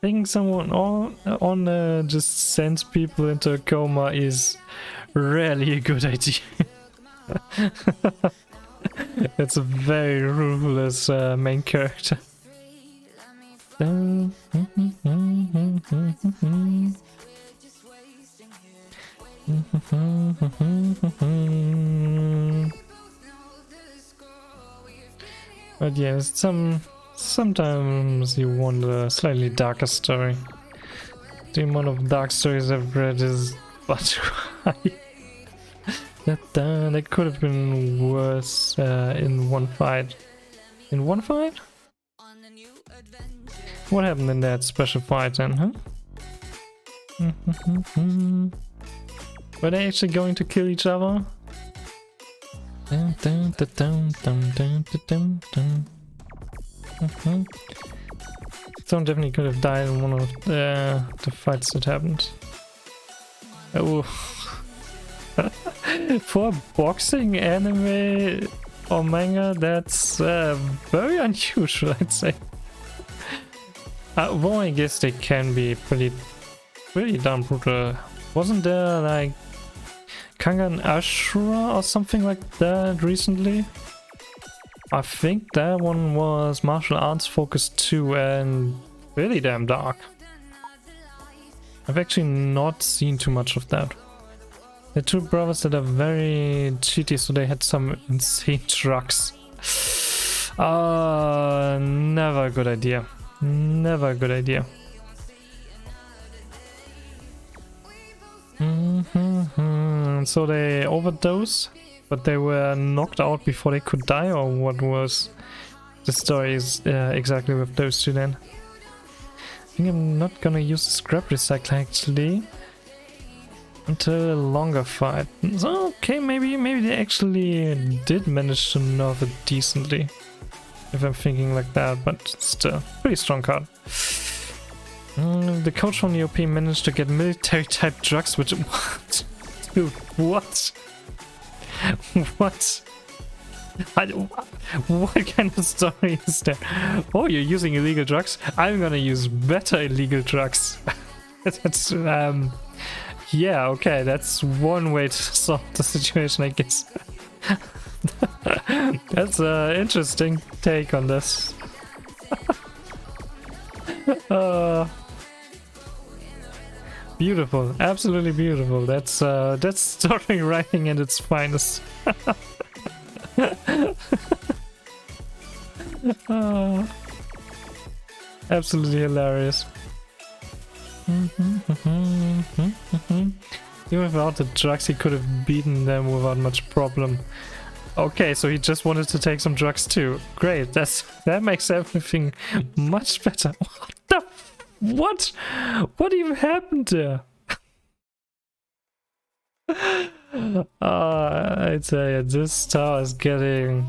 Speaker 1: Taking someone on just sends people into a coma is rarely a good idea. It's a very ruthless main character. But yes, sometimes you want a slightly darker story. The amount of dark stories I've read is far too high. That could have been worse in one fight. In one fight? What happened in that special fight then, huh? Were they actually going to kill each other? Someone definitely could have died in one of the fights that happened. Oh. For a boxing anime or manga, that's very unusual, I'd say. Well, I guess they can be pretty damn brutal. Wasn't there like Kangan Ashura or something like that recently? I think that one was martial arts focused too and really damn dark. I've actually not seen too much of that. The two brothers that are very cheaty, so they had some insane drugs. Never a good idea. Never a good idea. So they overdosed, but they were knocked out before they could die, or what was the story exactly with those two then? I think I'm not gonna use the scrap recycler actually until a longer fight. So okay, maybe they actually did manage to nerf it decently, if I'm thinking like that, but still, pretty strong card. The coach from the OP managed to get military type drugs, which... What? Dude, what? What? What kind of story is that? Oh, you're using illegal drugs? I'm gonna use better illegal drugs. That's, yeah, okay, that's one way to solve the situation, I guess. That's an interesting take on this. Beautiful, absolutely beautiful. That's story writing at its finest. Absolutely hilarious. Even without the drugs, he could have beaten them without much problem. Okay, so he just wanted to take some drugs too. Great, that makes everything much better. What the? What? What even happened there? I'd say this tower is getting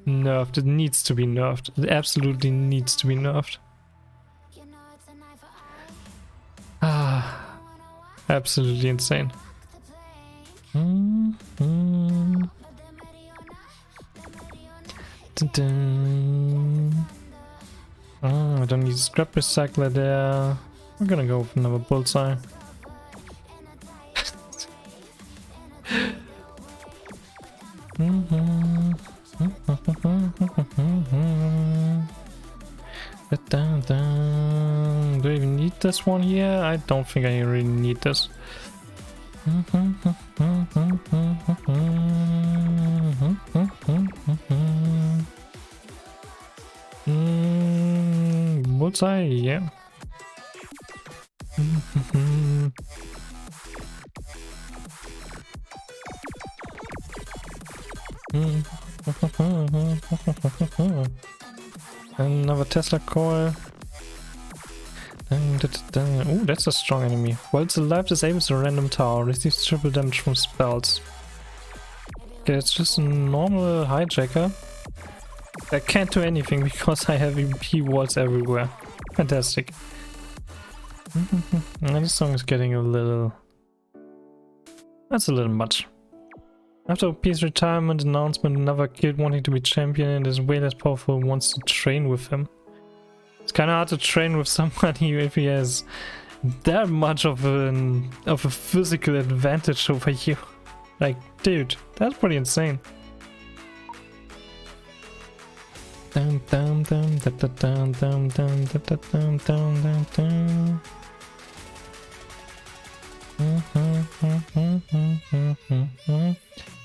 Speaker 1: nerfed. It needs to be nerfed. It absolutely needs to be nerfed. Absolutely insane. Oh, I don't need scrap recycler there. We're gonna go with another bullseye. Do I even need this one here? I don't think I really need this. Bullseye, yeah. Another Tesla coil. Oh, that's a strong enemy. While it's alive, disables a random tower, receives triple damage from spells. Okay, it's just a normal hijacker. I can't do anything because I have EP walls everywhere. Fantastic. This song is getting a little... That's a little much. After OP's retirement announcement, another kid wanting to be champion and is way less powerful wants to train with him. It's kind of hard to train with somebody if he has that much of a physical advantage over you. Like, dude, that's pretty insane.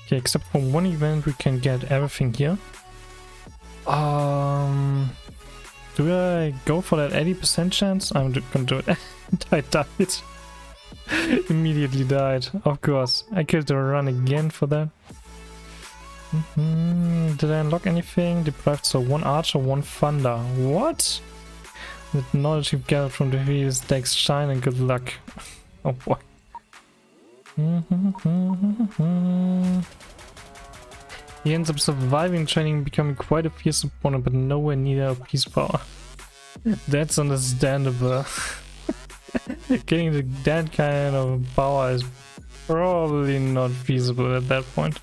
Speaker 1: Okay, except for one event we can get everything here. Do I go for that 80% chance? I'm gonna do it. I died. Immediately died, of course. I killed the run again for that. Did I unlock anything? Deprived, so one archer, one thunder. What? The knowledge you've gathered from the previous decks shine and good luck. Oh boy. He ends up surviving training, becoming quite a fierce opponent, but nowhere near peace power. That's understandable. Getting to that kind of power is probably not feasible at that point.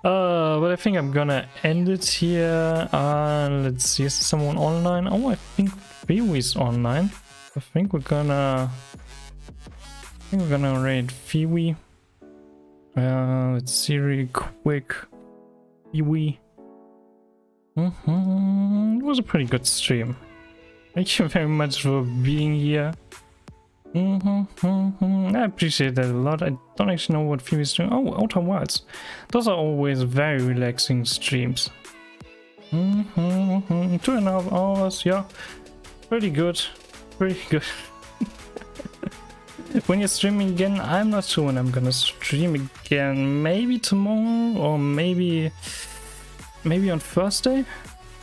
Speaker 1: But I think I'm gonna end it here. Let's see, is someone online? Oh, I think Fiwi's online. I think we're gonna raid Fiwi. Let's see really quick. Fiwi. It was a pretty good stream. Thank you very much for being here. I appreciate that a lot. I don't actually know what Fiwi's doing. Oh, Outer Wilds. Those are always very relaxing streams. 2.5 hours, yeah. Pretty good. Pretty good. When you're streaming again, I'm not sure when I'm gonna stream again. Maybe tomorrow or maybe on Thursday?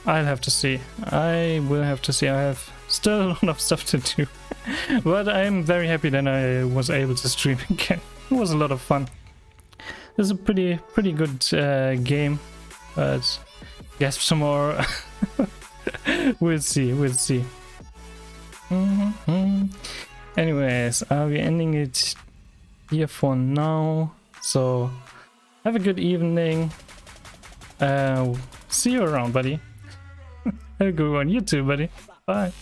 Speaker 1: I'll have to see. I will have to see. I have still a lot of stuff to do. But I'm very happy that I was able to stream again. It was a lot of fun. This is a pretty good game. But yes, some more. We'll see. Anyways, I'll be ending it here for now. So have a good evening. See you around, buddy. Have a good one. You too, buddy. Bye.